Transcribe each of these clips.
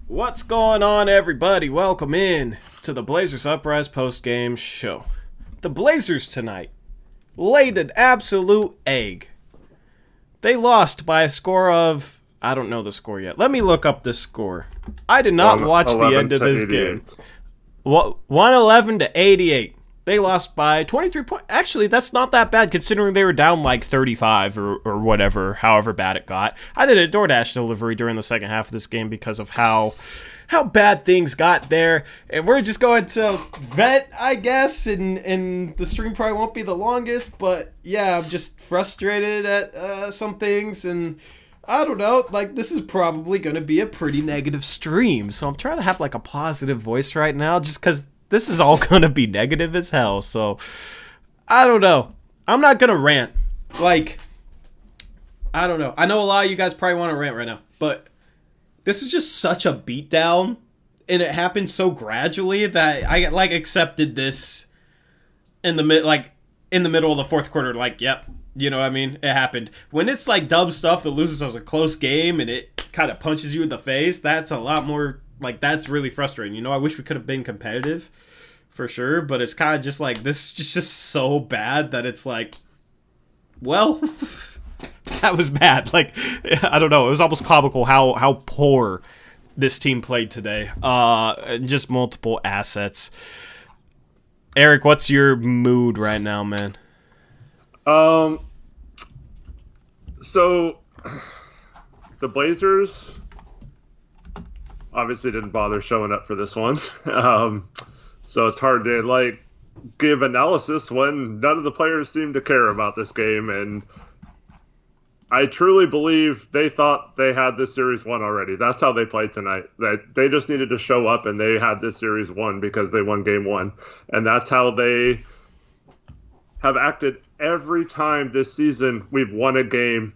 What's going on, everybody? Welcome in to the Blazers Uprise Postgame show. The Blazers tonight laid an absolute egg. They lost by a score of... I don't know the score yet. Let me look up this score. I did not watch the end of this game. 111 to 88. They lost by 23 points. Actually, that's not that bad considering they were down like 35 or whatever, however bad it got. I did a DoorDash delivery during the second half of this game because of how bad things got there. And we're just going to vet, I guess, and the stream probably won't be the longest. But yeah, I'm just frustrated at some things, and I don't know, like, this is probably going to be a pretty negative stream. So I'm trying to have like a positive voice right now just because this is all going to be negative as hell. So, I don't know. I'm not going to rant. Like, I don't know. I know a lot of you guys probably want to rant right now. But this is just such a beatdown. And it happened so gradually that I, like, accepted this in the middle of the fourth quarter. Like, yep. You know what I mean? It happened. When it's, like, dumb stuff that loses as a close game and it kind of punches you in the face, that's a lot more... Like, that's really frustrating. You know, I wish we could have been competitive, for sure. But it's kind of just like, this is just so bad that it's like, well, that was bad. Like, I don't know. It was almost comical how poor this team played today. Just multiple assets. Eric, what's your mood right now, man? So, the Blazers... obviously didn't bother showing up for this one. So it's hard to give analysis when none of the players seem to care about this game. And I truly believe they thought they had this series won already. That's how they played tonight. That they just needed to show up and they had this series won because they won game one. And that's how they have acted every time this season we've won a game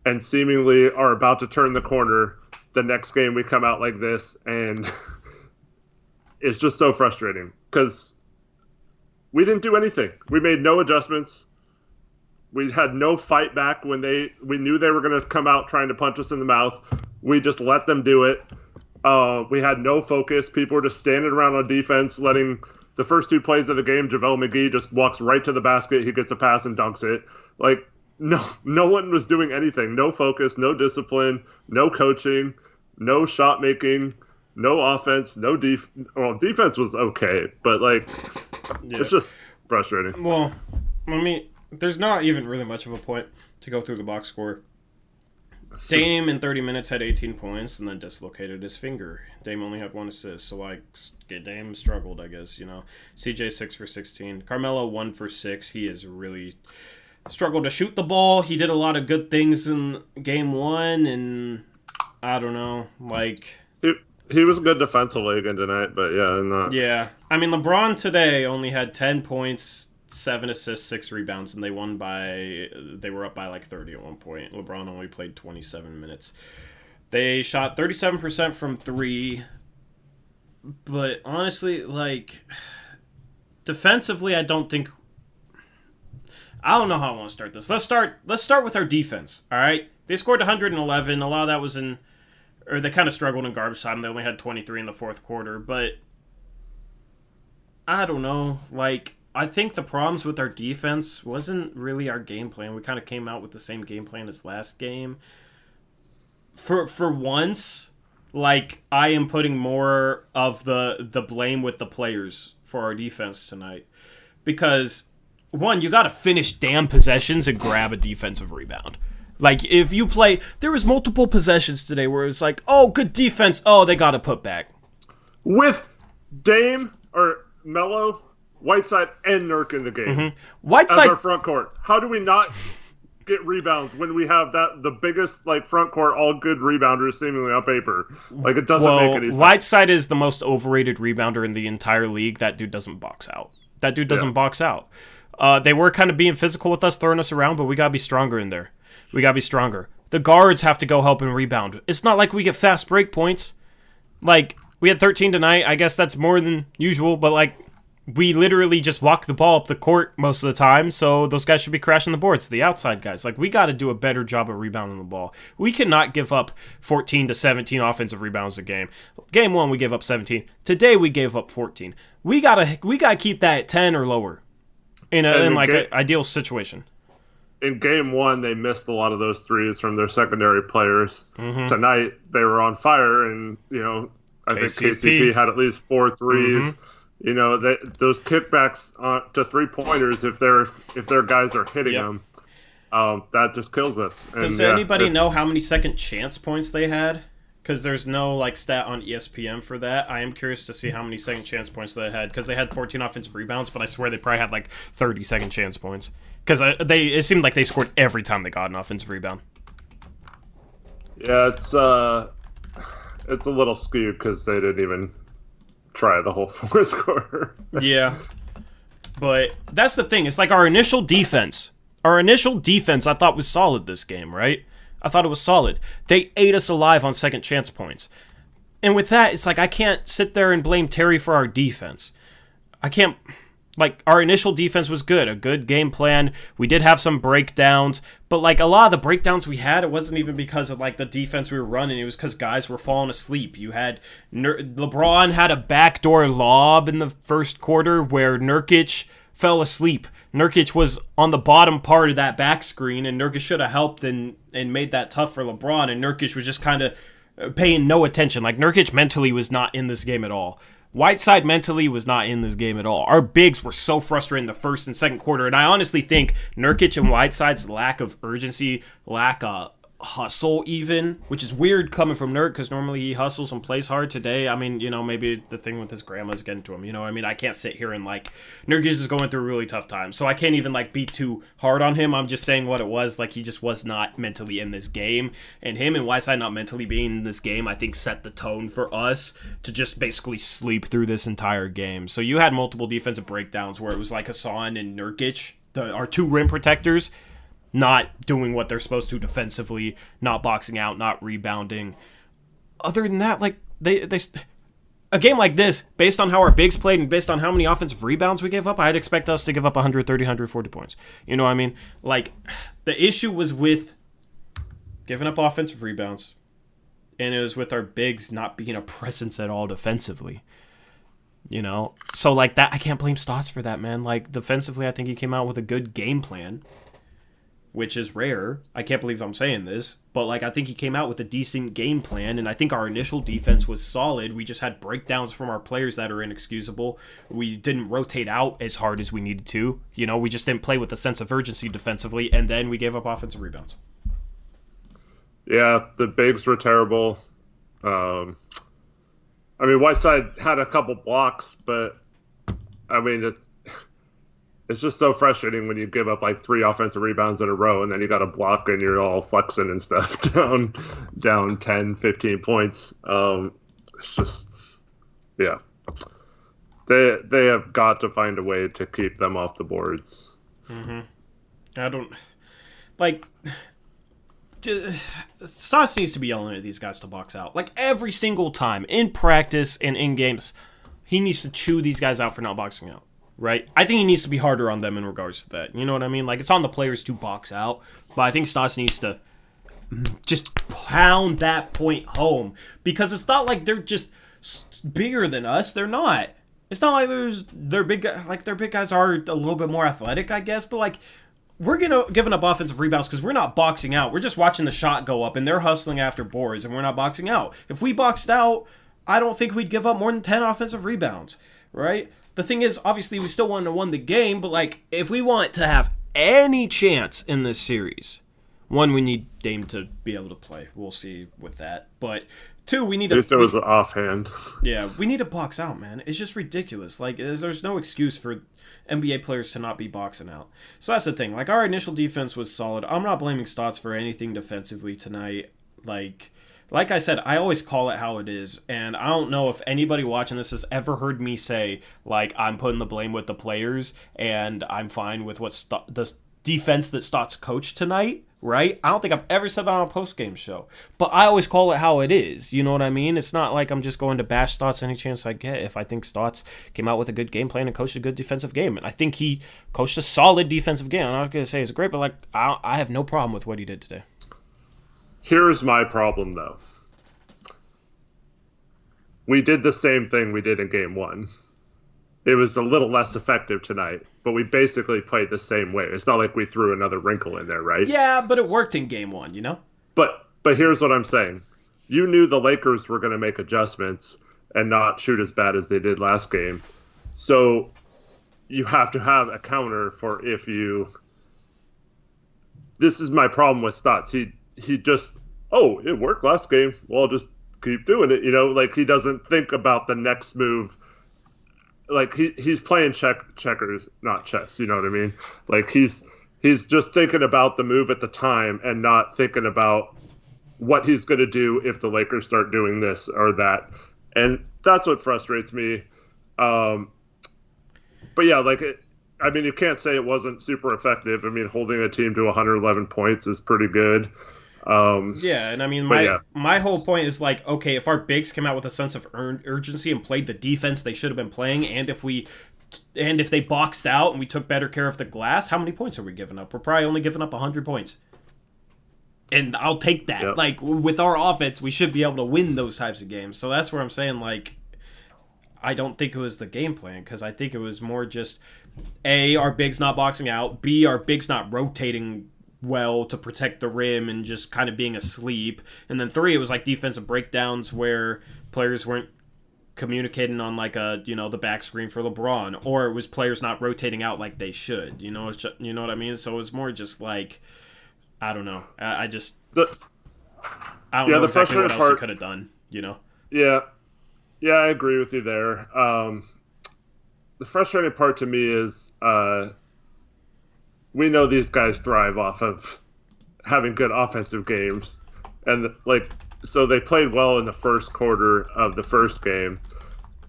and seemingly are about to turn the corner. The next game we come out like this, and it's just so frustrating because we didn't do anything. We made no adjustments. We had no fight back when we knew they were going to come out trying to punch us in the mouth. We just let them do it. We had no focus. People were just standing around on defense, letting the first two plays of the game, JaVale McGee just walks right to the basket. He gets a pass and dunks it. No one was doing anything. No focus, no discipline, no coaching, no shot making, no offense, no defense was okay, but It's just frustrating. Well, there's not even really much of a point to go through the box score. Dame in 30 minutes had 18 points and then dislocated his finger. Dame only had 1 assist, so Dame struggled, I guess, you know. CJ 6 for 16. Carmelo 1 for 6. He is really struggled to shoot the ball. He did a lot of good things in game one, and I don't know, he was good defensively again tonight, but yeah. I mean, LeBron today only had 10 points, 7 assists, 6 rebounds, and they were up by 30 at one point. LeBron only played 27 minutes. They shot 37% from 3, but honestly, defensively, I don't know how I want to start this. Let's start with our defense, all right? They scored 111. A lot of that was they kind of struggled in garbage time. They only had 23 in the fourth quarter, but I don't know. I think the problems with our defense wasn't really our game plan. We kind of came out with the same game plan as last game. For once, I am putting more of the blame with the players for our defense tonight. Because, one, you got to finish damn possessions and grab a defensive rebound. If you play... There was multiple possessions today where it's oh, good defense. Oh, they got to put back. With Dame or Melo, Whiteside, and Nurk in the game. Mm-hmm. Whiteside... as our front court. How do we not get rebounds when we have the biggest front court all good rebounders seemingly on paper? It doesn't make any sense. Whiteside is the most overrated rebounder in the entire league. That dude doesn't box out. Box out. They were kind of being physical with us, throwing us around, but we got to be stronger in there. We got to be stronger. The guards have to go help and rebound. It's not like we get fast break points. We had 13 tonight. I guess that's more than usual, but we literally just walk the ball up the court most of the time, so those guys should be crashing the boards, the outside guys. Like, we got to do a better job of rebounding the ball. We cannot give up 14 to 17 offensive rebounds a game. Game 1, we gave up 17. Today, we gave up 14. We gotta keep that at 10 or lower in an ideal situation. In game 1, they missed a lot of those threes from their secondary players. Tonight, they were on fire, and, I think KCP had at least 4 threes. Those kickbacks to 3-pointers, if their guys are hitting them, that just kills us. Does anybody know how many second chance points they had? Because there's no stat on ESPN for that. I am curious to see how many second chance points they had, because they had 14 offensive rebounds, but I swear they probably had 30 second chance points. Because it seemed like they scored every time they got an offensive rebound. Yeah, it's a little skewed because they didn't even try the whole fourth quarter. Yeah. But that's the thing. It's our initial defense. Our initial defense I thought was solid this game, right? I thought it was solid. They ate us alive on second chance points. And with that, it's I can't sit there and blame Terry for our defense. I can't... our initial defense was good, a good game plan. We did have some breakdowns, but a lot of the breakdowns we had, it wasn't even because of the defense we were running. It was because guys were falling asleep. You had LeBron had a backdoor lob in the first quarter where Nurkic fell asleep. Nurkic was on the bottom part of that back screen, and Nurkic should have helped and made that tough for LeBron, and Nurkic was just kind of paying no attention. Nurkic mentally was not in this game at all. Whiteside mentally was not in this game at all. Our bigs were so frustrated in the first and second quarter, and I honestly think Nurkic and Whiteside's lack of urgency, lack of hustle even, which is weird coming from Nurk because normally he hustles and plays hard. Today, I mean, maybe the thing with his grandma's getting to him. I can't sit here and Nurkic is going through a really tough time, so I can't even be too hard on him. I'm just saying what it was. He just was not mentally in this game, and him and Whiteside not mentally being in this game, I think set the tone for us to just basically sleep through this entire game. So you had multiple defensive breakdowns where it was Hassan and Nurkic, our 2 rim protectors, not doing what they're supposed to defensively, not boxing out, not rebounding. Other than that, they a game like this, based on how our bigs played and based on how many offensive rebounds we gave up, I'd expect us to give up 130, 140 points. You know what I mean? The issue was with giving up offensive rebounds, and it was with our bigs not being a presence at all defensively. So that, I can't blame Stotts for that, man. Defensively, I think he came out with a good game plan, which is rare. I can't believe I'm saying this, but I think he came out with a decent game plan, and I think our initial defense was solid. We just had breakdowns from our players that are inexcusable. We didn't rotate out as hard as we needed to. We just didn't play with a sense of urgency defensively, and then we gave up offensive rebounds. Yeah, the bigs were terrible. Whiteside had a couple blocks, but it's just so frustrating when you give up 3 offensive rebounds in a row and then you got a block and you're all flexing and stuff down 10, 15 points. It's just, yeah. They have got to find a way to keep them off the boards. Mm-hmm. I don't... Stotts needs to be yelling at these guys to box out. Every single time, in practice and in games, he needs to chew these guys out for not boxing out. Right? I think he needs to be harder on them in regards to that. You know what I mean? It's on the players to box out, but I think Stotts needs to just pound that point home, because it's not they're just bigger than us. They're not. It's not their big guys are a little bit more athletic, I guess, but we're giving up offensive rebounds because we're not boxing out. We're just watching the shot go up, and they're hustling after boards, and we're not boxing out. If we boxed out, I don't think we'd give up more than 10 offensive rebounds, right? The thing is, obviously, we still want to win the game, but, if we want to have any chance in this series, 1, we need Dame to be able to play. We'll see with that. But 2, we need to... At least it was offhand. Yeah, we need to box out, man. It's just ridiculous. There's no excuse for NBA players to not be boxing out. So that's the thing. Our initial defense was solid. I'm not blaming Stotts for anything defensively tonight. Like I said, I always call it how it is, and I don't know if anybody watching this has ever heard me say, I'm putting the blame with the players, and I'm fine with what the defense that Stotts coached tonight. right? I don't think I've ever said that on a post-game show. But I always call it how it is. You know what I mean? It's not like I'm just going to bash Stotts any chance I get if I think Stotts came out with a good game plan and coached a good defensive game. And I think he coached a solid defensive game. I'm not going to say it's great, but like I have no problem with what he did today. Here's my problem, though. We did the same thing we did in game one. It was a little less effective tonight, but we basically played the same way. It's not like we threw another wrinkle in there, right? Yeah, but it worked in game one, you know? But here's what I'm saying. You knew the Lakers were going to make adjustments and not shoot as bad as they did last game. So you have to have a counter for if you... This is my problem with Stotts. He just, it worked last game. Well, I'll just keep doing it. You know, like he doesn't think about the next move. Like he's playing checkers, not chess. You know what I mean? Like he's just thinking about the move at the time and not thinking about what he's going to do if the Lakers start doing this or that. And that's what frustrates me. But yeah, you can't say it wasn't super effective. I mean, holding a team to 111 points is pretty good. Yeah, and I mean, my whole point is like, okay, if our bigs came out with a sense of urgency and played the defense they should have been playing, and if they boxed out and we took better care of the glass, how many points are we giving up? We're probably only giving up 100 points. And I'll take that. Yep. Like, with our offense, we should be able to win those types of games. So that's where I'm saying, like, I don't think it was the game plan, because I think it was more just, A, our bigs not boxing out, B, our bigs not rotating well to protect the rim and just kind of being asleep, and then 3, it was like defensive breakdowns where players weren't communicating on like the back screen for LeBron, or it was players not rotating out like they should. You know what I mean? So it was more just like, I don't know. I don't know exactly what else he could have done. You know? Yeah, I agree with you there. The frustrating part to me is. We know these guys thrive off of having good offensive games. And, so they played well in the first quarter of the first game.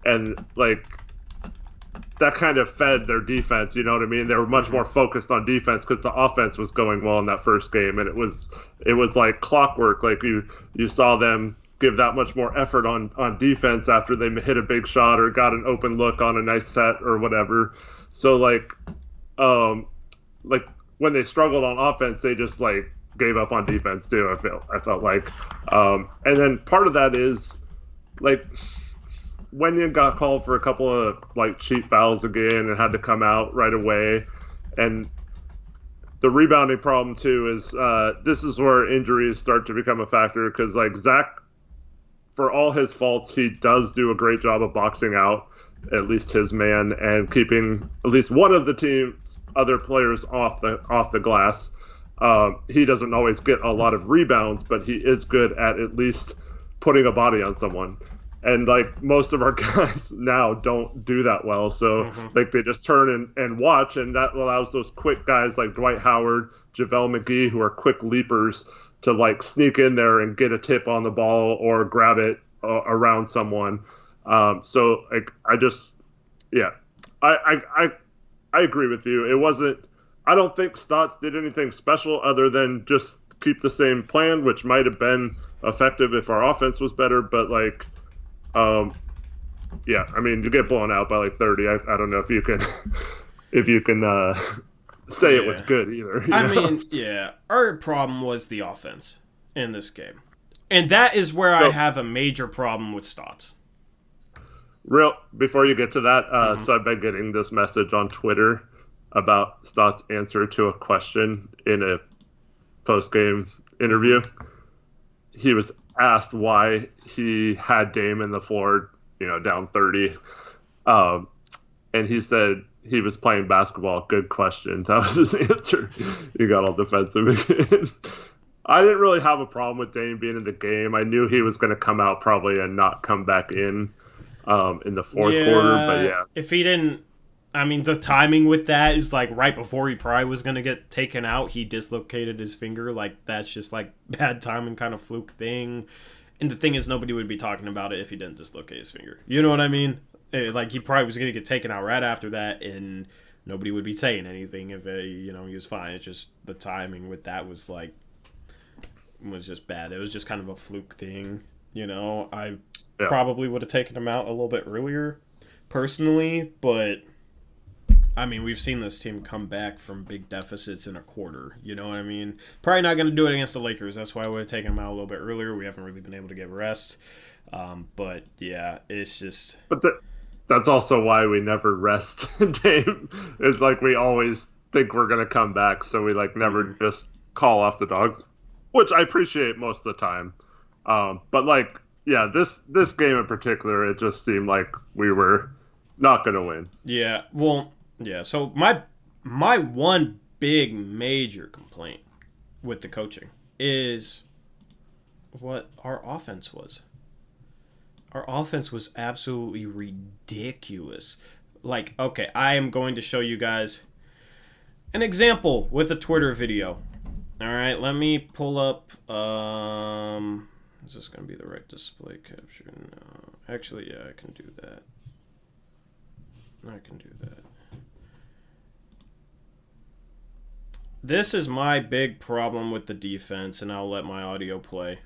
And, that kind of fed their defense, you know what I mean? They were much more focused on defense because the offense was going well in that first game. And it was like clockwork. Like, you saw them give that much more effort on defense after they hit a big shot or got an open look on a nice set or whatever. So, when they struggled on offense, they just gave up on defense too. I felt like, and then part of that is Wenyan got called for a couple of cheap fouls again and had to come out right away, and the rebounding problem too is this is where injuries start to become a factor because Zach, for all his faults, he does do a great job of boxing out at least his man and keeping at least one of the team's other players off the glass. He doesn't always get a lot of rebounds, but he is good at least putting a body on someone. And most of our guys now don't do that well, so they just turn and watch, and that allows those quick guys like Dwight Howard, JaVale McGee, who are quick leapers, to sneak in there and get a tip on the ball or grab it around someone. So I agree with you. It wasn't. I don't think Stotts did anything special other than just keep the same plan, which might have been effective if our offense was better. But you get blown out by 30. I don't know if you can say it was good either. I mean, our problem was the offense in this game, and that is where I have a major problem with Stotts. Before you get to that, so I've been getting this message on Twitter about Stotts' answer to a question in a post-game interview. He was asked why he had Dame in the floor, down 30. And he said he was playing basketball. Good question. That was his answer. He got all defensive again. I didn't really have a problem with Dame being in the game. I knew he was going to come out probably and not come back in the fourth quarter. But if he didn't, the timing with that is right before he probably was going to get taken out, he dislocated his finger. That's just bad timing, kind of fluke thing. And the thing is, nobody would be talking about it if he didn't dislocate his finger. You know what I mean? He probably was going to get taken out right after that, and nobody would be saying anything if he was fine. It's just the timing with that was just bad. It was just kind of a fluke thing. I probably would have taken him out a little bit earlier, personally, but I mean, we've seen this team come back from big deficits in a quarter. You know what I mean? Probably not going to do it against the Lakers. That's why I would have taken him out a little bit earlier. We haven't really been able to get rest. But yeah, it's just. But that's also why we never rest Dame. It's like we always think we're going to come back, so we never just call off the dog, which I appreciate most of the time. But this game in particular, it just seemed like we were not going to win. Yeah, well, yeah. So my one big major complaint with the coaching is what our offense was. Our offense was absolutely ridiculous. Okay, I am going to show you guys an example with a Twitter video. All right, let me pull up. Is this going to be the right display capture? No. Actually, yeah, I can do that. This is my big problem with the defense, and I'll let my audio play.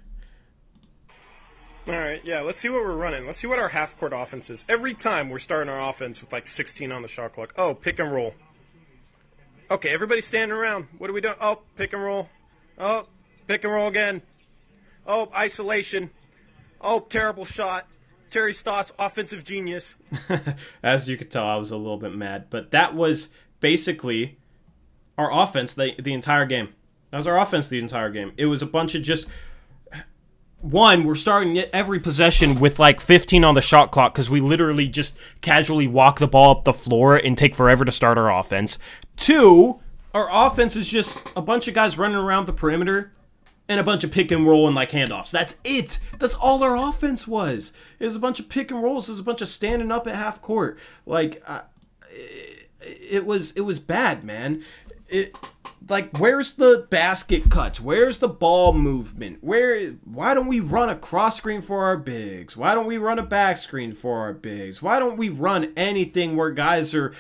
All right, yeah, let's see what we're running. Let's see what our half-court offense is. Every time we're starting our offense with 16 on the shot clock. Oh, pick and roll. Okay, everybody's standing around. What are we doing? Oh, pick and roll. Oh, pick and roll again. Oh, isolation. Oh, terrible shot. Terry Stotts, offensive genius. As you could tell, I was a little bit mad. But that was basically our offense the entire game. That was our offense the entire game. It was a bunch of just... One, we're starting every possession with 15 on the shot clock because we literally just casually walk the ball up the floor and take forever to start our offense. Two, our offense is just a bunch of guys running around the perimeter and a bunch of pick and roll and handoffs. That's it. That's all our offense was. It was a bunch of pick and rolls. It was a bunch of standing up at half court. It was bad, man. Where's the basket cuts? Where's the ball movement? Why don't we run a cross screen for our bigs? Why don't we run a back screen for our bigs? Why don't we run anything where guys are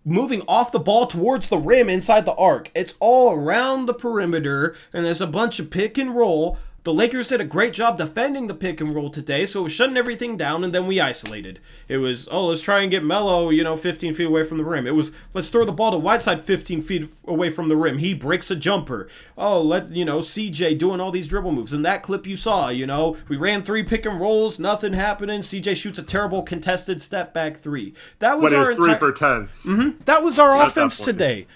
moving off the ball towards the rim inside the arc? It's all around the perimeter, and there's a bunch of pick and roll. The Lakers did a great job defending the pick and roll today, so it was shutting everything down, and then we isolated. It was, let's try and get Melo, 15 feet away from the rim. It was, let's throw the ball to Whiteside 15 feet away from the rim. He breaks a jumper. CJ doing all these dribble moves. In that clip you saw, we ran 3 pick and rolls, nothing happening. CJ shoots a terrible contested step back 3. That was our 3 for 10. That was our offense today.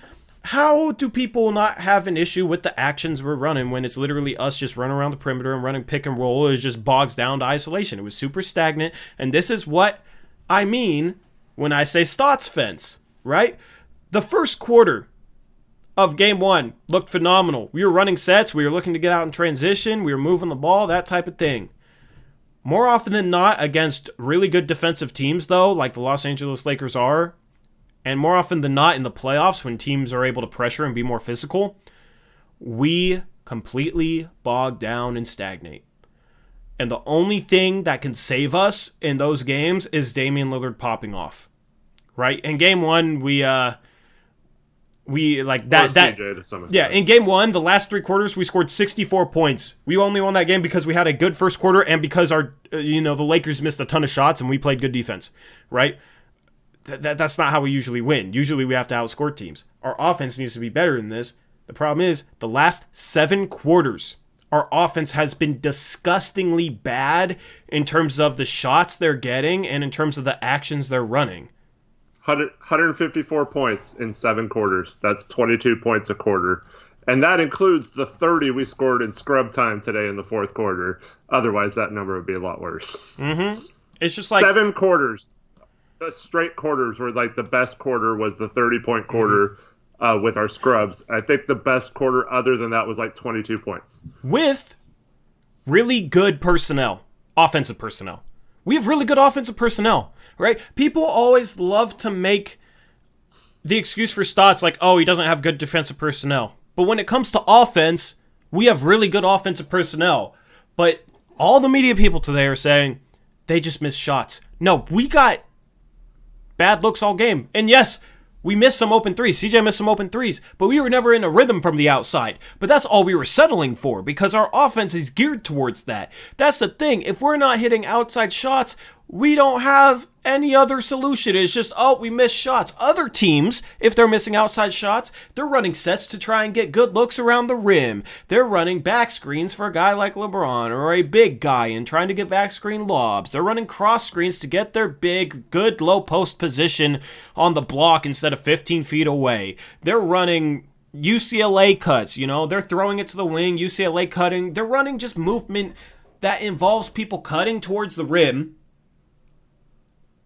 How do people not have an issue with the actions we're running when it's literally us just running around the perimeter and running pick and roll? It just bogs down to isolation. It was super stagnant, and this is what I mean when I say Stotts fence, right? The first quarter of game 1 looked phenomenal. We were running sets. We were looking to get out in transition. We were moving the ball, that type of thing. More often than not, against really good defensive teams, though, like the Los Angeles Lakers are, and more often than not in the playoffs when teams are able to pressure and be more physical, we completely bog down and stagnate. And the only thing that can save us in those games is Damian Lillard popping off. Right? In game 1, we like that. Yeah, in game 1, the last 3 quarters, we scored 64 points. We only won that game because we had a good first quarter and because our the Lakers missed a ton of shots and we played good defense, right? That's not how we usually win. Usually we have to outscore teams. Our offense needs to be better than this. The problem is the last 7 quarters, our offense has been disgustingly bad in terms of the shots they're getting and in terms of the actions they're running. 154 points in 7 quarters. That's 22 points a quarter. And that includes the 30 we scored in scrub time today in the 4th quarter. Otherwise, that number would be a lot worse. Mm-hmm. It's just 7 quarters. Straight quarters were the best quarter was the 30-point quarter with our scrubs. I think the best quarter other than that was 22 points. With really good personnel, offensive personnel. We have really good offensive personnel, right? People always love to make the excuse for Stotts he doesn't have good defensive personnel. But when it comes to offense, we have really good offensive personnel. But all the media people today are saying they just missed shots. No, we got bad looks all game. And yes, We missed some open threes. CJ missed some open threes, but we were never in a rhythm from the outside. But that's all we were settling for because our offense is geared towards that. That's the thing. If we're not hitting outside shots, we don't have any other solution. It's just, we missed shots. Other teams, if they're missing outside shots, they're running sets to try and get good looks around the rim. They're running back screens for a guy like LeBron or a big guy and trying to get back screen lobs. They're running cross screens to get their big, good low post position on the block instead of 15 feet away. They're running UCLA cuts, they're throwing it to the wing, UCLA cutting. They're running just movement that involves people cutting towards the rim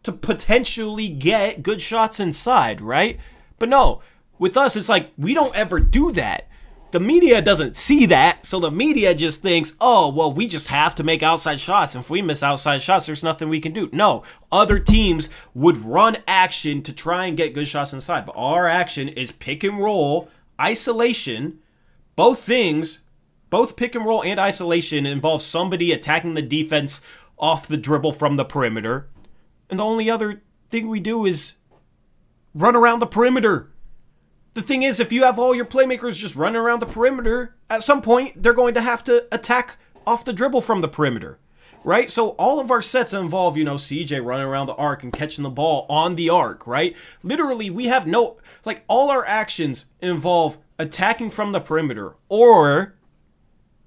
to potentially get good shots inside, right? But no, with us, it's like we don't ever do that. The media doesn't see that, so the media just thinks, we just have to make outside shots. And if we miss outside shots, there's nothing we can do. No, other teams would run action to try and get good shots inside. But our action is pick and roll, isolation. Both things, both pick and roll and isolation, involve somebody attacking the defense off the dribble from the perimeter. And the only other thing we do is run around the perimeter. The thing is, if you have all your playmakers just running around the perimeter, at some point, they're going to have to attack off the dribble from the perimeter, right? So all of our sets involve, CJ running around the arc and catching the ball on the arc, right? Literally, we have all our actions involve attacking from the perimeter, or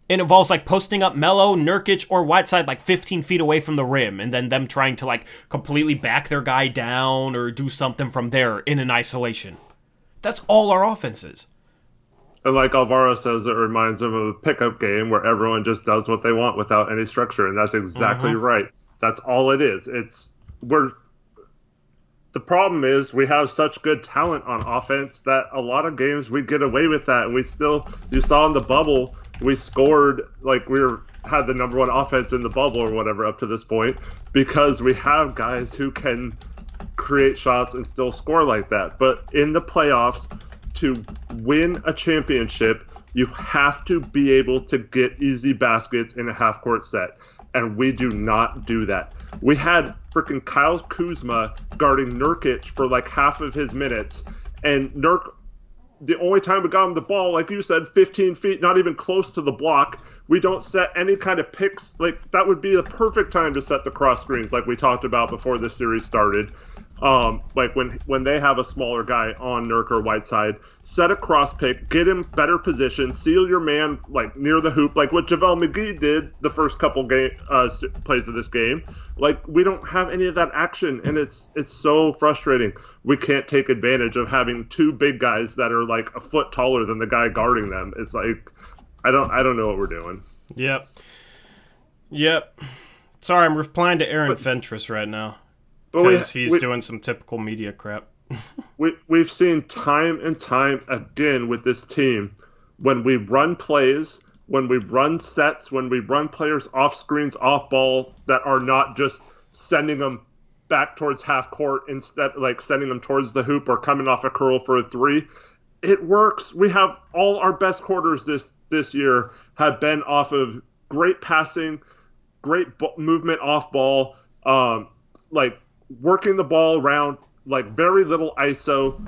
it involves posting up Melo, Nurkic, or Whiteside 15 feet away from the rim, and then them trying to completely back their guy down or do something from there in an isolation. That's all our offense is. And like Alvaro says, it reminds him of a pickup game where everyone just does what they want without any structure, and that's exactly right. That's all it is. The problem is we have such good talent on offense that a lot of games we get away with that, and you saw in the bubble, we scored had the number one offense in the bubble or whatever up to this point because we have guys who can create shots and still score like that. But in the playoffs, to win a championship, you have to be able to get easy baskets in a half-court set, and we do not do that. We had freaking Kyle Kuzma guarding Nurkic for half of his minutes, and the only time we got him the ball, like you said, 15 feet, not even close to the block. We don't set any kind of picks. That would be the perfect time to set the cross screens like we talked about before the series started. When they have a smaller guy on Nurk or Whiteside, set a cross pick, get him better position, seal your man near the hoop, like what JaVale McGee did the first couple plays of this game. We don't have any of that action, and it's so frustrating. We can't take advantage of having two big guys that are a foot taller than the guy guarding them. It's I don't know what we're doing. Yep. Sorry, I'm replying to Aaron Fentress right now. Because he's doing some typical media crap. We've seen time and time again with this team, when we run plays, when we run sets, when we run players off screens, off ball, that are not just sending them back towards half court, instead sending them towards the hoop or coming off a curl for a three. It works. We have all our best quarters this year have been off of great passing, great movement off ball, working the ball around, very little ISO.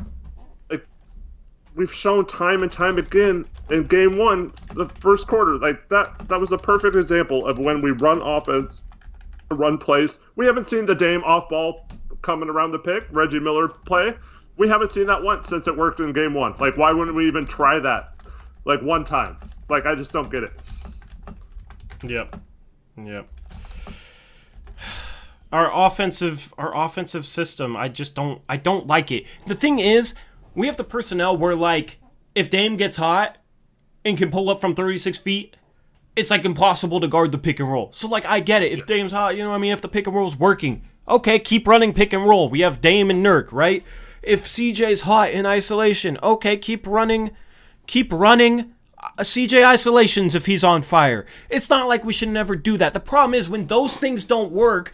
We've shown time and time again in game one, the first quarter, that was a perfect example of when we run offense, run plays. We haven't seen the Dame off ball coming around the pick, Reggie Miller play. We haven't seen that once since it worked in game one. Why wouldn't we even try that? One time. I just don't get it. Yep. Our offensive system, I don't like it. The thing is, we have the personnel where if Dame gets hot and can pull up from 36 feet, it's impossible to guard the pick and roll. So I get it. If Dame's hot, if the pick and roll's working, okay, keep running pick and roll. We have Dame and Nurk, right? If CJ's hot in isolation, okay, keep running CJ isolations if he's on fire. It's not like we should never do that. The problem is when those things don't work,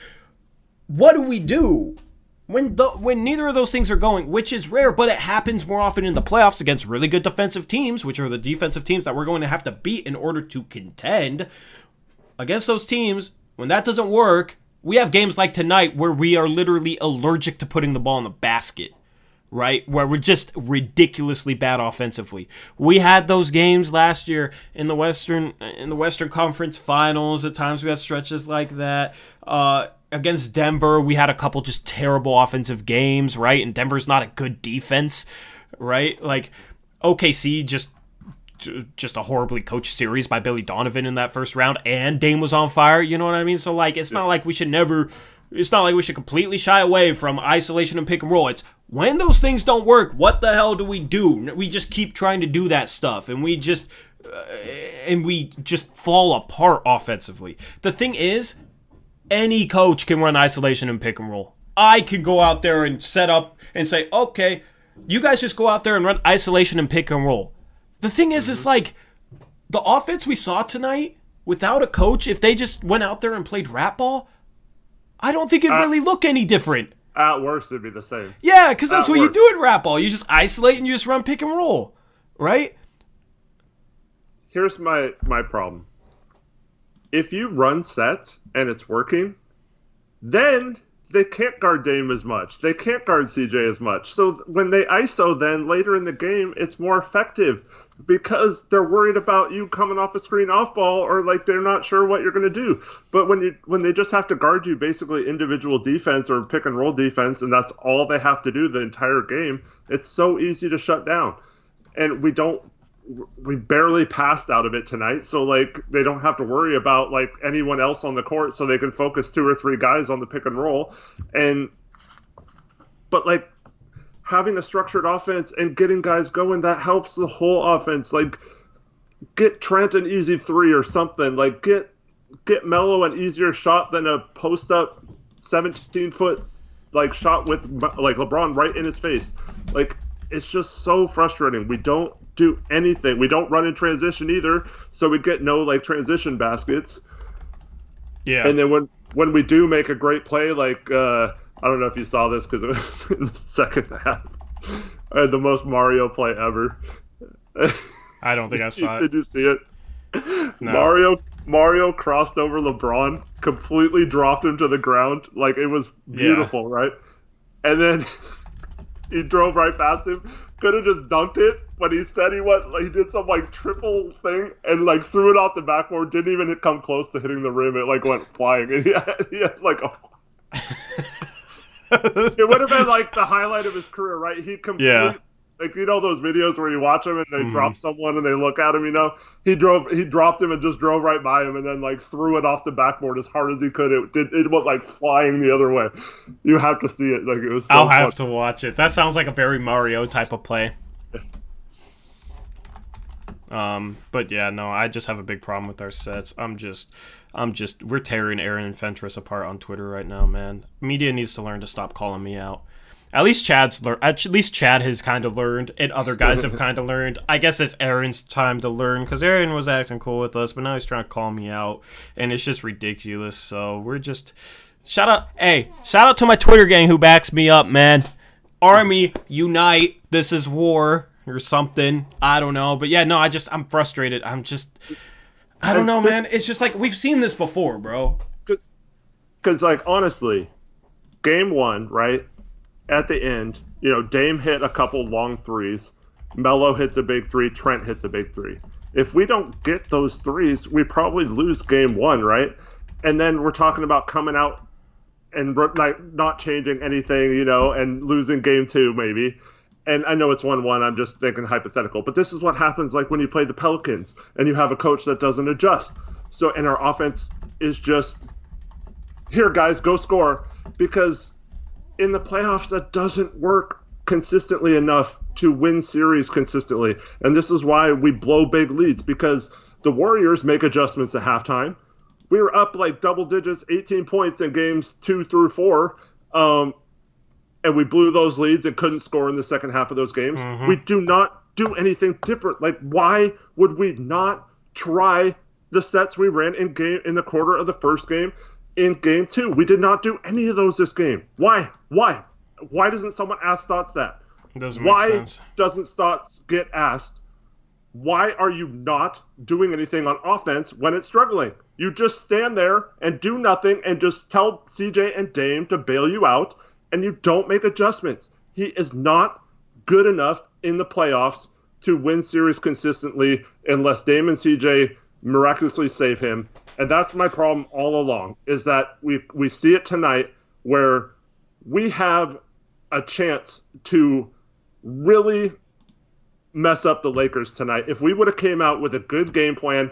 what do we do? When neither of those things are going, which is rare, but it happens more often in the playoffs against really good defensive teams, which are the defensive teams that we're going to have to beat in order to contend. Against those teams, when that doesn't work, we have games like tonight where we are literally allergic to putting the ball in the basket, right? Where we're just ridiculously bad offensively. We had those games last year in the Western Conference Finals. At times we had stretches like that. Against Denver, we had a couple just terrible offensive games, right? And Denver's not a good defense, right? Like OKC just a horribly coached series by Billy Donovan in that first round, and Dame was on fire. You know what I mean? So like, it's not like we should completely shy away from isolation and pick and roll. It's when those things don't work, what the hell do? We just keep trying to do that stuff, and we just fall apart offensively. The thing is, any coach can run isolation and pick and roll. I can go out there and set up and say, okay, you guys just go out there and run isolation and pick and roll. The thing is, it's like the offense we saw tonight without a coach, if they just went out there and played rat ball, I don't think it'd really look any different. At worst, it'd be the same. Yeah, because that's what you do in rat ball. You just isolate and you just run pick and roll, right? Here's my problem. If you run sets and it's working, then they can't guard Dame as much. They can't guard CJ as much. So when they ISO then later in the game, it's more effective because they're worried about you coming off a screen off ball, or like they're not sure what you're going to do. But when they just have to guard you basically individual defense or pick and roll defense, and that's all they have to do the entire game, it's so easy to shut down. And we barely passed out of it tonight, so like they don't have to worry about like anyone else on the court, so they can focus 2 or 3 guys on the pick and roll. But like having a structured offense and getting guys going, that helps the whole offense. Like get Trent an easy 3 or something. Like get Melo an easier shot than a post up 17-foot like shot with like LeBron right in his face. Like it's just so frustrating. We don't do anything. We don't run in transition either, so we get no like transition baskets. Yeah. And then when we do make a great play, like I don't know if you saw this because it was in the second half. I had the most Mario play ever. I don't think I saw it. Did you see it? No. Mario crossed over LeBron, completely dropped him to the ground. Like it was beautiful, right? And then he drove right past him. Could have just dunked it, but he said he did some like triple thing and like threw it off the backboard. Didn't even come close to hitting the rim. It like went flying. And he had like it would have been like the highlight of his career, right? He completely like those videos where you watch him and they drop someone and they look at him. He dropped him and just drove right by him and then like threw it off the backboard as hard as he could. It went like flying the other way. You have to see it. Like it was. I'll have to watch it. That sounds like a very Mario type of play. But yeah, no, I just have a big problem with our sets. We're tearing Aaron and Fentress apart on Twitter right now, man. Media needs to learn to stop calling me out. At least Chad has kind of learned, and other guys have kind of learned. I guess it's Aaron's time to learn, because Aaron was acting cool with us, but now he's trying to call me out, and it's just ridiculous. So we're just shout out to my Twitter gang who backs me up, man. Army, unite! This is war or something. I don't know, but yeah, no, I'm frustrated. I don't know, man. It's just like we've seen this before, bro. Because like honestly, game 1, right? At the end, Dame hit a couple long threes. Melo hits a big 3. Trent hits a big 3. If we don't get those threes, we probably lose game 1, right? And then we're talking about coming out and like not changing anything, and losing game 2 maybe. And I know it's 1-1. I'm just thinking hypothetical. But this is what happens like when you play the Pelicans and you have a coach that doesn't adjust. And our offense is just, here, guys, go score. Because in the playoffs, that doesn't work consistently enough to win series consistently. And this is why we blow big leads, because the Warriors make adjustments at halftime. We were up like double digits, 18 points in games 2 through 4. And we blew those leads and couldn't score in the second half of those games. Mm-hmm. We do not do anything different. Like, why would we not try the sets we ran in the quarter of the first game? In game 2, we did not do any of those this game. Why? Why doesn't someone ask Stotts that? It doesn't make sense. Why doesn't Stotts get asked, why are you not doing anything on offense when it's struggling? You just stand there and do nothing and just tell CJ and Dame to bail you out, and you don't make adjustments. He is not good enough in the playoffs to win series consistently unless Dame and CJ miraculously save him. And that's my problem all along, is that we see it tonight where we have a chance to really mess up the Lakers tonight. If we would have came out with a good game plan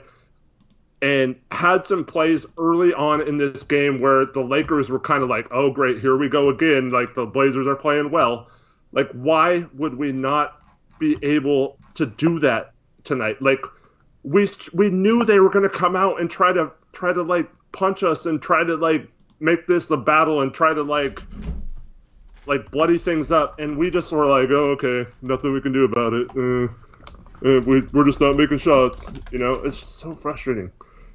and had some plays early on in this game where the Lakers were kind of like, oh, great, here we go again. Like, the Blazers are playing well. Like, why would we not be able to do that tonight? Like, we knew they were going to come out and try to like punch us and try to like make this a battle and try to like bloody things up, and we just were like, oh, okay, nothing we can do about it. We're just not making shots. You know, it's just so frustrating.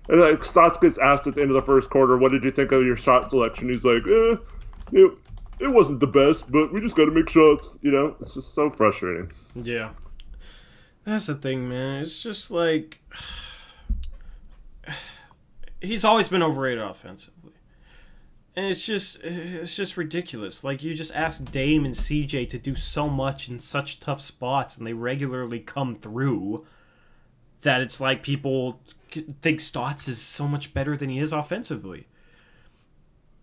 And like Stotts gets asked at the end of the first quarter, what did you think of your shot selection? He's like, it wasn't the best, but we just got to make shots. You know, it's just so frustrating. Yeah. That's the thing, man. It's just like he's always been overrated offensively. And it's just ridiculous. Like, you just ask Dame and CJ to do so much in such tough spots, and they regularly come through, that it's like people think Stotts is so much better than he is offensively.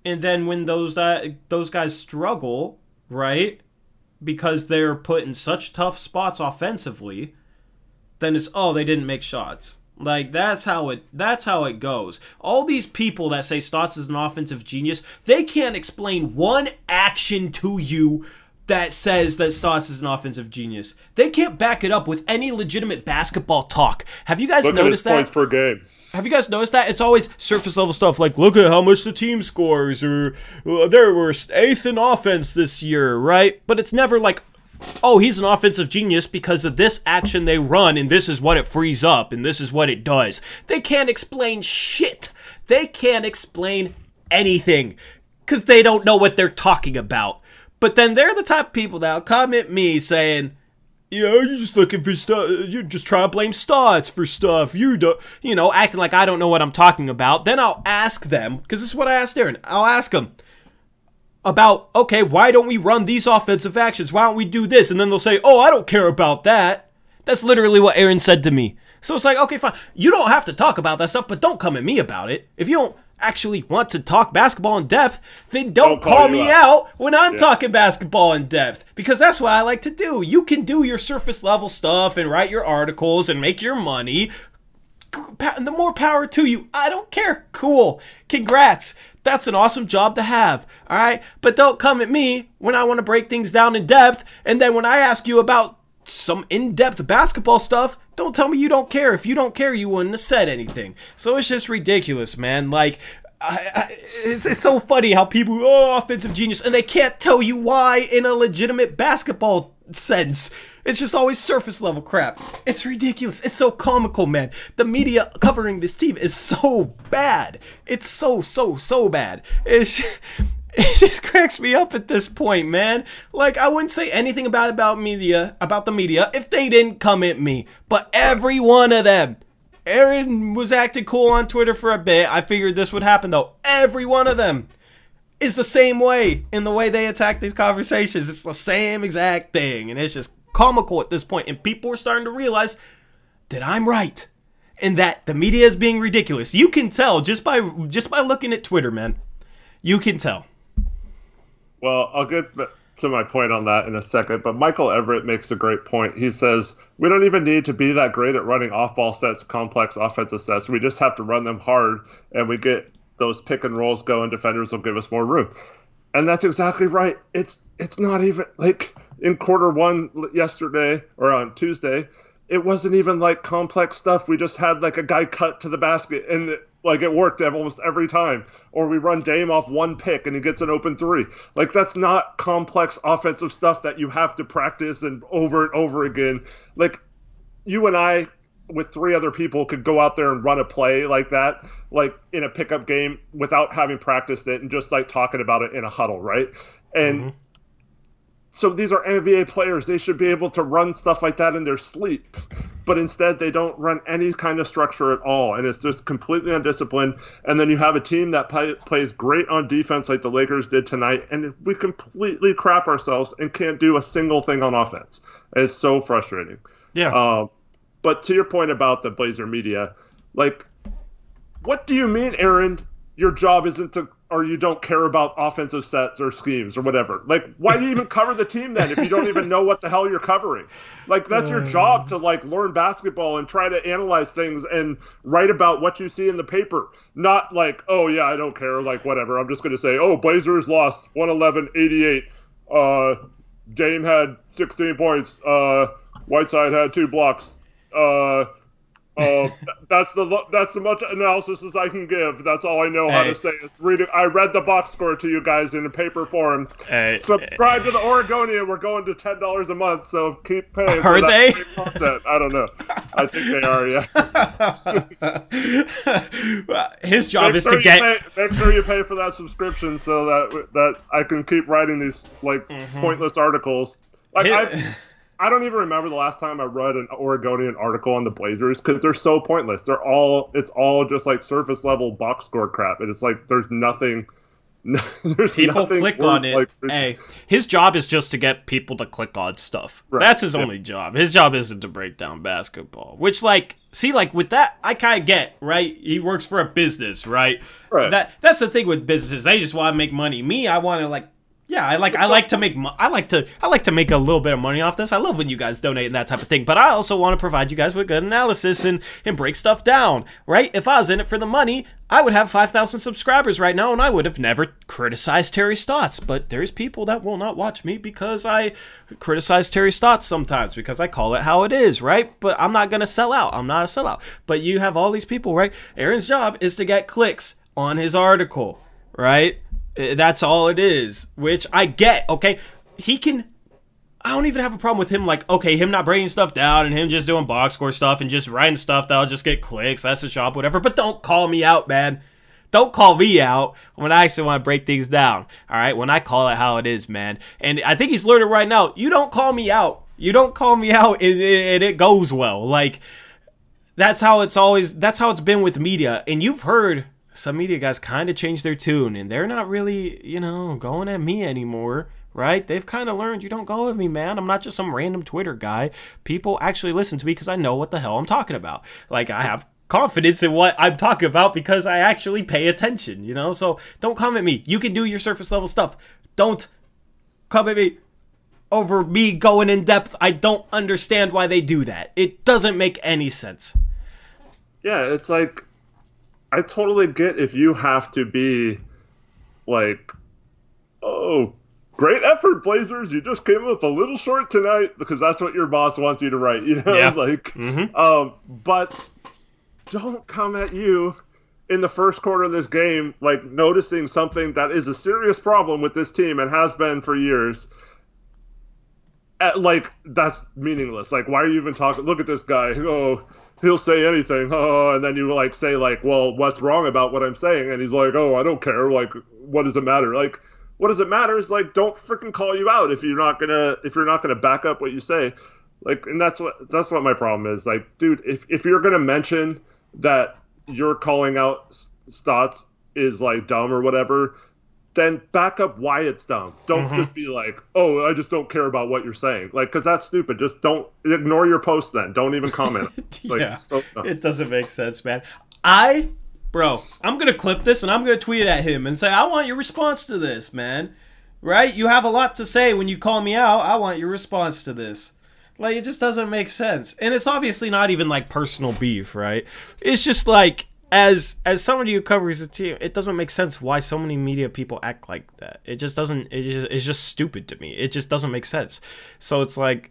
And then when those guys struggle, right, because they're put in such tough spots offensively, then it's, oh, they didn't make shots. Like, that's how it goes. All these people that say Stotts is an offensive genius, they can't explain one action to you that says that Stotts is an offensive genius. They can't back it up with any legitimate basketball talk. Have you guys noticed that? Look at his points per game. Have you guys noticed that? It's always surface level stuff like, look at how much the team scores, or they were 8th in offense this year, right? But it's never like, oh, he's an offensive genius because of this action they run, and this is what it frees up, and this is what it does. They can't explain shit. They can't explain anything because they don't know what they're talking about. But then they're the type of people that'll come at me saying, yeah, you're just looking for stuff. You're just trying to blame Stotts for stuff. Acting like I don't know what I'm talking about. Then I'll ask them, because this is what I asked Aaron. I'll ask them about, okay, why don't we run these offensive actions? Why don't we do this? And then they'll say, oh, I don't care about that. That's literally what Aaron said to me. So it's like, okay, fine. You don't have to talk about that stuff, but don't come at me about it. If you don't actually want to talk basketball in depth, then don't call me out when I'm talking basketball in depth, because that's what I like to do. You can do your surface level stuff and write your articles and make your money. The more power to you. I don't care. Cool. Congrats. That's an awesome job to have. All right. But don't come at me when I want to break things down in depth. And then when I ask you about some in-depth basketball stuff, don't tell me you don't care. If you don't care, you wouldn't have said anything. So it's just ridiculous, man. Like, it's so funny how people, offensive genius, and they can't tell you why in a legitimate basketball sense. It's just always surface level crap. It's ridiculous. It's so comical, man. The media covering this team is so bad. It's so bad. It just cracks me up at this point, man. Like, I wouldn't say anything about the media if they didn't come at me. But every one of them. Aaron was acting cool on Twitter for a bit. I figured this would happen, though. Every one of them is the same way in the way they attack these conversations. It's the same exact thing. And it's just comical at this point. And people are starting to realize that I'm right. And that the media is being ridiculous. You can tell just by looking at Twitter, man. You can tell. Well, I'll get to my point on that in a second, but Michael Everett makes a great point. He says, we don't even need to be that great at running off-ball sets, complex offensive sets. We just have to run them hard, and we get those pick and rolls going. Defenders will give us more room. And that's exactly right. It's not even, like, in quarter one yesterday, or on Tuesday, it wasn't even, like, complex stuff. We just had, like, a guy cut to the basket, and it worked almost every time. Or we run Dame off one pick and he gets an open three. Like, that's not complex offensive stuff that you have to practice and over again. Like, you and I, with 3 other people, could go out there and run a play like that, like in a pickup game, without having practiced it and just like talking about it in a huddle, right? And so these are NBA players. They should be able to run stuff like that in their sleep. but instead they don't run any kind of structure at all, and it's just completely undisciplined. And then you have a team that plays great on defense like the Lakers did tonight, and we completely crap ourselves and can't do a single thing on offense. It's so frustrating. Yeah. But to your point about the Blazer media, like, what do you mean, Aaron, your job isn't to, or you don't care about offensive sets or schemes or whatever? Like, why do you even cover the team then if you don't even know what the hell you're covering? Like, that's your job, to, like, learn basketball and try to analyze things and write about what you see in the paper. Not like, oh, yeah, I don't care, like, whatever. I'm just going to say, oh, Blazers lost 111-88. Dame had 16 points. Whiteside had 2 blocks. That's the much analysis as I can give. That's all I know how to say. It's reading. I read the box score to you guys in a paper form. Subscribe to the Oregonian. We're going to $10 a month, so keep paying. Are for they? that content. I don't know. I think they are. Yeah. His job is to get. Make sure you pay for that subscription so that I can keep writing these like pointless articles. Like I don't even remember the last time I read an Oregonian article on the Blazers because they're so pointless. It's all just like surface level box score crap, and it's like there's nothing. People click on it. Hey, his job is just to get people to click on stuff. Right. That's his only job. His job isn't to break down basketball. Which, like, see, like with that, I kind of get, right? He works for a business, right? Right. That's the thing with businesses. They just want to make money. Me, I want to like. Yeah, I like to make a little bit of money off this. I love when you guys donate and that type of thing, but I also want to provide you guys with good analysis and break stuff down, right? If I was in it for the money, I would have 5,000 subscribers right now, and I would have never criticized Terry Stotts. But there's people that will not watch me because I criticize Terry Stotts sometimes because I call it how it is, right? But I'm not gonna sell out. I'm not a sellout. But you have all these people, right? Aaron's job is to get clicks on his article, right? That's all it is, which I get, okay? I don't even have a problem with him, like, okay, him not breaking stuff down and him just doing box score stuff and just writing stuff that'll just get clicks, that's his job, whatever, but don't call me out, man. Don't call me out when I actually want to break things down, all right? When I call it how it is, man. And I think he's learning right now, you don't call me out. You don't call me out and it goes well. Like, that's how it's been with media, and you've heard some media guys kind of change their tune, and they're not really, going at me anymore, right? They've kind of learned, you don't go at me, man. I'm not just some random Twitter guy. People actually listen to me because I know what the hell I'm talking about. Like, I have confidence in what I'm talking about because I actually pay attention, So don't come at me. You can do your surface level stuff. Don't come at me over me going in depth. I don't understand why they do that. It doesn't make any sense. Yeah, it's like, I totally get if you have to be like, oh, great effort, Blazers. You just came up a little short tonight because that's what your boss wants you to write, Yeah. But don't come at you in the first quarter of this game, like noticing something that is a serious problem with this team and has been for years. Like, that's meaningless. Like, why are you even talking? Look at this guy. Oh, he'll say anything, and then you like say like, well, what's wrong about what I'm saying? And he's like, oh, I don't care. Like, what does it matter? Like, what does it matter is like, don't freaking call you out if you're not gonna back up what you say. Like, and that's what my problem is. Like, dude, if you're gonna mention that you're calling out Stotts is like dumb or whatever, then back up why it's dumb. Don't just be like, oh, I just don't care about what you're saying. Like, because that's stupid. Just don't ignore your post then. Don't even comment. Like, yeah, so dumb. It doesn't make sense, man. I'm going to clip this and I'm going to tweet it at him and say, I want your response to this, man. Right? You have a lot to say when you call me out. I want your response to this. Like, it just doesn't make sense. And it's obviously not even like personal beef, right? It's just like, as somebody who covers the team, it doesn't make sense why so many media people act like that. It just doesn't. It's just stupid to me. It just doesn't make sense. So it's like,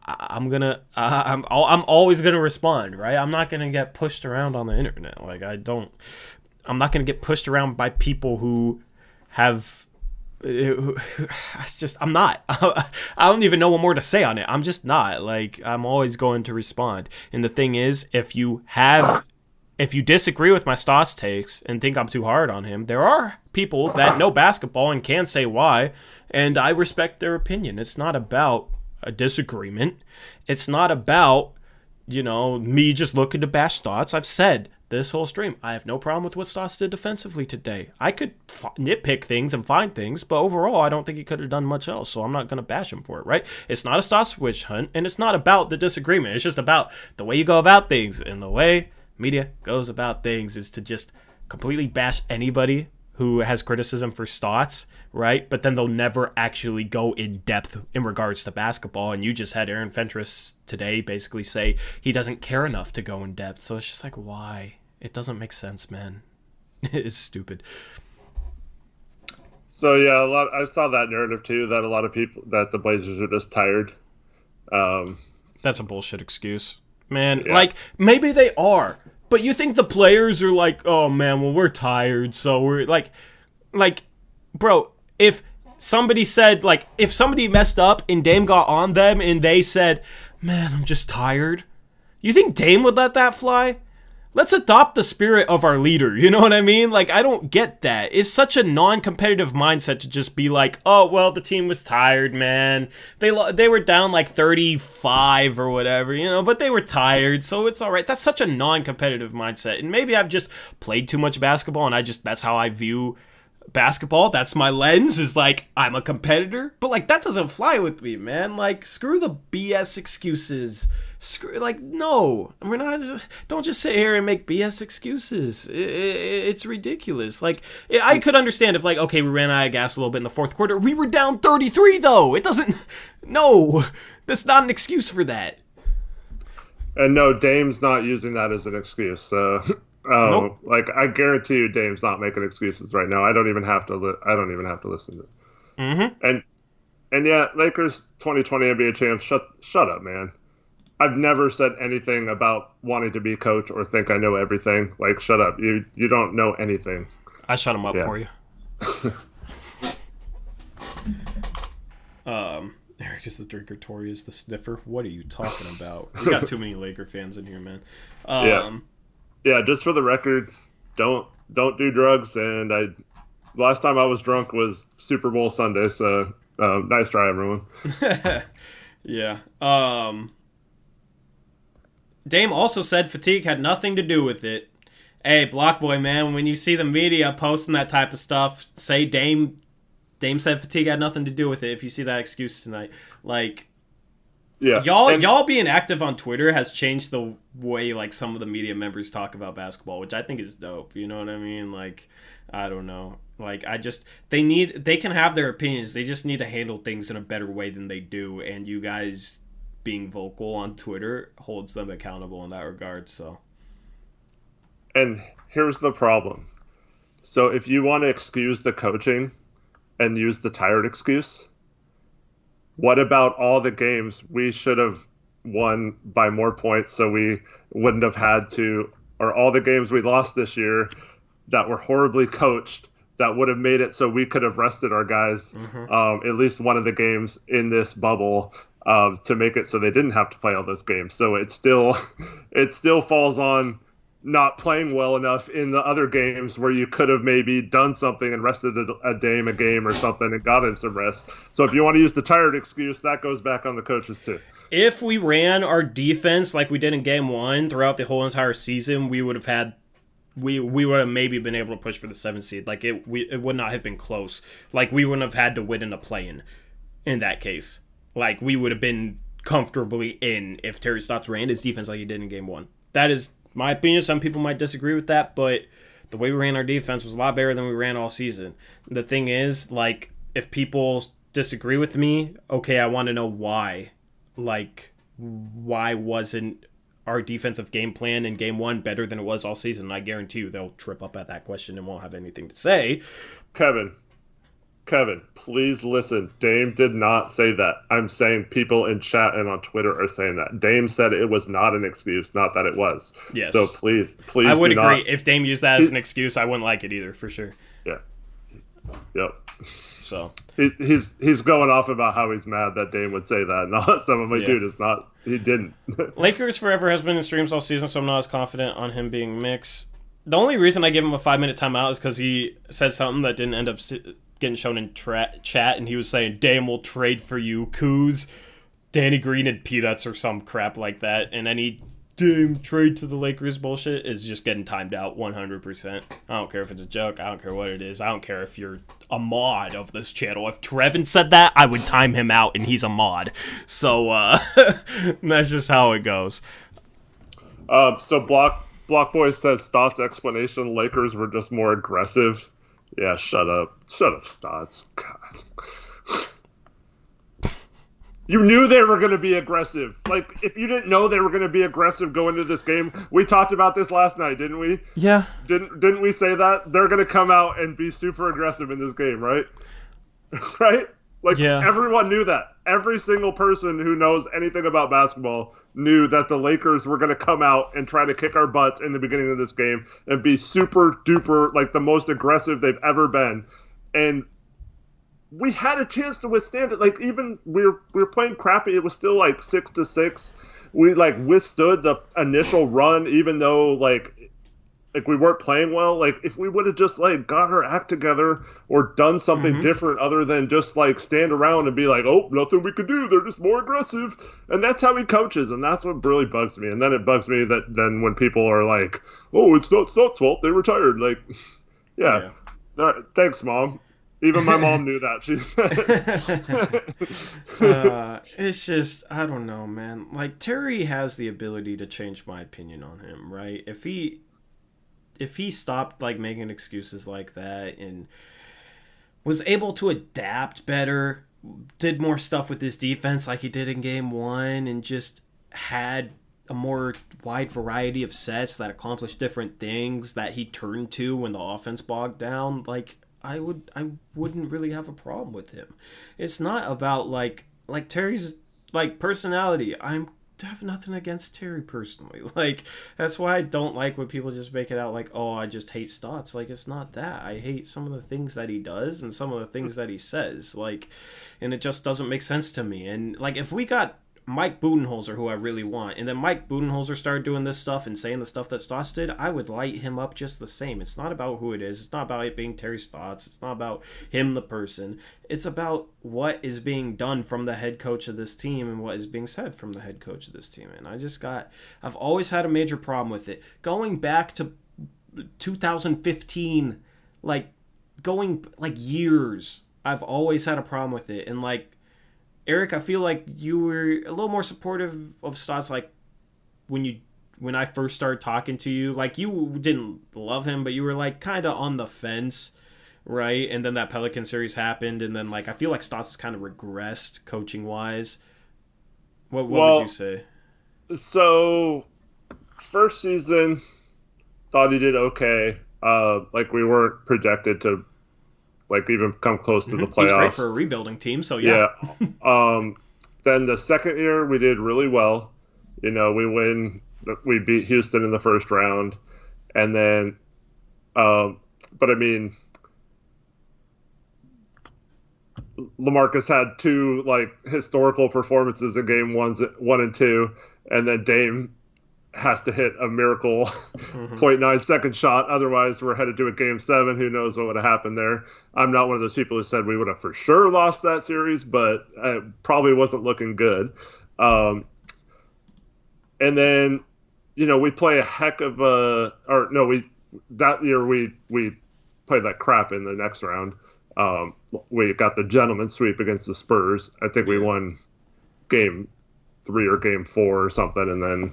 I'm always gonna respond, right? I'm not gonna get pushed around on the internet. Like, I'm not gonna get pushed around by people who have. It's just, I'm not. I don't even know what more to say on it. I'm just not. Like, I'm always going to respond. And the thing is, if you disagree with my Stotts takes and think I'm too hard on him, there are people that know basketball and can say why, and I respect their opinion. It's not about a disagreement. It's not about, me just looking to bash Stotts. I've said this whole stream, I have no problem with what Stotts did defensively today. I could nitpick things and find things, but overall, I don't think he could have done much else, so I'm not going to bash him for it, right? It's not a Stotts witch hunt, and it's not about the disagreement. It's just about the way you go about things, and the way media goes about things is to just completely bash anybody who has criticism for Stotts, right? But then they'll never actually go in depth in regards to basketball. And you just had Aaron Fentress today basically say he doesn't care enough to go in depth. So it's just like, why? It doesn't make sense, man. It's stupid. So yeah, I saw that narrative too, that a lot of people, that the Blazers are just tired. That's a bullshit excuse, man. Yeah. Like, maybe they are. But you think the players are like, oh man, well, we're tired, so we're like, bro, if somebody said, like, if somebody messed up and Dame got on them and they said, man, I'm just tired, you think Dame would let that fly? Let's adopt the spirit of our leader, you know what I mean? Like, I don't get that. It's such a non-competitive mindset to just be like, oh, well, the team was tired, man. They were down like 35 or whatever, but they were tired, so it's all right. That's such a non-competitive mindset. And maybe I've just played too much basketball, and that's how I view basketball. That's my lens, is like, I'm a competitor. But, like, that doesn't fly with me, man. Like, screw the BS excuses. No, we're not. Don't just sit here and make BS excuses. It's ridiculous. Like, I could understand if, like, okay, we ran out of gas a little bit in the fourth quarter. We were down 33, though. It doesn't. No, that's not an excuse for that. And no, Dame's not using that as an excuse. So, nope. Like, I guarantee you, Dame's not making excuses right now. I don't even have to listen to it. Mm-hmm. And yeah, Lakers 2020 NBA champs. Shut up, man. I've never said anything about wanting to be coach or think I know everything. Like, shut up. You don't know anything. I shut him up for you. Eric is the drinker, Tori is the sniffer. What are you talking about? We got too many Laker fans in here, man. Yeah, just for the record, don't do drugs. And last time I was drunk was Super Bowl Sunday, so nice try, everyone. Yeah. Dame also said fatigue had nothing to do with it. Hey, Blockboy, man, when you see the media posting that type of stuff, say Dame said fatigue had nothing to do with it if you see that excuse tonight. Like, yeah, y'all being active on Twitter has changed the way, like, some of the media members talk about basketball, which I think is dope. You know what I mean? Like, I don't know. Like, they can have their opinions. They just need to handle things in a better way than they do. And you guys being vocal on Twitter holds them accountable in that regard. So, and here's the problem. So if you want to excuse the coaching and use the tired excuse, what about all the games we should have won by more points so we wouldn't have had to, or all the games we lost this year that were horribly coached that would have made it so we could have rested our guys at least one of the games in this bubble to make it so they didn't have to play all those games. So it still falls on not playing well enough in the other games where you could have maybe done something and rested a Dame a game or something and got him some rest. So if you want to use the tired excuse, that goes back on the coaches too. If we ran our defense like we did in Game 1 throughout the whole entire season, we would have maybe been able to push for the 7th seed. Like, it would not have been close. Like, we wouldn't have had to win in a play-in that case. Like, we would have been comfortably in if Terry Stotts ran his defense like he did in Game 1. That is my opinion. Some people might disagree with that, but the way we ran our defense was a lot better than we ran all season. The thing is, like, if people disagree with me, okay, I want to know why. Like, why wasn't our defensive game plan in Game 1 better than it was all season? And I guarantee you they'll trip up at that question and won't have anything to say. Kevin, please listen. Dame did not say that. I'm saying people in chat and on Twitter are saying that. Dame said it was not an excuse, not that it was. Yes. So please I would do agree. Not... If Dame used that as an excuse, I wouldn't like it either, for sure. Yeah. Yep. So he's going off about how he's mad that Dame would say that and all that stuff. I'm like, dude, it's not. He didn't. Lakers forever has been in streams all season, so I'm not as confident on him being mixed. The only reason I give him a 5-minute timeout is because he said something that didn't end up getting shown in chat, and he was saying Dame will trade for you, Kuz, Danny Green, and Peanuts or some crap like that. And then he Dame trade to the Lakers bullshit is just getting timed out 100%. I don't care if it's a joke. I don't care what it is. I don't care if you're a mod of this channel. If Trevin said that, I would time him out, and he's a mod. So that's just how it goes. So Block Boy says Stotts' explanation: Lakers were just more aggressive. Yeah, shut up, Stotts. God. You knew they were going to be aggressive. Like, if you didn't know they were going to be aggressive going into this game, we talked about this last night, didn't we? Yeah. Didn't we say that? They're going to come out and be super aggressive in this game, right? Right? Like, yeah. Everyone knew that. Every single person who knows anything about basketball knew that the Lakers were going to come out and try to kick our butts in the beginning of this game and be super duper, like, the most aggressive they've ever been. And we had a chance to withstand it. Like, even we were playing crappy. It was still like 6-6. We like withstood the initial run, even though like we weren't playing well. Like, if we would have just like got our act together or done something different other than just like stand around and be like, oh, nothing we could do. They're just more aggressive. And that's how he coaches. And that's what really bugs me. And then it bugs me that then when people are like, oh, it's not Stotts' fault. They retired. Like, yeah. Thanks, Mom. Even my mom knew that. It's just, I don't know, man. Like, Terry has the ability to change my opinion on him, right? If he stopped like making excuses like that and was able to adapt better, did more stuff with his defense like he did in game 1, and just had a more wide variety of sets that accomplished different things that he turned to when the offense bogged down, like, I wouldn't really have a problem with him. It's not about like Terry's like personality. I have nothing against Terry personally. Like, that's why I don't like when people just make it out like, oh, I just hate Stotts. Like, it's not that. I hate some of the things that he does and some of the things that he says. Like, and it just doesn't make sense to me. And like, if we got Mike Budenholzer, who I really want, and then Mike Budenholzer started doing this stuff and saying the stuff that Stotts did, I would light him up just the same. It's not about who it is. It's not about it being Terry Stotts. It's not about him, the person. It's about what is being done from the head coach of this team and what is being said from the head coach of this team. And I've always had a major problem with it. Going back to 2015, like, going, like, years, I've always had a problem with it. And, like, Eric, I feel like you were a little more supportive of Stotts, like when I first started talking to you. Like, you didn't love him, but you were like kind of on the fence, right? And then that Pelican series happened, and then like I feel like Stotts has kind of regressed coaching wise. What would you say? So, first season, thought he did okay. Like, we weren't projected to like even come close to the playoffs. He's great for a rebuilding team, so yeah. Then the second year we did really well. You know, we beat Houston in the first round, and then, but I mean, LaMarcus had 2 like historical performances in game 1 and 2, and then Dame has to hit a miracle 0.9 second shot. Otherwise, we're headed to a game 7. Who knows what would have happened there? I'm not one of those people who said we would have for sure lost that series, but it probably wasn't looking good. And then, you know, we play a heck of that year we played like crap in the next round. We got the gentleman's sweep against the Spurs. I think we won game 3 or game 4 or something, and then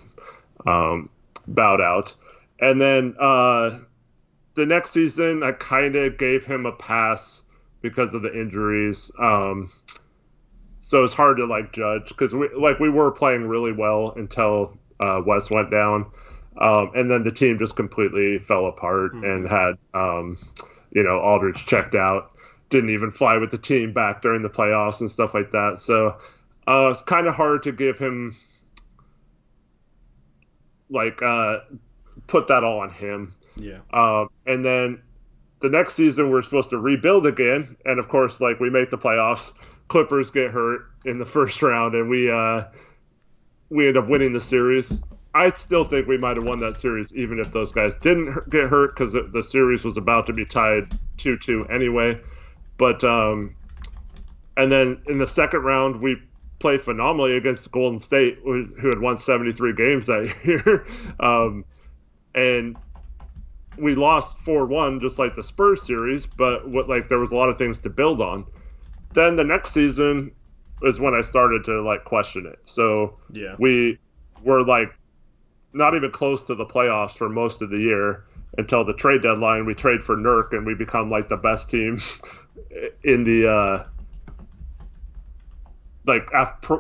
bowed out. And then the next season I kind of gave him a pass because of the injuries, so it's hard to like judge, because we were playing really well until Wes went down, and then the team just completely fell apart and had Aldridge checked out, didn't even fly with the team back during the playoffs and stuff like that. So it's kind of hard to give him put that all on him. Yeah. And then the next season we're supposed to rebuild again, and of course, like, we make the playoffs. Clippers get hurt in the first round, and we end up winning the series. I still think we might have won that series even if those guys didn't get hurt, because the series was about to be tied 2-2 anyway. But and then in the second round we play phenomenally against Golden State, who had won 73 games that year. And we lost 4-1, just like the Spurs series, but there was a lot of things to build on. Then the next season is when I started to like question it. So we were like not even close to the playoffs for most of the year until the trade deadline. We trade for Nurk and we become like the best team in the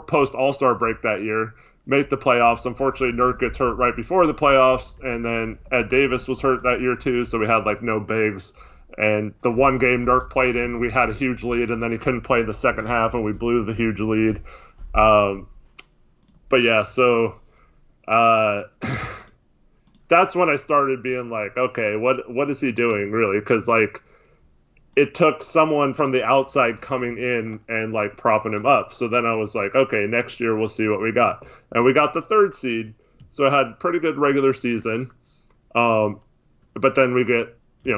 post All-Star break that year. Make the playoffs. Unfortunately, Nurk gets hurt right before the playoffs, and then Ed Davis was hurt that year too, so we had like no bigs. And the one game Nurk played in, we had a huge lead, and then he couldn't play in the second half, and we blew the huge lead. But yeah, so that's when I started being like, okay, what is he doing really? Because like it took someone from the outside coming in and like propping him up. So then I was like, okay, next year we'll see what we got. And we got the 3rd seed, so I had pretty good regular season. But then we get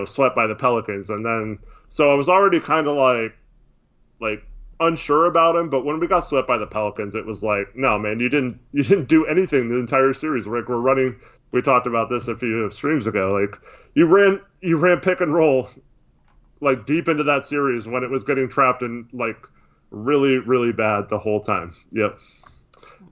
swept by the Pelicans, and then so I was already kind of like unsure about him. But when we got swept by the Pelicans, it was like, no, man, you didn't do anything the entire series. Like we're running. We talked about this a few streams ago. Like you ran pick and roll like deep into that series when it was getting trapped in like really, really bad the whole time. Yep.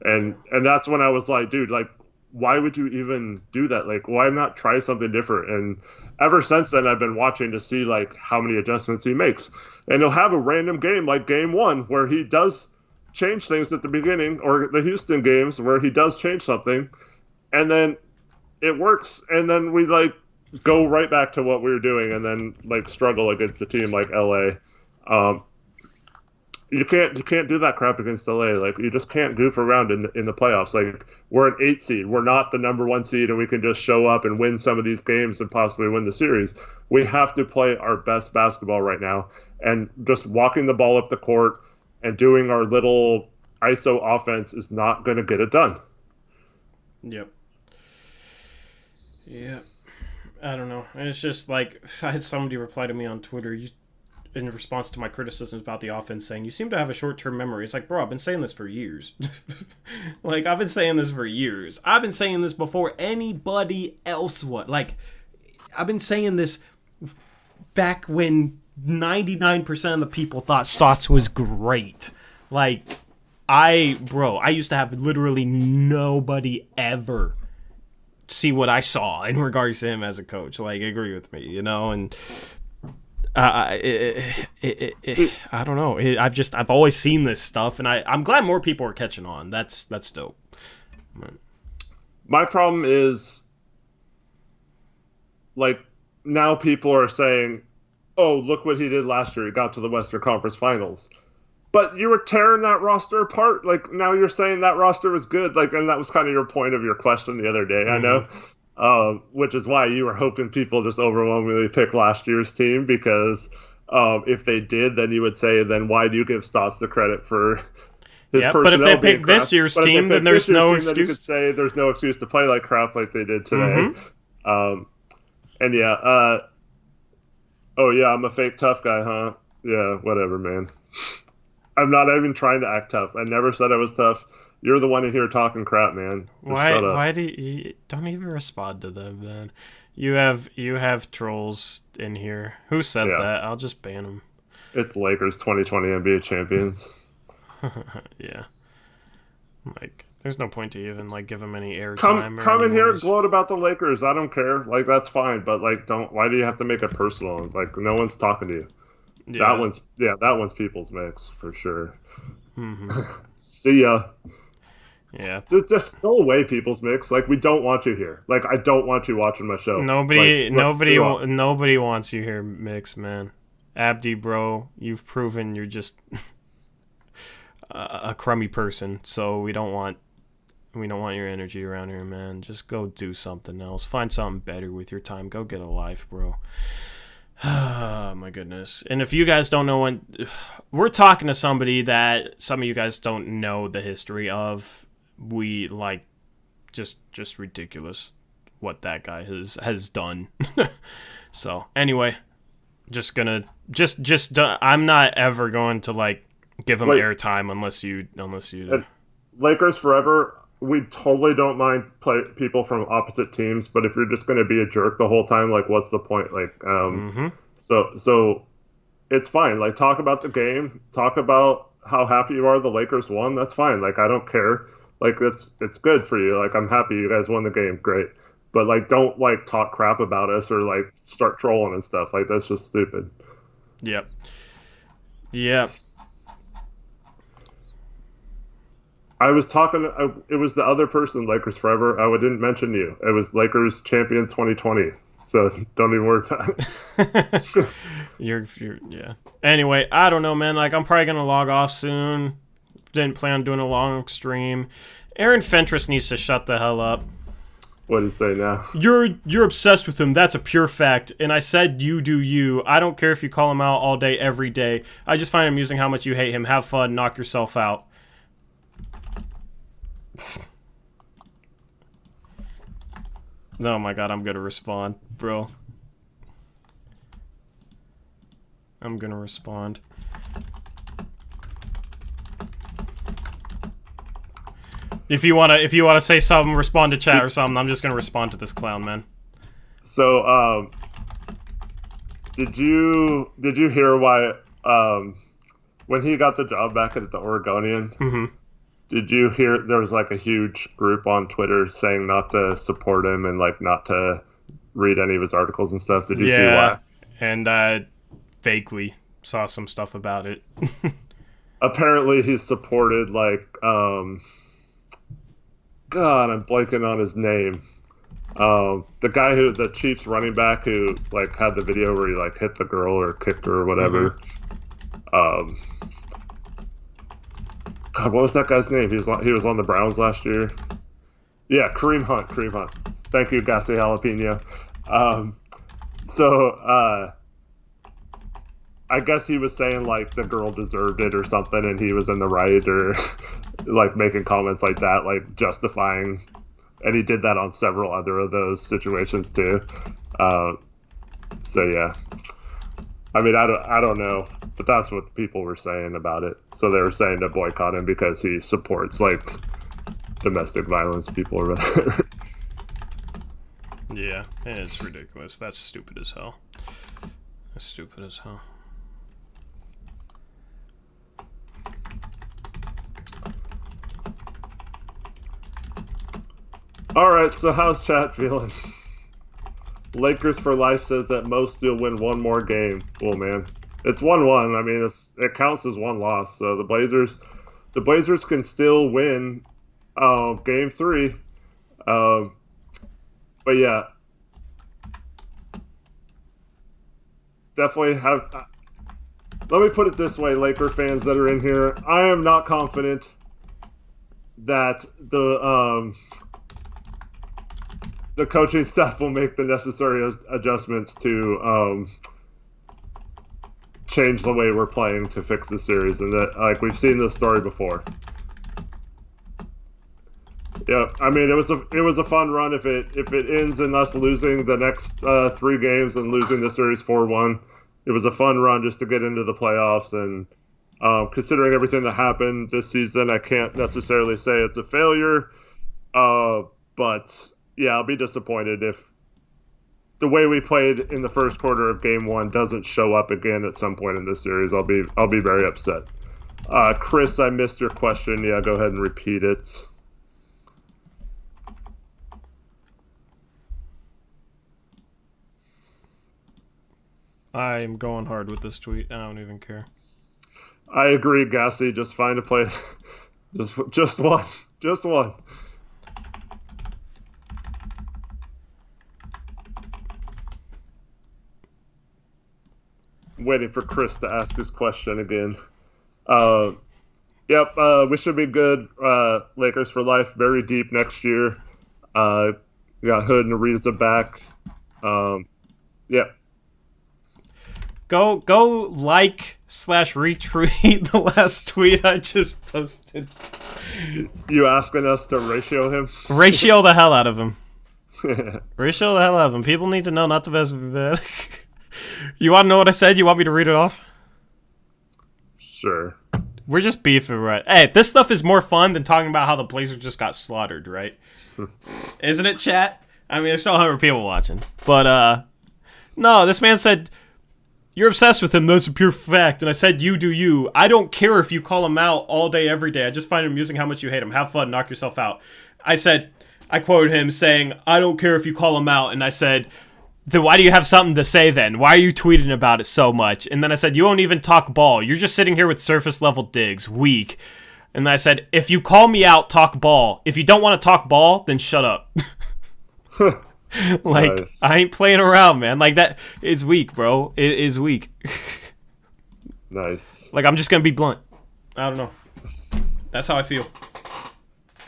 And that's when I was like, dude, like, why would you even do that? Like, why not try something different? And ever since then, I've been watching to see like how many adjustments he makes. And he'll have a random game like game 1 where he does change things at the beginning, or the Houston games where he does change something, and then it works. And then we like go right back to what we were doing, and then like struggle against a team like LA. You can't do that crap against LA. Like you just can't goof around in the playoffs. Like we're an 8 seed. We're not the number 1 seed, and we can just show up and win some of these games and possibly win the series. We have to play our best basketball right now, and just walking the ball up the court and doing our little ISO offense is not going to get it done. Yep. I don't know. And it's just like, I had somebody reply to me on Twitter in response to my criticisms about the offense saying, you seem to have a short-term memory. It's like, bro, I've been saying this for years. Like, I've been saying this for years. I've been saying this before anybody else would. Like, I've been saying this back when 99% of the people thought Stotts was great. Like, I used to have literally nobody ever see what I saw in regards to him as a coach. Like, agree with me, and I don't know. I've always seen this stuff, and I'm glad more people are catching on. That's dope. My problem is, like, now people are saying, oh, look what he did last year. He got to the Western Conference Finals. But you were tearing that roster apart. Like, now you're saying that roster was good. Like, and that was kind of your point of your question the other day, I know. Which is why you were hoping people just overwhelmingly pick last year's team, because if they did, then you would say, then why do you give Stotts the credit for his personnel? But if they pick this year's team, then there's no excuse. Then you could say there's no excuse to play like crap like they did today. And yeah, oh yeah, I'm a fake tough guy, huh? Yeah, whatever, man. I'm not even trying to act tough. I never said I was tough. You're the one in here talking crap, man. Why do you don't even respond to them, man? You have trolls in here. Who said that? I'll just ban them. It's Lakers 2020 NBA champions. Yeah. Like, there's no point to even like give them any airtime. Come in here and gloat about the Lakers. I don't care. Like, that's fine, but like, don't. Why do you have to make it personal? Like, no one's talking to you. Yeah. That one's people's mix for sure. See ya. Yeah. Just go away, people's mix. Like, we don't want you here. Like, I don't want you watching my show. Nobody wants you here, Mix, man. Abdi, bro, you've proven you're just a crummy person. So we don't want your energy around here, man. Just go do something else. Find something better with your time. Go get a life, bro. Oh, my goodness. And if you guys don't know, when we're talking to somebody that some of you guys don't know the history of, we like just ridiculous what that guy has done. So anyway, I'm not ever going to like give them Wait. airtime unless you. Lakers forever. We totally don't mind people from opposite teams, but if you're just going to be a jerk the whole time, like, what's the point? Like, so it's fine. Like, talk about the game, talk about how happy you are the Lakers won. That's fine. Like, I don't care. Like, it's good for you. Like, I'm happy you guys won the game. Great. But, like, don't, like, talk crap about us or, like, start trolling and stuff. Like, that's just stupid. Yep. I was talking, it was the other person, Lakers forever. I didn't mention you. It was Lakers champion 2020. So don't even worry about it. Yeah. Anyway, I don't know, man. Like, I'm probably going to log off soon. Didn't plan on doing a long stream. Aaron Fentress needs to shut the hell up. What do you say now? You're obsessed with him. That's a pure fact. And I said you do you. I don't care if you call him out all day, every day. I just find it amusing how much you hate him. Have fun. Knock yourself out. Oh my god, I'm gonna respond, bro. I'm gonna respond. If you wanna say something, respond to chat or something. I'm just gonna respond to this clown, man. So, did you hear why when he got the job back at the Oregonian? Mm-hmm. Did you hear there was like a huge group on Twitter saying not to support him and like not to read any of his articles and stuff? Did you see why? And I vaguely saw some stuff about it. Apparently he supported like God, I'm blanking on his name. The guy the Chiefs running back who like had the video where he like hit the girl or kicked her or whatever. God, what was that guy's name? He was on the Browns last year. Yeah, Kareem Hunt. Thank you, Gassy Jalapeno. I guess he was saying like the girl deserved it or something, and he was in the right, or like making comments like that, like justifying. And he did that on several other of those situations too. So yeah, I mean, I don't know, but that's what people were saying about it. So they were saying to boycott him because he supports like domestic violence people or whatever. Yeah, it's ridiculous. That's stupid as hell. All right, so how's chat feeling? Lakers for Life says that Mo still win one more game. Well, man, it's 1-1. I mean, it counts as one loss. So the Blazers can still win game 3. But yeah, definitely have. Let me put it this way, Laker fans that are in here, I am not confident that the coaching staff will make the necessary adjustments to change the way we're playing to fix the series, and that like we've seen this story before. Yeah, I mean it was a fun run. If it ends in us losing the next 3 games and losing the series 4-1, it was a fun run just to get into the playoffs. And considering everything that happened this season, I can't necessarily say it's a failure, but. Yeah, I'll be disappointed if the way we played in the first quarter of Game 1 doesn't show up again at some point in this series. I'll be very upset. Chris, I missed your question. Yeah, go ahead and repeat it. I'm going hard with this tweet. I don't even care. I agree, Gassy. Just find a play. Just one. Just one. Waiting for Chris to ask his question again. Yep, we should be good. Lakers for Life, very deep next year. We got Hood and Ariza back. Yep. Go like/retweet the last tweet I just posted. You asking us to ratio him? Ratio the hell out of him. Ratio the hell out of him. People need to know not to mess with me, bad. You want to know what I said? You want me to read it off? Sure. We're just beefing, right? Hey, this stuff is more fun than talking about how the Blazers just got slaughtered, right? Isn't it, chat? I mean, there's still 100 people watching. But, no, this man said, you're obsessed with him. That's a pure fact. And I said, you do you. I don't care if you call him out all day, every day. I just find it amusing how much you hate him. Have fun. Knock yourself out. I quoted him saying, I don't care if you call him out. And I said, then why do you have something to say then? Why are you tweeting about it so much? And then I said, you won't even talk ball. You're just sitting here with surface level digs. Weak. And I said, if you call me out, talk ball. If you don't want to talk ball, then shut up. Like, nice. I ain't playing around, man. Like, that is weak, bro. It is weak. Nice. Like, I'm just going to be blunt. I don't know. That's how I feel.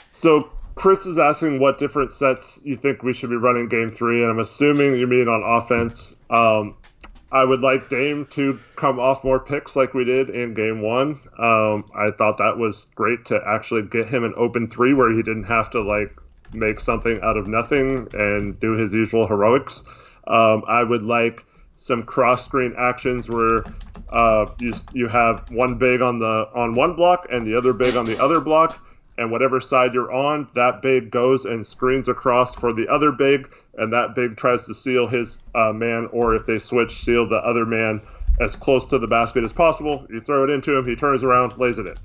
So, Chris is asking what different sets you think we should be running Game 3, and I'm assuming you mean on offense. I would like Dame to come off more picks like we did in Game 1. I thought that was great to actually get him an open 3 where he didn't have to, like, make something out of nothing and do his usual heroics. I would like some cross-screen actions where you have one big on one block and the other big on the other block, and whatever side you're on, that big goes and screens across for the other big, and that big tries to seal his man, or if they switch, seal the other man as close to the basket as possible. You throw it into him, he turns around, lays it in.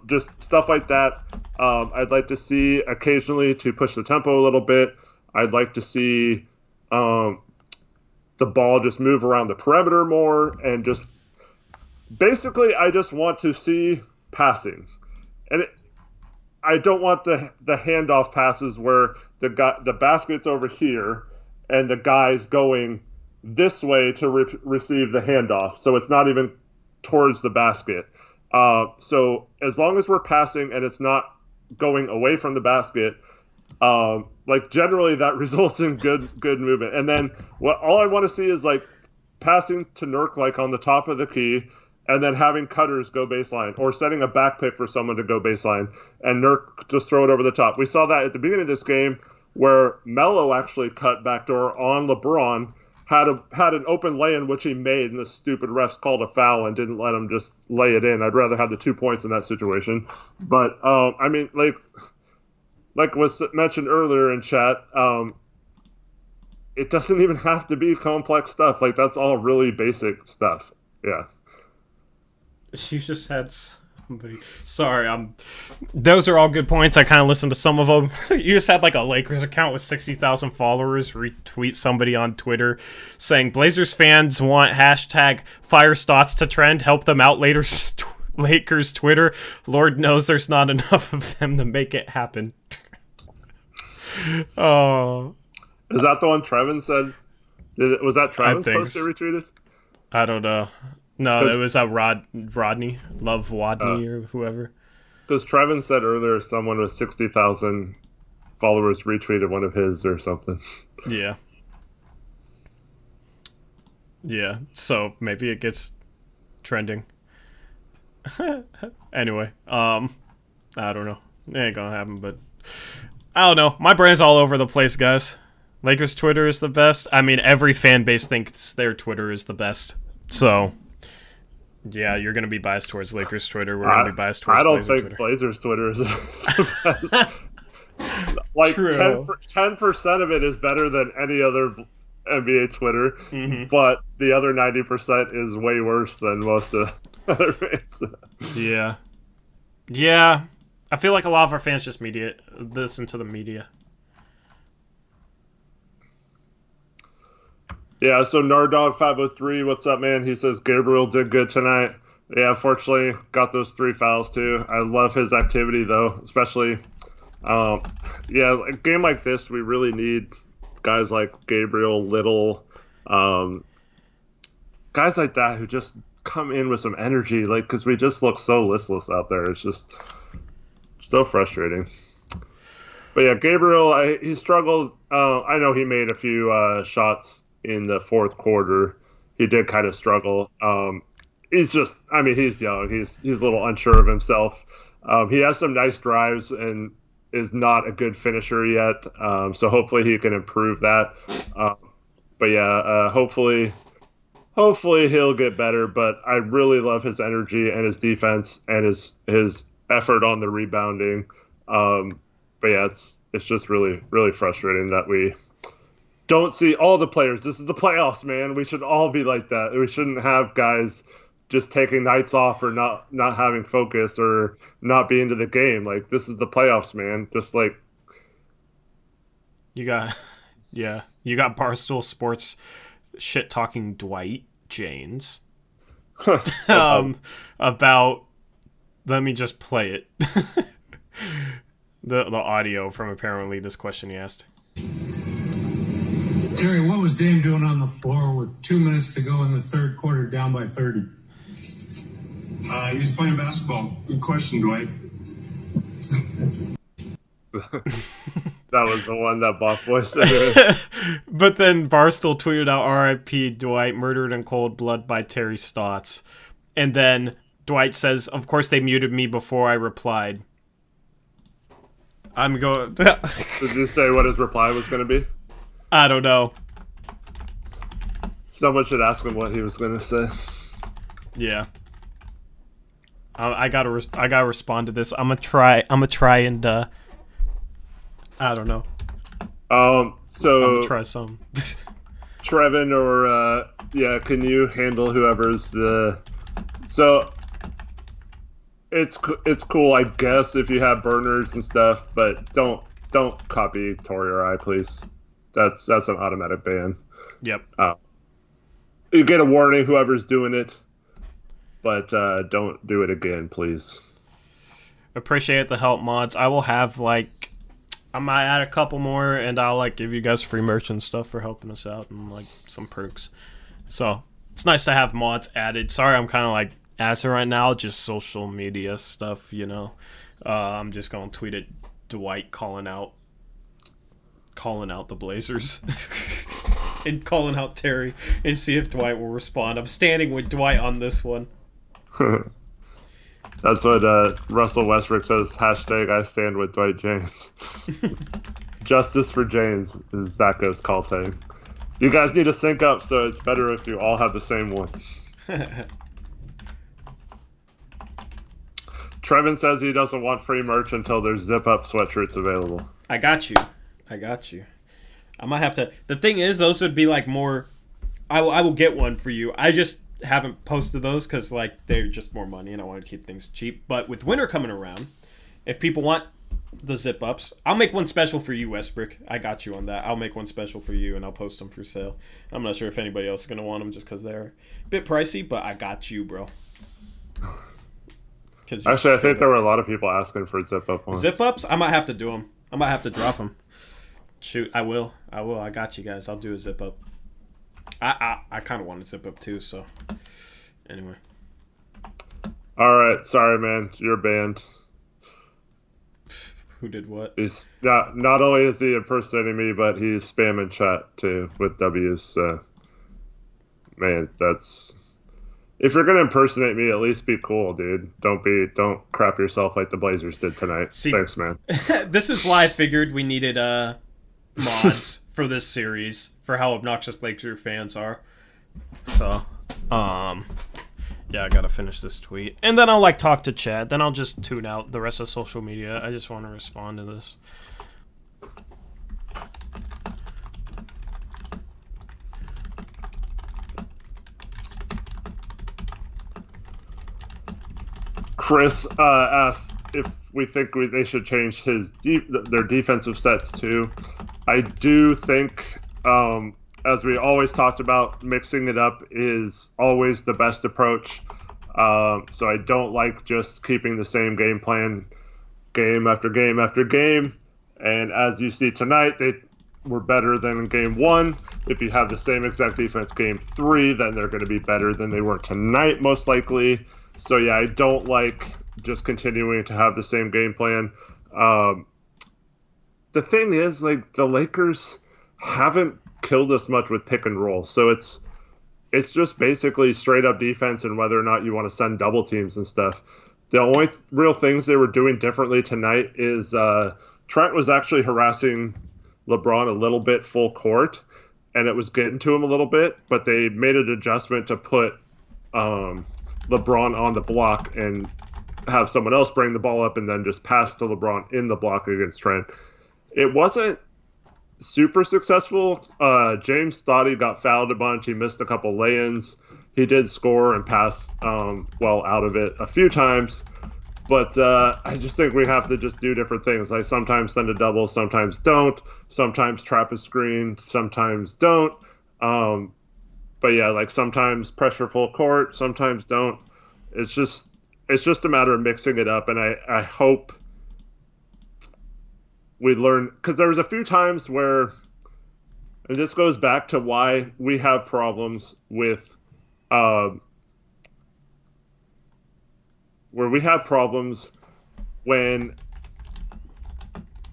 Just stuff like that. I'd like to see occasionally to push the tempo a little bit. I'd like to see the ball just move around the perimeter more, and just basically I just want to see passing. And I don't want the handoff passes where the basket's over here and the guy's going this way to receive the handoff, so it's not even towards the basket. So as long as we're passing and it's not going away from the basket, like generally that results in good movement. And then all I want to see is like passing to Nurk like on the top of the key, and then having cutters go baseline, or setting a back pick for someone to go baseline, and Nurk just throw it over the top. We saw that at the beginning of this game where Melo actually cut backdoor on LeBron, had an open lay-in, which he made, and the stupid refs called a foul and didn't let him just lay it in. I'd rather have the 2 points in that situation. But, I mean, like was mentioned earlier in chat, it doesn't even have to be complex stuff. Like, that's all really basic stuff. Yeah. You just had somebody. Sorry, those are all good points. I kind of listened to some of them. You just had like a Lakers account with 60,000 followers retweet somebody on Twitter saying Blazers fans want hashtag fire Stotts to trend. Help them out later. Lakers Twitter. Lord knows there's not enough of them to make it happen. Oh, is that the one Trevin said? Was that Trevin's post they retweeted? I don't know. No, it was Rodney, Love Wadney, or whoever. Because Trevin said earlier someone with 60,000 followers retweeted one of his or something. Yeah. Yeah, so maybe it gets trending. Anyway, I don't know. It ain't gonna happen, but I don't know. My brain's all over the place, guys. Lakers Twitter is the best. I mean, every fan base thinks their Twitter is the best. So... yeah, you're going to be biased towards Lakers Twitter. We're going to be biased towards Blazers Twitter. I don't think Blazers Twitter is the best. Like, 10% of it is better than any other NBA Twitter, but the other 90% is way worse than most of the other fans. Yeah. Yeah. I feel like a lot of our fans just listen to the media. Yeah, so Nardog503, what's up, man? He says Gabriel did good tonight. Yeah, fortunately, got those 3 fouls, too. I love his activity, though, especially. Yeah, a game like this, we really need guys like Gabriel, Little, guys like that who just come in with some energy, like, because we just look so listless out there. It's just so frustrating. But yeah, Gabriel, he struggled. I know he made a few shots in the fourth quarter. He did kind of struggle. He's just, I mean, he's young. He's a little unsure of himself. He has some nice drives and is not a good finisher yet. So hopefully he can improve that. But yeah, hopefully hopefully he'll get better, but I really love his energy and his defense and his effort on the rebounding. But yeah, it's just really really frustrating that we don't see all the players. This is the playoffs, man. We should all be like that. We shouldn't have guys just taking nights off or not having focus or not being into the game. Like, this is the playoffs, man. Just like You got Barstool Sports shit talking Dwight James about. Let me just play it. the audio from apparently this question he asked. Terry, what was Dame doing on the floor with 2 minutes to go in the third quarter, down by 30? He was playing basketball. Good question, Dwight. that was the one that Boss Boy said. But then Barstool tweeted out R.I.P. Dwight, murdered in cold blood by Terry Stotts. And then Dwight says, of course they muted me before I replied. I'm going... Did you say what his reply was going to be? I don't know. Someone should ask him what he was going to say. Yeah. I gotta respond to this. I'm gonna try and I don't know. So I'm gonna try some. Trevin or can you handle whoever's the? So it's cool, I guess, if you have burners and stuff, but don't copy Tori or I, please. That's an automatic ban. Yep. You get a warning, whoever's doing it. But don't do it again, please. Appreciate the help, mods. I will have, I might add a couple more, and I'll, give you guys free merch and stuff for helping us out and, some perks. So, it's nice to have mods added. Sorry, I'm kind of, assing right now. Just social media stuff, I'm just going to tweet at Dwight calling out the Blazers. And calling out Terry and see if Dwight will respond. I'm standing with Dwight on this one. That's what Russell Westbrook says, hashtag I stand with Dwight James. Justice for James is Zacho's call thing. You guys need to sync up, so it's better if you all have the same one. Trevin says he doesn't want free merch until there's zip-up sweatshirts available. I got you. I might have to... The thing is, those would be, more... I will get one for you. I just haven't posted those because they're just more money and I want to keep things cheap. But with winter coming around, if people want the zip ups, I'll make one special for you, Westbrook. I got you on that. I'll make one special for you and I'll post them for sale. I'm not sure if anybody else is going to want them just because they're a bit pricey, but I got you, bro. Actually, I think there were a lot of people asking for zip up ones. Zip ups? I might have to do them. I might have to drop them. Shoot, I will. I got you guys. I'll do a zip up. I kind of want to zip up too, so anyway. All right, sorry, man, you're banned. Who did what? He's not only is he impersonating me, but he's spamming chat too with W's. So, man, that's if you're gonna impersonate me, at least be cool, dude. Don't crap yourself like the Blazers did tonight. See, thanks, man. This is why I figured we needed mods for this series for how obnoxious Lakers fans are. So, yeah, I gotta finish this tweet. And then I'll talk to chat. Then I'll just tune out the rest of social media. I just want to respond to this. Chris asked if we think they should change their defensive sets too. I do think, as we always talked about, mixing it up is always the best approach. So I don't like just keeping the same game plan game after game after game. And as you see tonight, they were better than in game one. If you have the same exact defense game 3, then they're going to be better than they were tonight, most likely. So yeah, I don't like just continuing to have the same game plan. The thing is, the Lakers haven't killed us much with pick and roll. So it's just basically straight up defense and whether or not you want to send double teams and stuff. The only real things they were doing differently tonight is Trent was actually harassing LeBron a little bit full court. and it was getting to him a little bit, but they made an adjustment to put LeBron on the block and have someone else bring the ball up and then just pass to LeBron in the block against Trent. It wasn't super successful. James thought he got fouled a bunch. He missed a couple lay-ins. He did score and pass well out of it a few times. But I just think we have to just do different things. Like sometimes send a double, sometimes don't. Sometimes trap a screen, sometimes don't. But yeah, like sometimes pressure full court, sometimes don't. It's just a matter of mixing it up. And I hope we learn, because there was a few times where, and this goes back to why we have problems with where we have problems when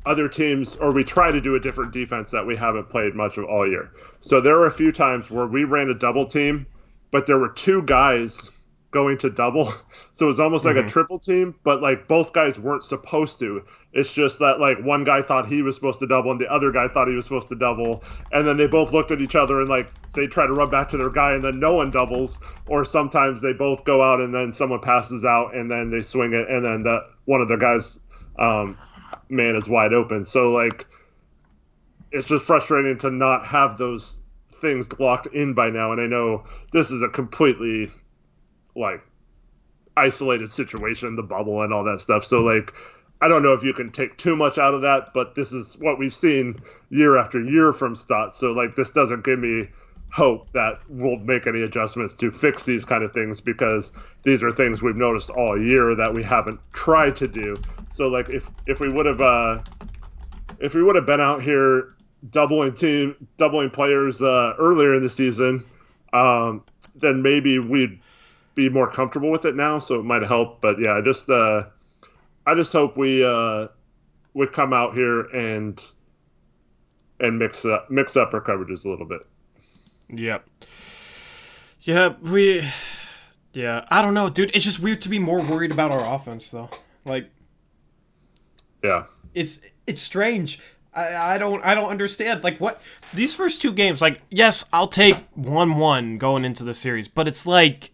other teams, or we try to do a different defense that we haven't played much of all year. So there were a few times where we ran a double team, but there were two guys going to double. So it was almost like a triple team, but like both guys weren't supposed to. It's just that like one guy thought he was supposed to double and the other guy thought he was supposed to double. And then they both looked at each other and like they try to run back to their guy and then no one doubles. Or sometimes they both go out and then someone passes out and then they swing it and then one of the guys man is wide open. So like it's just frustrating to not have those things locked in by now. And I know this is a completely like isolated situation, the bubble and all that stuff. So like, I don't know if you can take too much out of that, but this is what we've seen year after year from Stotts. So like, this doesn't give me hope that we'll make any adjustments to fix these kind of things, because these are things we've noticed all year that we haven't tried to do. So like, if we would have been out here doubling players earlier in the season, then maybe we'd be more comfortable with it now, so it might help. But yeah, I just hope we come out here and mix up our coverages a little bit. Yep. Yeah, I don't know, dude. It's just weird to be more worried about our offense, though. Like, yeah, it's strange. I don't understand. Like, what these first two games? Like, yes, I'll take 1-1 going into the series, but it's like,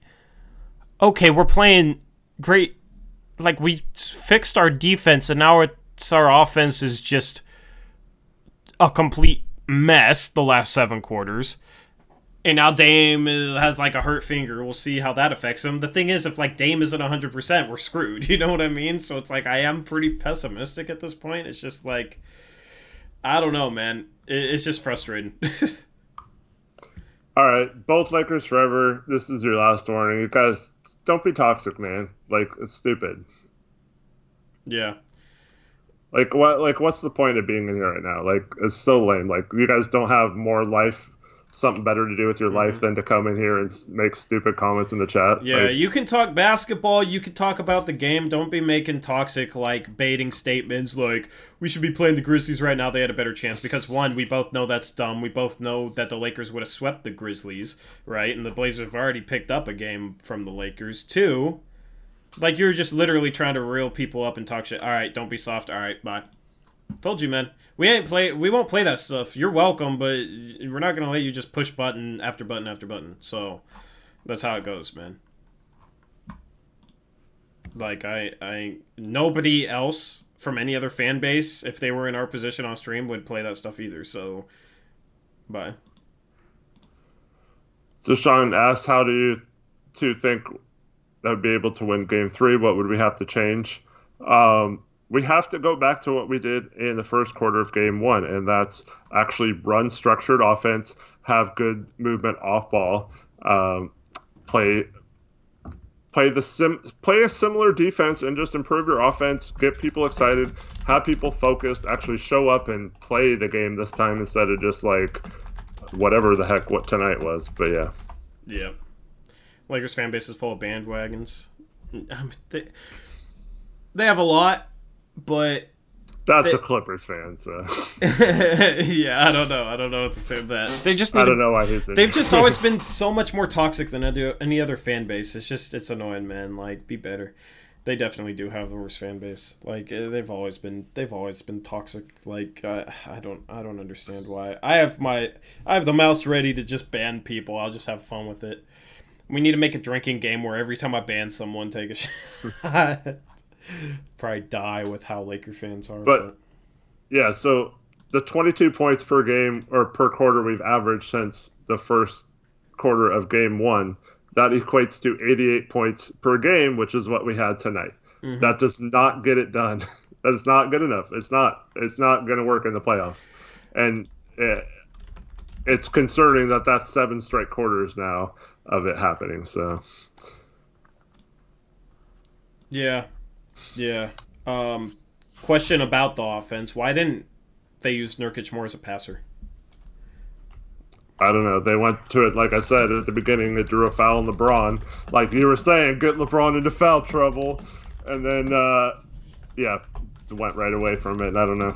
okay, we're playing great. Like, we fixed our defense, and now our offense is just a complete mess the last 7 quarters. And now Dame has, like, a hurt finger. We'll see how that affects him. The thing is, if, like, Dame isn't 100%, we're screwed. You know what I mean? So it's like, I am pretty pessimistic at this point. It's just like, I don't know, man. It's just frustrating. All right, both Lakers forever. This is your last warning. You guys, don't be toxic, man. Like, it's stupid. Yeah. Like, what? Like, what's the point of being in here right now? Like, it's so lame. Like, you guys don't have more life, something better to do with your life than to come in here and make stupid comments in the chat. Yeah, like, you can talk basketball, you can talk about the game. Don't be making toxic, like, baiting statements like, we should be playing the Grizzlies right now, they had a better chance. Because, one, we both know that's dumb. We both know that the Lakers would have swept the Grizzlies, right? And the Blazers have already picked up a game from the Lakers. 2, like, you're just literally trying to reel people up and talk shit. All right, don't be soft. All right, bye. Told you, man. We won't play that stuff. You're welcome, but we're not gonna let you just push button after button after button. So that's how it goes, man. Like, I nobody else from any other fan base, if they were in our position on stream, would play that stuff either. So bye. So Sean asked, how do you two think that would be able to win Game 3? What would we have to change? We have to go back to what we did in the first quarter of Game 1, and that's actually run structured offense, have good movement off ball, play a similar defense, and just improve your offense, get people excited, have people focused, actually show up and play the game this time instead of just like whatever the heck what tonight was. But yeah. Yeah. Lakers fan base is full of bandwagons. They have a lot. But that's a Clippers fan, so yeah, I don't know what to say about that. They just I don't know why he's in they've just always been so much more toxic than any other fan base. It's annoying, man. Like, be better. They definitely do have the worst fan base. Like they've always been toxic. Like I don't understand why. I have the mouse ready to just ban people. I'll just have fun with it. We need to make a drinking game where every time I ban someone, take a shot. Probably die with how Laker fans are. But yeah, so the 22 points per game or per quarter we've averaged since the first quarter of game 1. That equates to 88 points per game, which is what we had tonight. Mm-hmm. That does not get it done. That is not good enough. It's not going to work in the playoffs. And it's concerning that that's 7 straight quarters now of it happening. So, yeah. Question about the offense. Why didn't they use Nurkic more as a passer? I don't know. They went to it, like I said at the beginning, they drew a foul on LeBron. Like you were saying, get LeBron into foul trouble. And then, went right away from it. I don't know.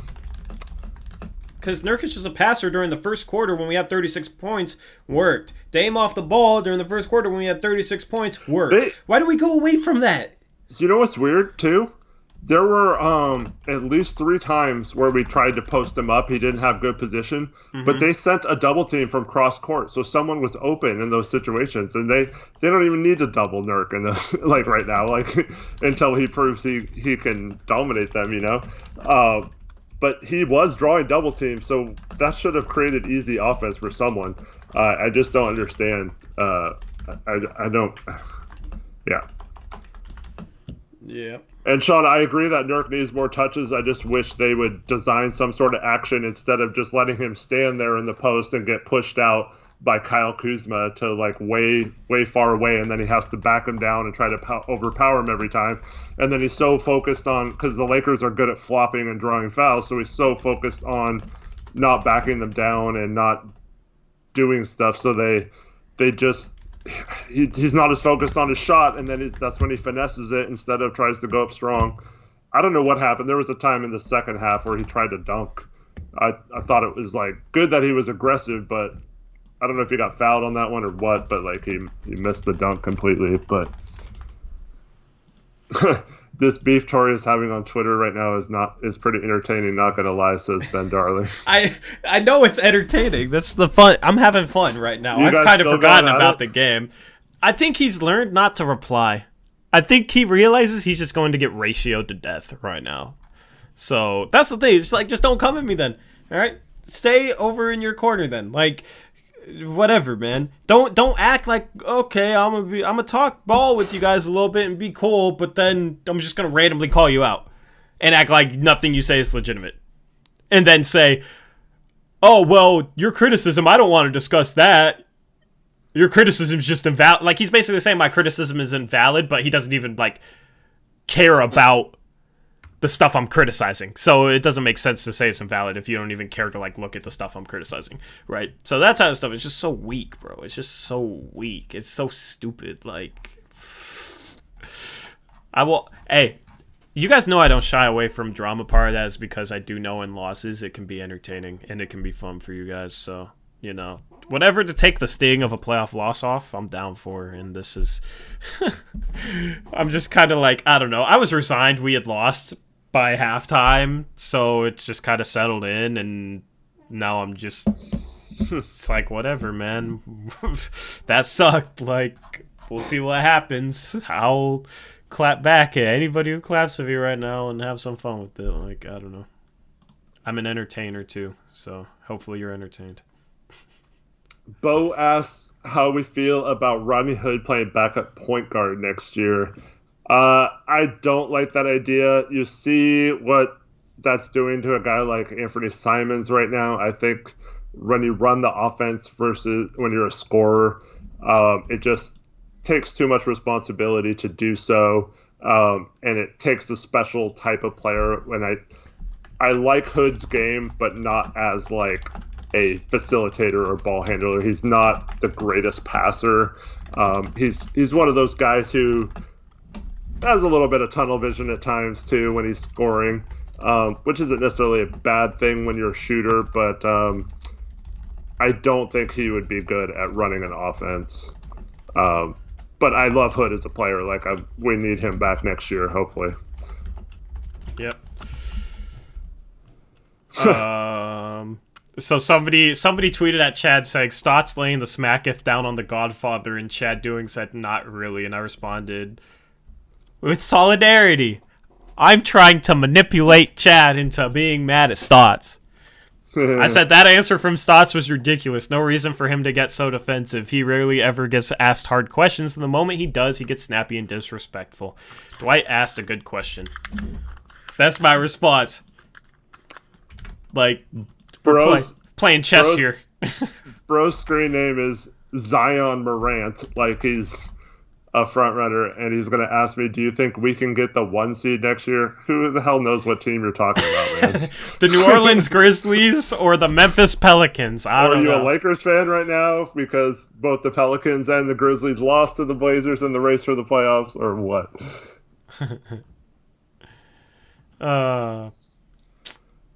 Because Nurkic is a passer during the first quarter when we had 36 points, worked. Dame off the ball during the first quarter when we had 36 points, worked. Why do we go away from that? You know what's weird, too? There were at least 3 times where we tried to post him up. He didn't have good position, but they sent a double team from cross court, so someone was open in those situations, and they don't even need to double Nurk in this like right now, like until he proves he can dominate them, you know. But he was drawing double teams, so that should have created easy offense for someone. I just don't understand. I don't. Yeah. Yeah. And Sean, I agree that Nurk needs more touches. I just wish they would design some sort of action instead of just letting him stand there in the post and get pushed out by Kyle Kuzma to like way far away, and then he has to back him down and try to overpower him every time. And then he's so focused on, because the Lakers are good at flopping and drawing fouls, so he's so focused on not backing them down and not doing stuff. So they just. He's not as focused on his shot, and then that's when he finesses it instead of tries to go up strong. I don't know what happened. There was a time in the second half where he tried to dunk. I thought it was like good that he was aggressive, but I don't know if he got fouled on that one or what. But like he missed the dunk completely. But this beef Tori is having on Twitter right now is pretty entertaining. Not gonna lie, says Ben Darling. I know it's entertaining. That's the fun. I'm having fun right now. I've kind of forgotten about the game. I think he's learned not to reply. I think he realizes he's just going to get ratioed to death right now. So that's the thing. It's like, just don't come at me then. All right, stay over in your corner then. Like, whatever, man. Don't act like, okay, I'm gonna talk ball with you guys a little bit and be cool, but then I'm just gonna randomly call you out and act like nothing you say is legitimate, and then say, oh well, your criticism, I don't want to discuss that. Your criticism is just invalid. Like, he's basically saying my criticism is invalid, but he doesn't even like care about the stuff I'm criticizing. So it doesn't make sense to say it's invalid if you don't even care to like look at the stuff I'm criticizing, right? So that type of stuff is just so weak, bro. It's just so weak. It's so stupid. Like, hey, you guys know I don't shy away from drama. Part of that is because I do know in losses it can be entertaining and it can be fun for you guys. So, you know, whatever to take the sting of a playoff loss off, I'm down for. And this is, I'm just kind of like, I don't know. I was resigned we had lost by halftime, so it's just kind of settled in, and now I'm just, it's like, whatever, man. That sucked. Like, we'll see what happens. I'll clap back at anybody who claps at me right now and have some fun with it. Like, I don't know. I'm an entertainer too, so hopefully you're entertained. Bo asks how we feel about Rodney Hood playing backup point guard next year. I don't like that idea. You see what that's doing to a guy like Anthony Simons right now. I think when you run the offense versus when you're a scorer, it just takes too much responsibility to do so. And it takes a special type of player. When I like Hood's game, but not as like a facilitator or ball handler. He's not the greatest passer. He's one of those guys who has a little bit of tunnel vision at times too when he's scoring, which isn't necessarily a bad thing when you're a shooter, but I don't think he would be good at running an offense. but I love Hood as a player. Like we need him back next year, hopefully. Yep. So somebody tweeted at Chad saying Stotts laying the smacketh down on the Godfather, and Chad doing said not really, and I responded with solidarity. I'm trying to manipulate Chad into being mad at Stotts. I said that answer from Stotts was ridiculous. No reason for him to get so defensive. He rarely ever gets asked hard questions, and the moment he does, he gets snappy and disrespectful. Dwight asked a good question. That's my response. Like, playing chess here. Bro's screen name is Zion Morant, like he's a front runner, and he's going to ask me, do you think we can get the 1 seed next year? Who the hell knows what team you're talking about, man? The New Orleans Grizzlies or the Memphis Pelicans? I don't know. Are you a Lakers fan right now because both the Pelicans and the Grizzlies lost to the Blazers in the race for the playoffs, or what?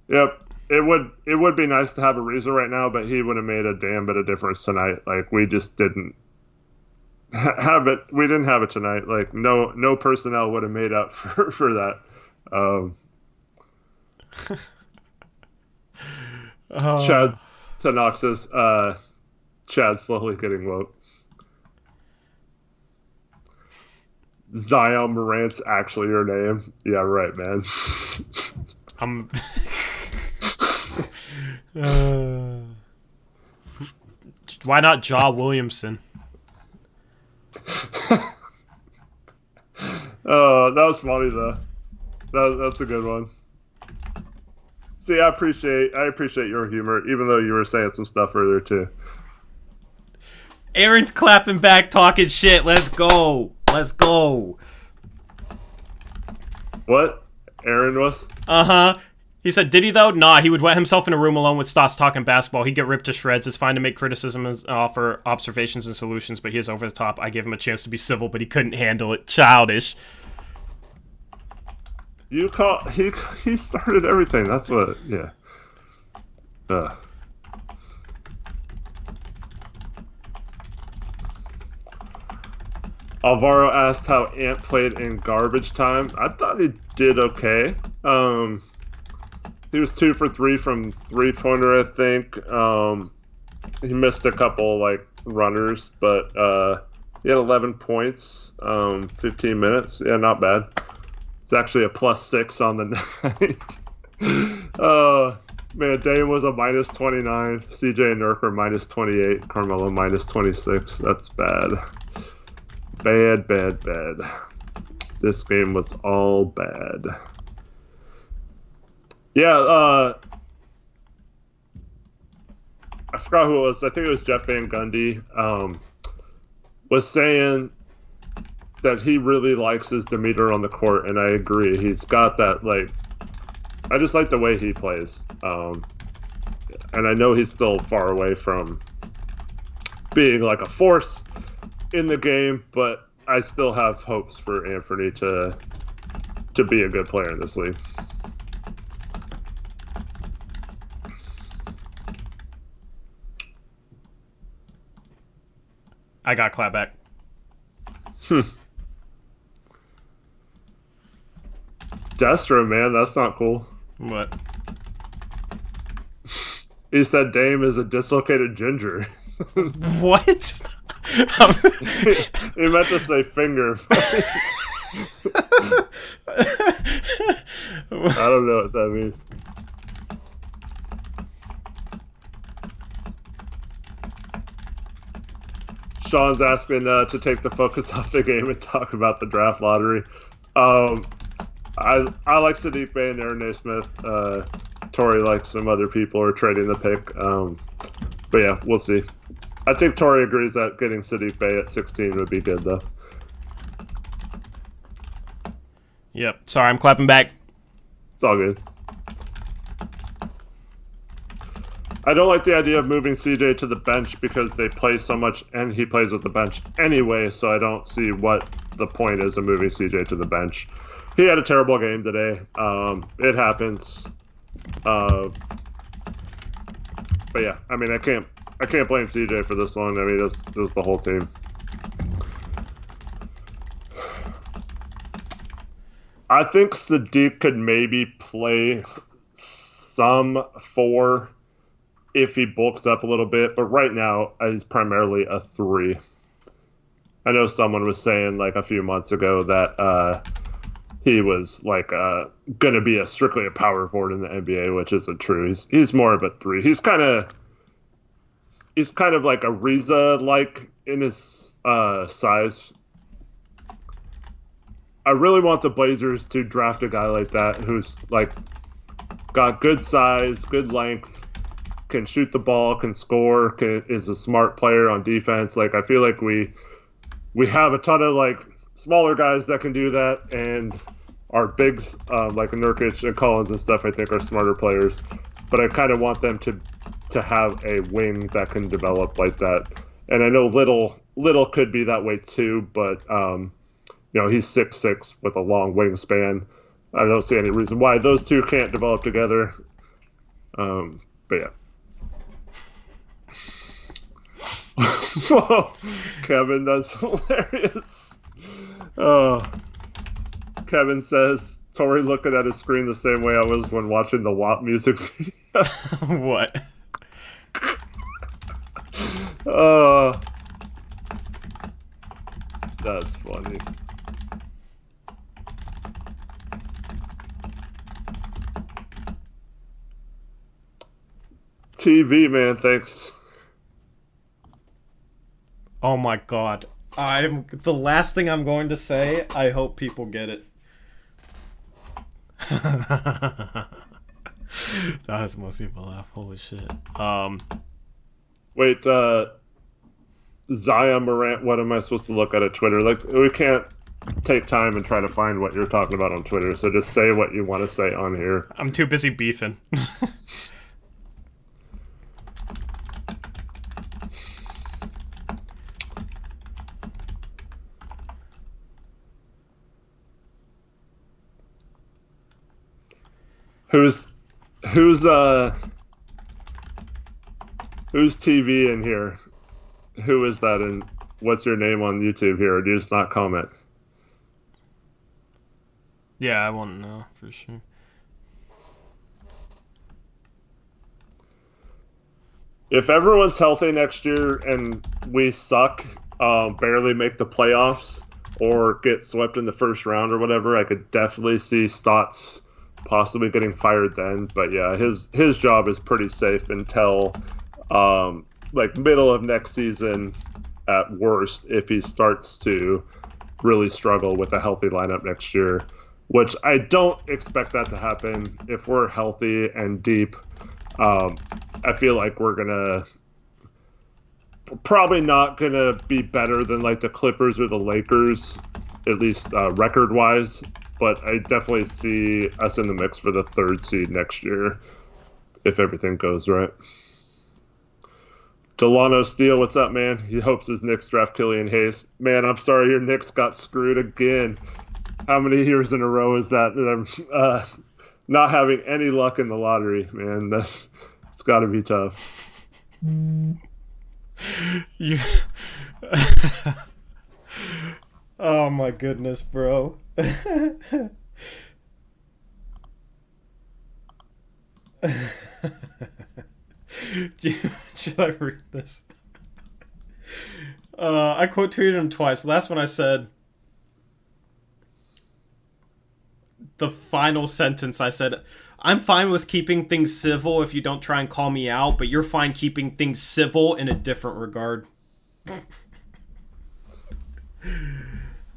Yep. It would be nice to have a Ariza right now, but he would have made a damn bit of difference tonight. Like, we just didn't have it. We didn't have it tonight. Like, no personnel would have made up for that. Chad Tanox says, Chad slowly getting woke. Zion Morant's actually your name. Yeah, right, man. Why not Ja Williamson? Oh, that was funny though. That's a good one. See, I appreciate your humor, even though you were saying some stuff earlier too. Aaron's clapping back, talking shit. Let's go. What? Aaron was? Uh-huh. He said, did he though? Nah, he would wet himself in a room alone with Stotts talking basketball. He'd get ripped to shreds. It's fine to make criticism and offer observations and solutions, but he is over the top. I gave him a chance to be civil, but he couldn't handle it. Childish. He started everything. That's what, yeah. Alvaro asked how Ant played in garbage time. I thought he did okay. He was 2 for 3 from three-pointer, I think. He missed a couple runners, but he had 11 points, 15 minutes. Yeah, not bad. It's actually a +6 on the night. Man, Dame was a -29. CJ and Nurk were -28. Carmelo -26. That's bad. Bad. This game was all bad. Yeah, I forgot who it was. I think it was Jeff Van Gundy. Was saying that he really likes his demeanor on the court, and I agree. He's got that, I just like the way he plays. And I know he's still far away from being a force in the game, but I still have hopes for Anthony to be a good player in this league. I got clapback. Destro, man, that's not cool. What? He said Dame is a dislocated ginger. What? He meant to say finger. I don't know what that means. Sean's asking to take the focus off the game and talk about the draft lottery. I like Sadiq Bey and Aaron Naismith. Torrey likes some other people are trading the pick. But yeah, we'll see. I think Torrey agrees that getting Sadiq Bey at 16 would be good, though. Yep. Sorry, I'm clapping back. It's all good. I don't like the idea of moving CJ to the bench because they play so much and he plays with the bench anyway, so I don't see what the point is of moving CJ to the bench. He had a terrible game today. It happens. But yeah, I mean, I can't blame CJ for this one. I mean, this the whole team. I think Sadiq could maybe play some 4 if he bulks up a little bit, but right now he's primarily a 3. I know someone was saying like a few months ago that he was like going to be strictly a power forward in the NBA, which isn't true. He's more of a 3. He's kind of like a Riza like in his size. I really want the Blazers to draft a guy like that who's like got good size, good length, can shoot the ball, can score, is a smart player on defense. Like I feel like we have a ton of like smaller guys that can do that, and our bigs like Nurkic and Collins and stuff I think are smarter players. But I kind of want them to have a wing that can develop like that. And I know Little could be that way too, but he's 6'6" with a long wingspan. I don't see any reason why those two can't develop together. But yeah. Whoa, Kevin, that's hilarious. Kevin says, Tori looking at his screen the same way I was when watching the WAP music video. What? That's funny. TV, man, thanks. Oh my god. The last thing I'm going to say, I hope people get it. That has most people laugh. Holy shit. Wait, Zaya Morant, what am I supposed to look at Twitter? Like, we can't take time and try to find what you're talking about on Twitter, so just say what you want to say on here. I'm too busy beefing. Who's TV in here? Who is that, and what's your name on YouTube here? Or do you just not comment? Yeah, I want to know for sure. If everyone's healthy next year and we suck, barely make the playoffs, or get swept in the first round or whatever, I could definitely see Stotts possibly getting fired then. But yeah, his job is pretty safe until like middle of next season at worst, if he starts to really struggle with a healthy lineup next year, which I don't expect that to happen. If we're healthy and deep, I feel like we're probably not gonna be better than like the Clippers or the Lakers, at least record wise. But I definitely see us in the mix for the 3rd seed next year if everything goes right. Delano Steele, what's up, man? He hopes his Knicks draft Killian Hayes. Man, I'm sorry, your Knicks got screwed again. How many years in a row is that I'm not having any luck in the lottery, man? It's got to be tough. You. Oh my goodness, bro. Should I read this? I quote tweeted him twice. Last one I said, the final sentence I said, I'm fine with keeping things civil if you don't try and call me out, but you're fine keeping things civil in a different regard.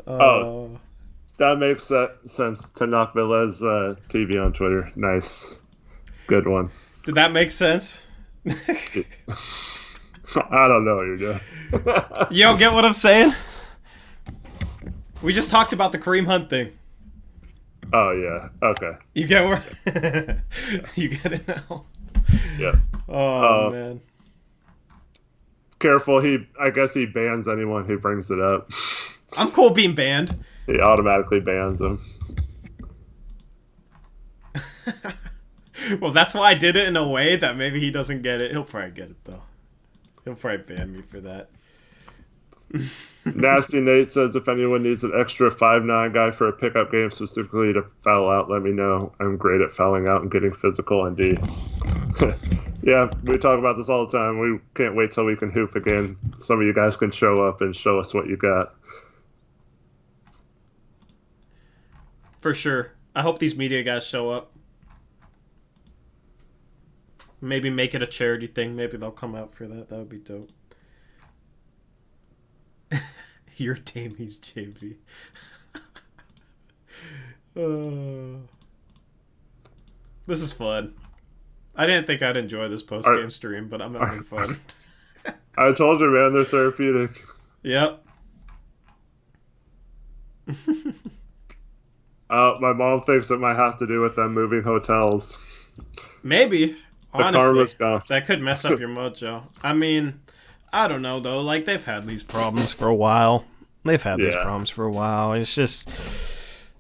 That makes sense. To knock Velez TV on Twitter. Nice. Good one. Did that make sense? I don't know what you're doing. You don't get what I'm saying? We just talked about the Kareem Hunt thing. Oh, yeah. Okay. You get where... You get it now? Yeah. Oh, man. Careful. I guess he bans anyone who brings it up. I'm cool being banned. He automatically bans them. Well, that's why I did it in a way that maybe he doesn't get it. He'll probably get it, though. He'll probably ban me for that. Nasty Nate says if anyone needs an extra 5'9" guy for a pickup game specifically to foul out, let me know. I'm great at fouling out and getting physical and D. Yeah, we talk about this all the time. We can't wait till we can hoop again. Some of you guys can show up and show us what you got. For sure. I hope these media guys show up. Maybe make it a charity thing. Maybe they'll come out for that. That would be dope. Your Damie's JV. This is fun. I didn't think I'd enjoy this post-game stream, but I'm having fun. I told you, man, they're therapeutic. Yep. My mom thinks it might have to do with them moving hotels. Maybe. Honestly, karma's gone. That could mess up your mojo. I mean, I don't know, though. Like, they've had these problems for a while. It's just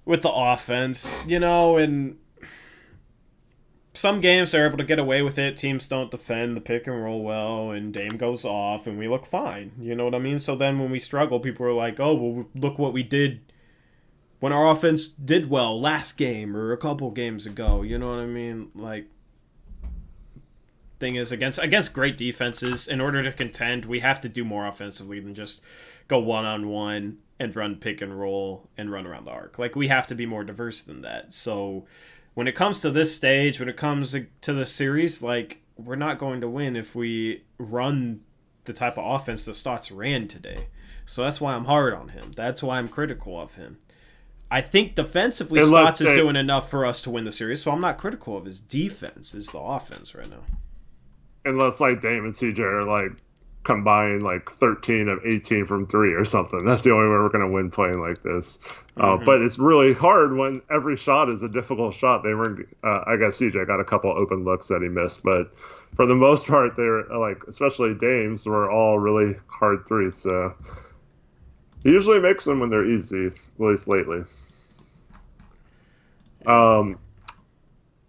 with the offense, and some games they're able to get away with it. Teams don't defend the pick and roll well, and Dame goes off, and we look fine. You know what I mean? So then when we struggle, people are like, oh, well, look what we did when our offense did well last game or a couple games ago. You know what I mean? Like, thing is, against great defenses, in order to contend, we have to do more offensively than just go one-on-one and run pick and roll and run around the arc. Like, we have to be more diverse than that. So when it comes to this stage, when it comes to the series, like, we're not going to win if we run the type of offense that Stotts ran today. So that's why I'm hard on him. That's why I'm critical of him. I think defensively, Stotts is doing enough for us to win the series, so I'm not critical of his defense. It's the offense right now. Unless, like, Dame and CJ are, like, combined, like, 13 of 18 from 3 or something. That's the only way we're going to win playing like this. But it's really hard when every shot is a difficult shot. They were, I guess CJ got a couple open looks that he missed, but for the most part, they're, like, especially Dame's, were all really hard threes. So he usually makes them when they're easy, at least lately.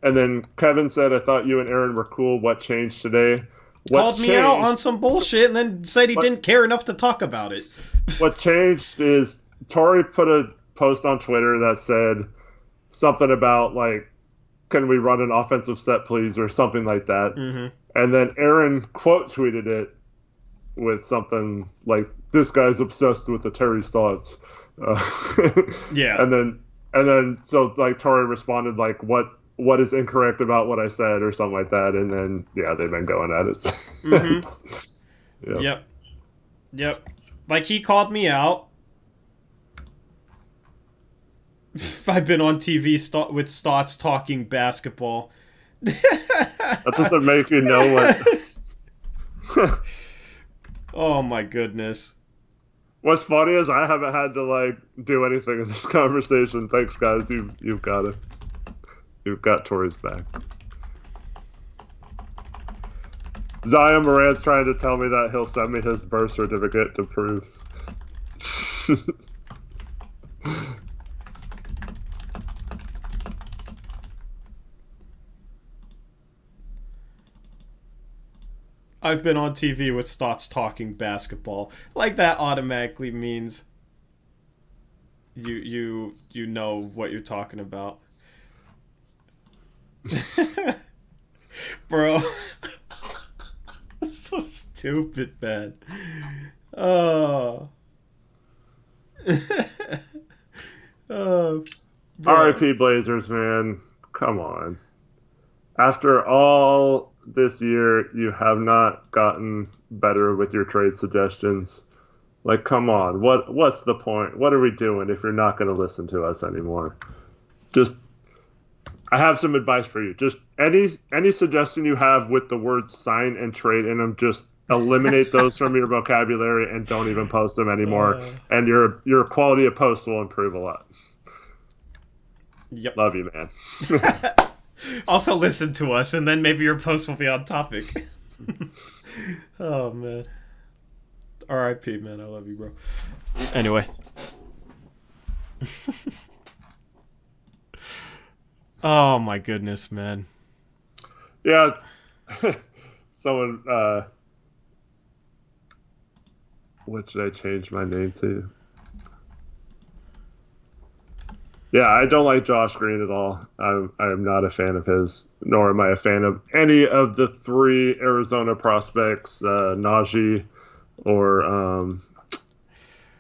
And then Kevin said, I thought you and Aaron were cool. What changed today? Called me out on some bullshit and then said he didn't care enough to talk about it. What changed is Tori put a post on Twitter that said something about, like, can we run an offensive set, please, or something like that. Mm-hmm. And then Aaron quote tweeted it with something like, this guy's obsessed with the Terry Stotts. Yeah. And then so, like, Tori responded, like, what is incorrect about what I said or something like that, and then they've been going at it. Mm-hmm. Yep. Like, he called me out. I've been on TV with Stotts talking basketball. That doesn't make you know what. Oh my goodness. What's funny is I haven't had to, like, do anything in this conversation. Thanks, guys. You've got it. You've got Tori's back. Zion Moran's trying to tell me that he'll send me his birth certificate to prove. I've been on TV with Stotts talking basketball. Like, that automatically means you know what you're talking about. Bro. That's so stupid, man. Oh. RIP Blazers, man. Come on. After all this year, you have not gotten better with your trade suggestions. Like, come on. What's the point? What are we doing if you're not going to listen to us anymore? I have some advice for you. Just any suggestion you have with the words sign and trade in them, just eliminate those from your vocabulary and don't even post them anymore. And your quality of posts will improve a lot. Yep. Love you, man. Also listen to us, and then maybe your post will be on topic. Oh, man. R.I.P., man. I love you, bro. Anyway. Oh, my goodness, man. Yeah. Someone What should I change my name to? Yeah, I don't like Josh Green at all. I'm not a fan of his, nor am I a fan of any of the 3 Arizona prospects, Najee or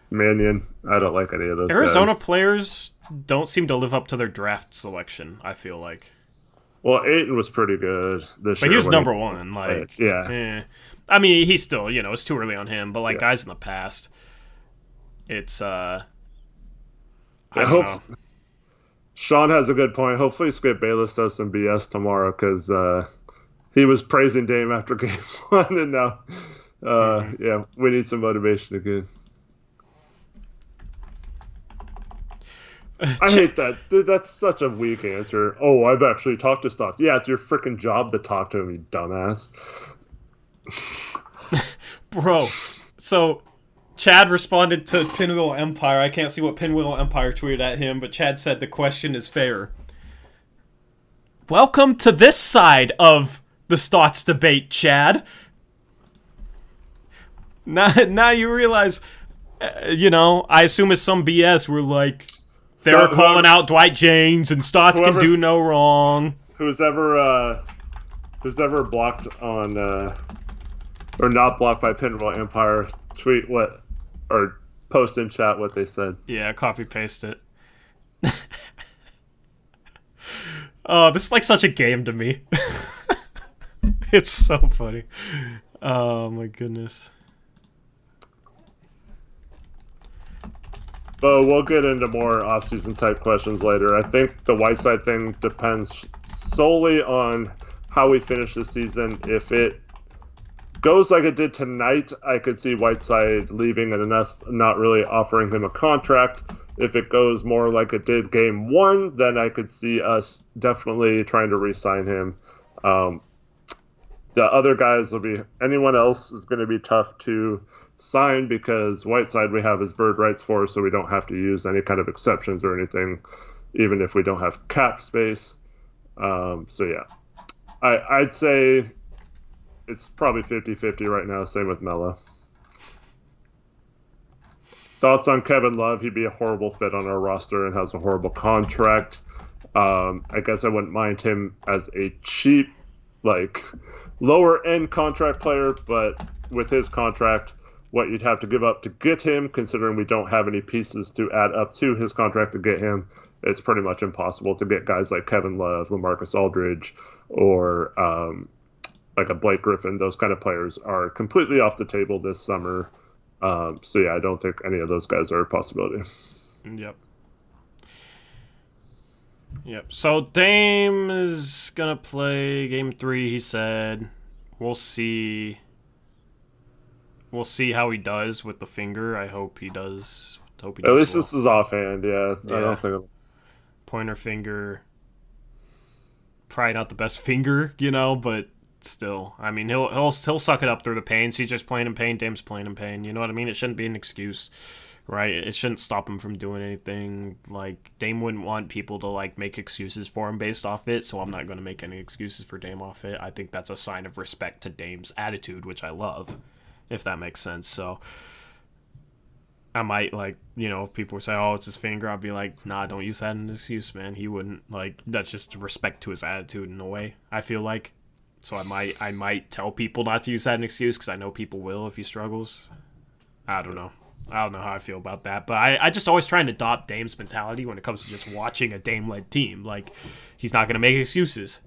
Mannion. I don't like any of those Arizona guys. players don't seem to live up to their draft selection, I feel like. Well, Ayton was pretty good this year. But he was when number 1. Like, yeah. I mean, he's still, it's too early on him, but like guys in the past, it's I don't know. Sean has a good point. Hopefully Skip Bayless does some BS tomorrow because he was praising Dame after game 1, and now, yeah, we need some motivation again. I hate that. Dude, that's such a weak answer. Oh, I've actually talked to Stotts. Yeah, it's your freaking job to talk to him, you dumbass. Bro, so Chad responded to Pinwheel Empire. I can't see what Pinwheel Empire tweeted at him, but Chad said the question is fair. Welcome to this side of the Stotts debate, Chad. Now you realize, I assume it's some BS. We're like, they were calling out Dwight James and Stotts can do no wrong. Who's ever blocked on, or not blocked by Pinwheel Empire, tweet what, or post in chat what they said. Yeah, copy paste it. Oh, this is like such a game to me. It's so funny. Oh my goodness. But we'll get into more off-season type questions later. I think the Whiteside thing depends solely on how we finish the season. If it goes like it did tonight, I could see Whiteside leaving and us not really offering him a contract. If it goes more like it did game 1, then I could see us definitely trying to re-sign him. The other guys will be, anyone else is going to be tough to sign because Whiteside we have his bird rights for, so we don't have to use any kind of exceptions or anything, even if we don't have cap space. So yeah, I'd say it's probably 50-50 right now. Same with Melo. Thoughts on Kevin Love? He'd be a horrible fit on our roster and has a horrible contract. I guess I wouldn't mind him as a cheap, like, lower end contract player, but with his contract, what you'd have to give up to get him, considering we don't have any pieces to add up to his contract to get him, it's pretty much impossible to get guys like Kevin Love, LaMarcus Aldridge, or like a Blake Griffin. Those kind of players are completely off the table this summer. So yeah, I don't think any of those guys are a possibility. Yep. So Dame is gonna play game 3, he said. We'll see how he does with the finger. I hope he does. At least this is offhand, yeah. I don't think pointer finger. Probably not the best finger, but still. I mean, he'll suck it up through the pain. So he's just playing in pain. Dame's playing in pain. You know what I mean? It shouldn't be an excuse, right? It shouldn't stop him from doing anything. Like, Dame wouldn't want people to, like, make excuses for him based off it, so I'm not going to make any excuses for Dame off it. I think that's a sign of respect to Dame's attitude, which I love, if that makes sense. So I might, like, if people say, oh, it's his finger, I'll be like, nah, don't use that as an excuse, man. He wouldn't, like, that's just respect to his attitude in a way, I feel like. So I might tell people not to use that as an excuse because I know people will if he struggles. I don't know how I feel about that. But I just always try and adopt Dame's mentality when it comes to just watching a Dame-led team. Like, he's not going to make excuses.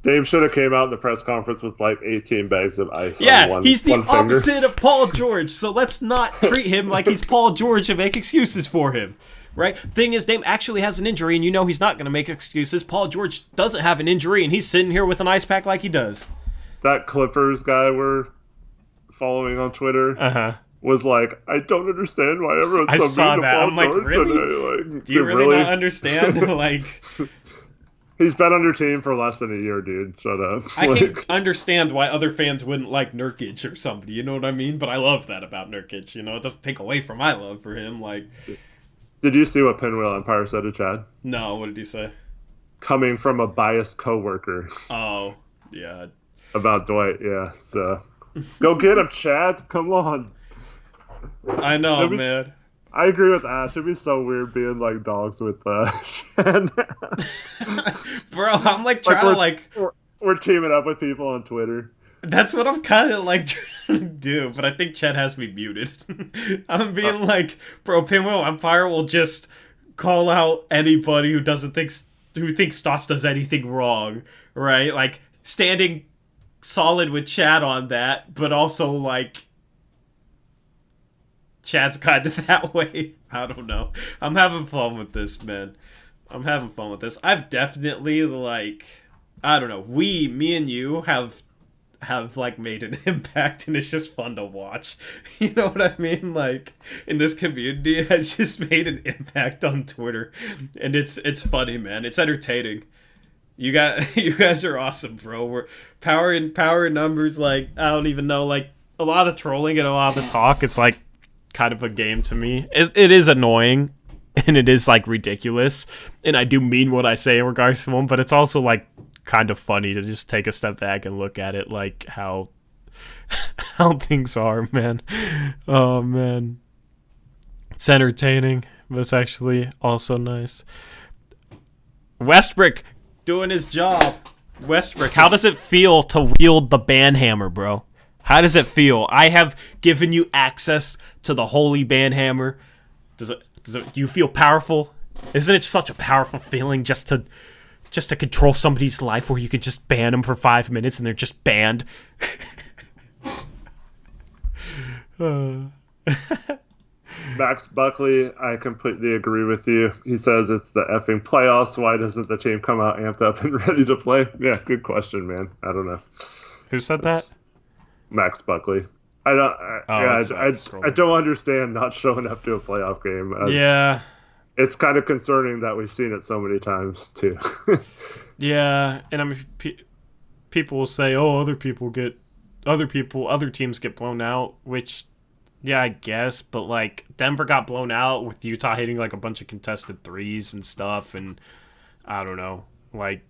Dame should have came out in the press conference with like 18 bags of ice. Yeah, on he's the one finger. opposite of Paul George. So let's not treat him like he's Paul George and make excuses for him. Right? Thing is, Dame actually has an injury, and he's not going to make excuses. Paul George doesn't have an injury, and he's sitting here with an ice pack like he does. That Clippers guy we're following on Twitter was like, I don't understand why everyone's so mean to Paul George. Really? Do you really not understand? Like, he's been on your team for less than a year, dude. Shut up. I can understand why other fans wouldn't like Nurkic or somebody. You know what I mean? But I love that about Nurkic. It doesn't take away from my love for him. Like. Did you see what Pinwheel Empire said to Chad? No, what did he say? Coming from a biased coworker. Oh, yeah. About Dwight, yeah. So, go get him, Chad. Come on. I know, It'd be- man. I agree with Ash. It'd be so weird being like dogs with Shan. Bro, I'm like Like trying to like. we're teaming up with people on Twitter. That's what I'm kind of like trying to do, but I think Chet has me muted. I'm being like, bro, Pinwheel Empire will just call out anybody who thinks Stotts does anything wrong, right? Like standing solid with Chad on that, but also like Chad's kind of that way. I don't know. I'm having fun with this, man. I'm having fun with this. I've definitely like, I don't know. Me and you have like made an impact, and it's just fun to watch. You know what I mean? Like in this community it has just made an impact on Twitter, and it's funny, man. It's entertaining. You guys are awesome, bro. We're power in numbers. Like I don't even know. Like a lot of the trolling and a lot of the talk. It's like kind of a game to me. It is annoying, and it is like ridiculous, and I do mean what I say in regards to them. But it's also like kind of funny to just take a step back and look at it like how things are, man. Oh man, it's entertaining, but it's actually also nice. Westbrook doing his job. Westbrook, how does it feel to wield the banhammer, bro? How does it feel? I have given you access to the holy banhammer. Do you feel powerful? Isn't it such a powerful feeling just to control somebody's life, where you could just ban them for 5 minutes and they're just banned? Max Buckley, I completely agree with you. He says it's the effing playoffs. Why doesn't the team come out amped up and ready to play? Yeah, good question, man. I don't know. Who said that? Max Buckley. I don't understand not showing up to a playoff game. Yeah. It's kind of concerning that we've seen it so many times too. Yeah, and I mean, people will say, "Oh, other teams get blown out," which, yeah, I guess, but like Denver got blown out with Utah hitting like a bunch of contested threes and stuff, and I don't know, like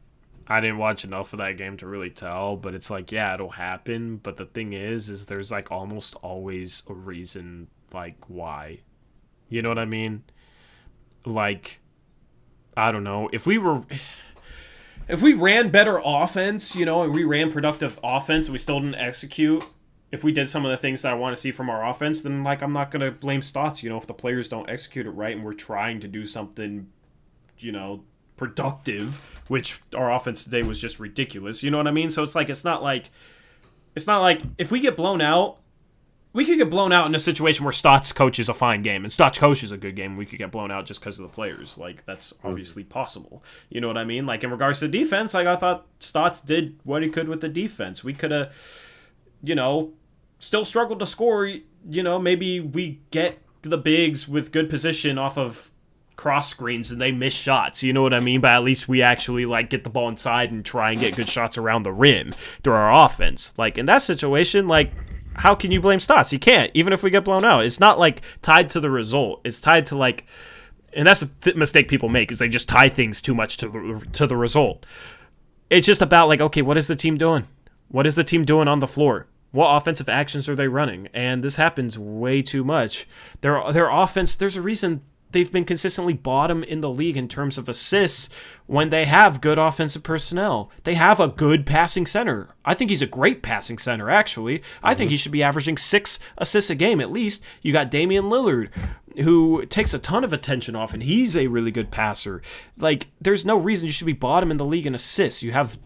I didn't watch enough of that game to really tell, but it's like, yeah, it'll happen. But the thing is there's like almost always a reason like why, you know what I mean? Like, I don't know, if we ran better offense, you know, and we ran productive offense and we still didn't execute, if we did some of the things that I want to see from our offense, then like I'm not going to blame Stotts, you know, if the players don't execute it right and we're trying to do something, you know, productive, which our offense today was just ridiculous, you know what I mean? So it's not like if we get blown out, we could get blown out in a situation where Stotts coaches a fine game and Stotts coaches a good game. We could get blown out just because of the players. Like, that's obviously possible. You know what I mean? Like, in regards to defense, like, I thought Stotts did what he could with the defense. We could have, you know, still struggled to score. You know, maybe we get the bigs with good position off of cross screens and they miss shots. You know what I mean? But at least we actually, like, get the ball inside and try and get good shots around the rim through our offense. Like, in that situation, like, how can you blame Stotts? You can't, even if we get blown out. It's not, like, tied to the result. It's tied to, like, and that's the mistake people make, is they just tie things too much to the result. It's just about, like, okay, what is the team doing? What is the team doing on the floor? What offensive actions are they running? And this happens way too much. Their offense, there's a reason they've been consistently bottom in the league in terms of assists when they have good offensive personnel. They have a good passing center. I think he's a great passing center, actually. I think he should be averaging 6 assists a game at least. You got Damian Lillard, who takes a ton of attention off, and he's a really good passer. Like, there's no reason you should be bottom in the league in assists. You have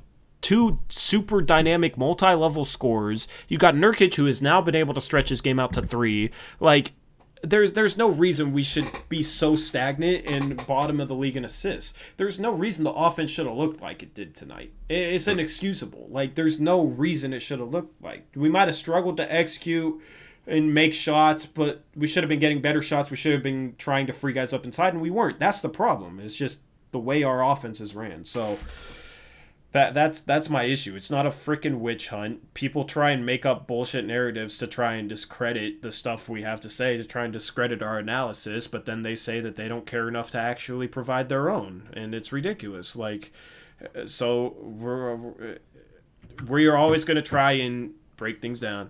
2 super dynamic multi-level scorers. You got Nurkic, who has now been able to stretch his game out to 3. Like, there's no reason we should be so stagnant and bottom of the league in assists. There's no reason the offense should have looked like it did tonight. It's inexcusable. Like, there's no reason it should have looked like. We might have struggled to execute and make shots, but we should have been getting better shots. We should have been trying to free guys up inside, and we weren't. That's the problem. It's just the way our offenses ran. So that's my issue. It's not a freaking witch hunt. People try and make up bullshit narratives to try and discredit the stuff we have to say, to try and discredit our analysis, but then they say that they don't care enough to actually provide their own, and it's ridiculous. Like, so we're always going to try and break things down.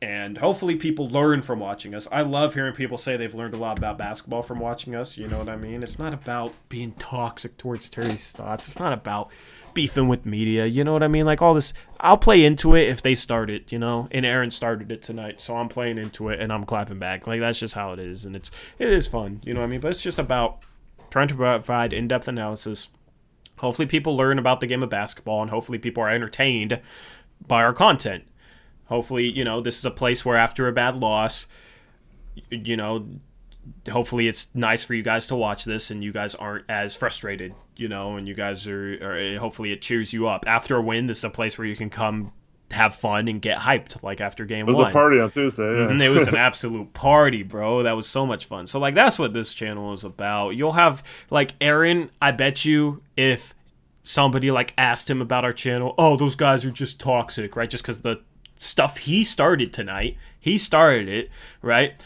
And hopefully people learn from watching us. I love hearing people say they've learned a lot about basketball from watching us. You know what I mean? It's not about being toxic towards Terry Stotts. It's not about beefing with media. You know what I mean? Like all this, I'll play into it if they start it, you know? And Aaron started it tonight, so I'm playing into it and I'm clapping back. Like that's just how it is. And it is fun, you know what I mean? But it's just about trying to provide in-depth analysis. Hopefully people learn about the game of basketball, and hopefully people are entertained by our content. Hopefully, you know, this is a place where after a bad loss, you know, hopefully it's nice for you guys to watch this and you guys aren't as frustrated, you know, and you guys are hopefully it cheers you up. After a win, this is a place where you can come have fun and get hyped, like after game one. It was a party on Tuesday, yeah. And it was an absolute party, bro. That was so much fun. So, like, that's what this channel is about. You'll have, like, Aaron, I bet you if somebody, like, asked him about our channel, oh, those guys are just toxic, right? Just because the stuff he started tonight, he started it, right?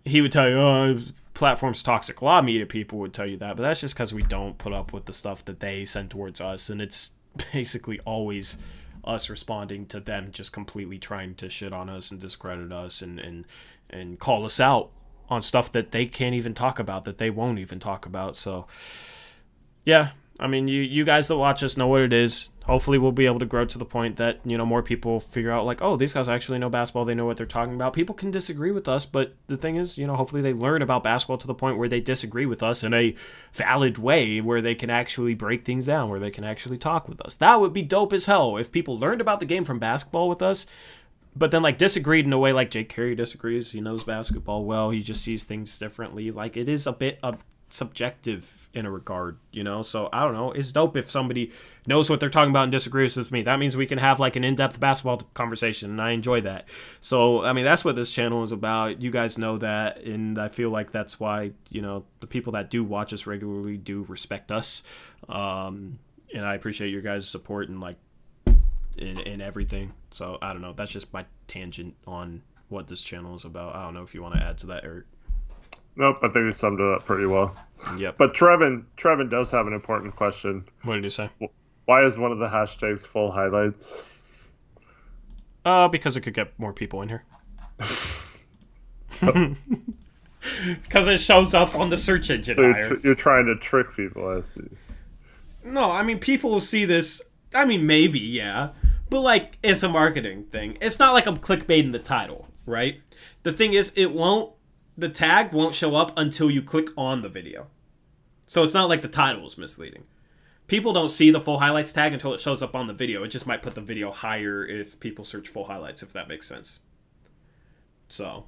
He would tell you, oh, platform's toxic. A lot of media people would tell you that, but that's just because we don't put up with the stuff that they send towards us, and it's basically always us responding to them just completely trying to shit on us and discredit us and call us out on stuff that they can't even talk about, that they won't even talk about. So, yeah, I mean, you guys that watch us know what it is. Hopefully we'll be able to grow to the point that, you know, more people figure out, like, oh, these guys actually know basketball. They know what they're talking about. People can disagree with us, but the thing is, you know, hopefully they learn about basketball to the point where they disagree with us in a valid way, where they can actually break things down, where they can actually talk with us. That would be dope as hell if people learned about the game from basketball with us, but then, like, disagreed in a way like Jake Carey disagrees. He knows basketball well. He just sees things differently. Like, it is a bit subjective in a regard, you know? So, I don't know. It's dope if somebody knows what they're talking about and disagrees with me. That means we can have, like, an in-depth basketball conversation, and I enjoy that. So, I mean, that's what this channel is about. You guys know that, and I feel like that's why, you know, the people that do watch us regularly do respect us. And I appreciate your guys' support and, like, in everything. So, I don't know. That's just my tangent on what this channel is about. I don't know if you want to add to that, Eric. Nope, I think you summed it up pretty well. Yep. But Trevin does have an important question. What did he say? Why is one of the hashtags full highlights? Because it could get more people in here. Because it shows up on the search engine higher. You're trying to trick people, I see. No, I mean, people will see this. I mean, maybe, yeah. But, like, it's a marketing thing. It's not like I'm clickbaiting the title, right? The thing is, the tag won't show up until you click on the video. So it's not like the title is misleading. People don't see the full highlights tag until it shows up on the video. It just might put the video higher if people search full highlights, if that makes sense. So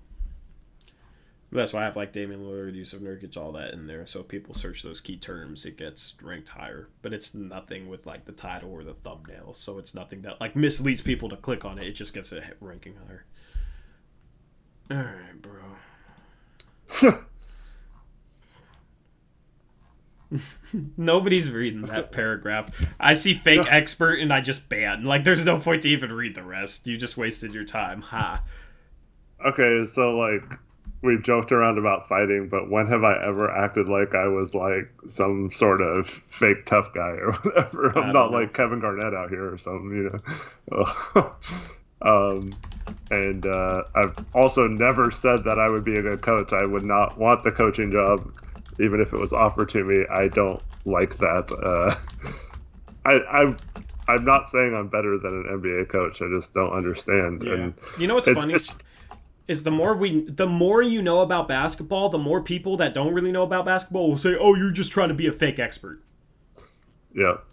that's why I have, like, Damian Lillard, Yusuf Nurkic, all that in there. So if people search those key terms, it gets ranked higher. But it's nothing with, like, the title or the thumbnail. So it's nothing that, like, misleads people to click on it. It just gets it ranking higher. All right, bro. Nobody's reading that paragraph. I see fake expert and I just ban. Like, there's no point to even read the rest. You just wasted your time. Ha. Okay, so, like, we've joked around about fighting, but when have I ever acted like I was, like, some sort of fake tough guy or whatever? I'm not like Kevin Garnett out here or something, you know? And I've also never said that I would be a good coach. I would not want the coaching job, even if it was offered to me. I don't like that. I'm not saying I'm better than an NBA coach. I just don't understand. Yeah. And you know what's funny? Is the more you know about basketball, the more people that don't really know about basketball will say, oh, you're just trying to be a fake expert. Yep.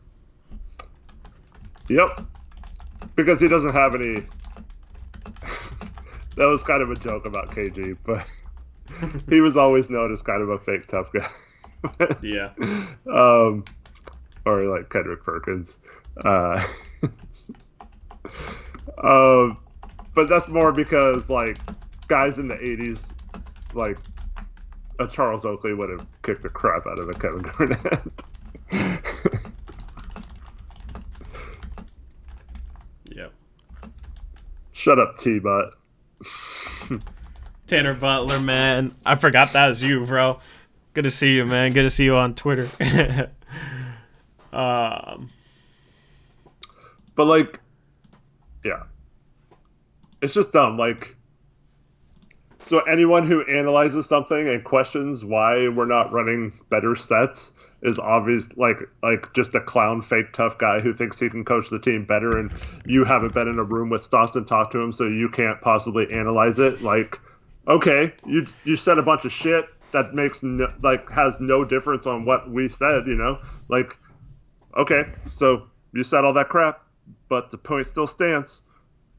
Because he doesn't have any... That was kind of a joke about KG, but he was always known as kind of a fake tough guy. Yeah. Or like Kendrick Perkins. But that's more because, like, guys in the 80s, like, a Charles Oakley would have kicked the crap out of a Kevin Garnett. Yep. Shut up, T-Bot. Tanner Butler, man. I forgot that was you, bro. Good to see you, man. Good to see you on Twitter. But, like, yeah. it's just dumb. Like, so anyone who analyzes something and questions why we're not running better sets is obvious, like just a clown, fake tough guy who thinks he can coach the team better, and you haven't been in a room with Stotts and talked to him, so you can't possibly analyze it. Like, okay, you said a bunch of shit that makes has no difference on what we said, you know? Like, okay, so you said all that crap, but the point still stands.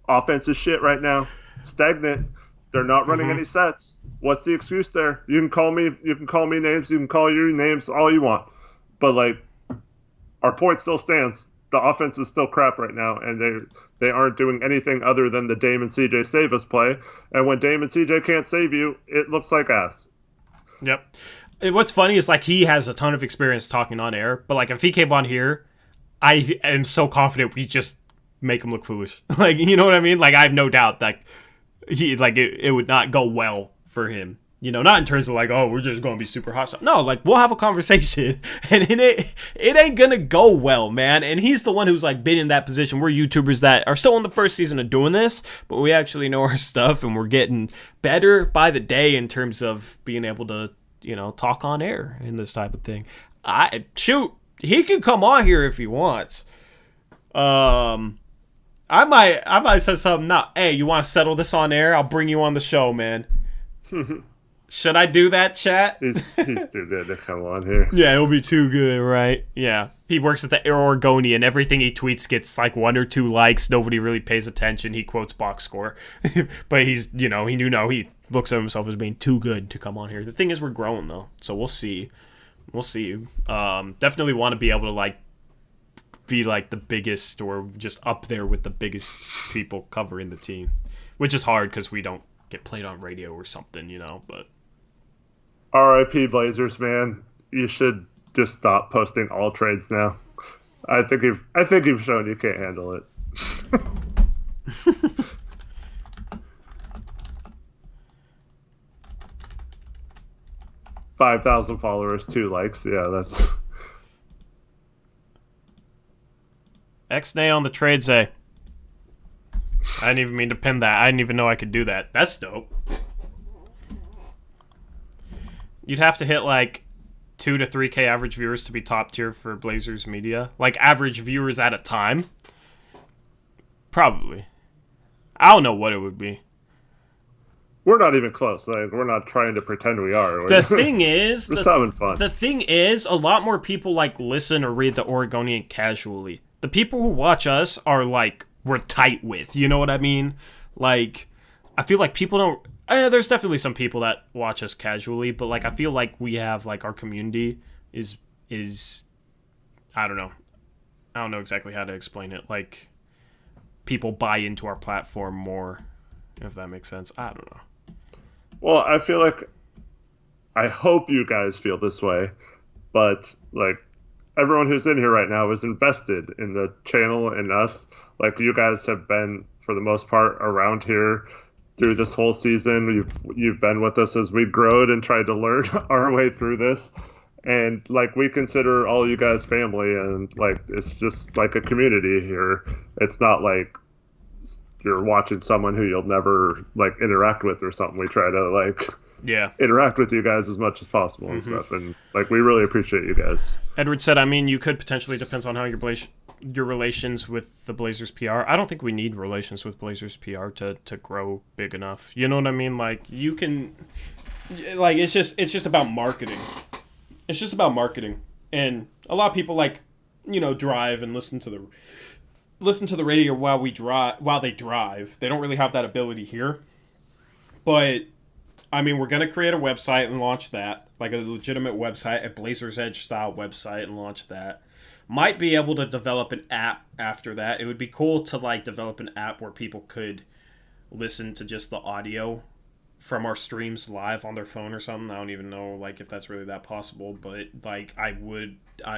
Offense is shit right now. Stagnant. They're not running any sets. What's the excuse there? You can call me names, you can call your names all you want. But like, our point still stands. The offense is still crap right now, and they aren't doing anything other than the Dame and CJ save us play. And when Dame and CJ can't save you, it looks like ass. Yep. What's funny is, like, he has a ton of experience talking on air, but like if he came on here, I am so confident we just make him look foolish. Like, you know what I mean? Like, I have no doubt that it would not go well for him. You know, not in terms of like, oh, we're just going to be super hostile. No, like, we'll have a conversation, and it ain't going to go well, man. And he's the one who's, like, been in that position. We're YouTubers that are still in the first season of doing this, but we actually know our stuff, and we're getting better by the day in terms of being able to, you know, talk on air and this type of thing. He can come on here if he wants. I might say something now. Hey, you want to settle this on air? I'll bring you on the show, man. Should I do that, chat? He's too good to come on here. Yeah, it'll be too good, right? Yeah. He works at the Oregonian. Everything he tweets gets like 1 or 2 likes. Nobody really pays attention. He quotes box score. But he's, you know, he looks at himself as being too good to come on here. The thing is, we're growing, though. So we'll see. We'll see. Definitely want to be able to, like, be like the biggest or just up there with the biggest people covering the team. Which is hard because we don't get played on radio or something, you know, but... RIP Blazers, man. You should just stop posting all trades now. I think you've shown you can't handle it. 5,000 followers, 2 likes. Yeah, that's... X-Nay on the trade say. I didn't even mean to pin that. I didn't even know I could do that. That's dope. You'd have to hit like 2 to 3K average viewers to be top tier for Blazers media. Like average viewers at a time. Probably. I don't know what it would be. We're not even close. Like, we're not trying to pretend we are. The thing is... Just having fun. The thing is, a lot more people like listen or read the Oregonian casually. The people who watch us are like... we're tight with, you know what I mean? Like, I feel like people don't... there's definitely some people that watch us casually, but, like, I feel like we have, like, our community is I don't know. I don't know exactly how to explain it. Like, people buy into our platform more, if that makes sense. I don't know. Well, I feel like... I hope you guys feel this way, but, like, everyone who's in here right now is invested in the channel and us. Like, you guys have been, for the most part, around here through this whole season. You've been with us as we growed and tried to learn our way through this. And, like, we consider all you guys family, and, like, it's just like a community here. It's not like you're watching someone who you'll never, like, interact with or something. We try to, like... interact with you guys as much as possible and stuff, and like we really appreciate you guys. Edward said, I mean, you could potentially, depends on how your relations with the Blazers PR. I don't think we need relations with Blazers PR to grow big enough. You know what I mean? Like, you can, like, it's just about marketing. It's just about marketing, and a lot of people, like, you know, drive and listen to the radio while they drive. They don't really have that ability here, but I mean, we're going to create a website and launch that, like a legitimate website, a Blazers Edge style website, and launch that. Might be able to develop an app after that. It would be cool to, like, develop an app where people could listen to just the audio from our streams live on their phone or something. I don't even know, like, if that's really that possible, but, like, I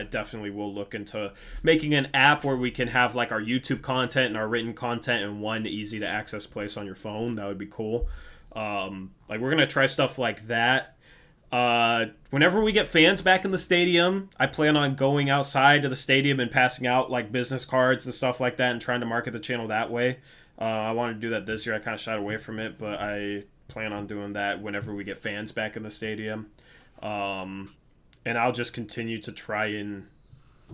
definitely will look into making an app where we can have, like, our YouTube content and our written content in one easy to access place on your phone. That would be cool. Like, we're gonna try stuff like that. Whenever we get fans back in the stadium, I plan on going outside to the stadium and passing out, like, business cards and stuff like that and trying to market the channel that way. I wanted to do that this year. I kind of shied away from it, but I plan on doing that whenever we get fans back in the stadium. And I'll just continue to try and,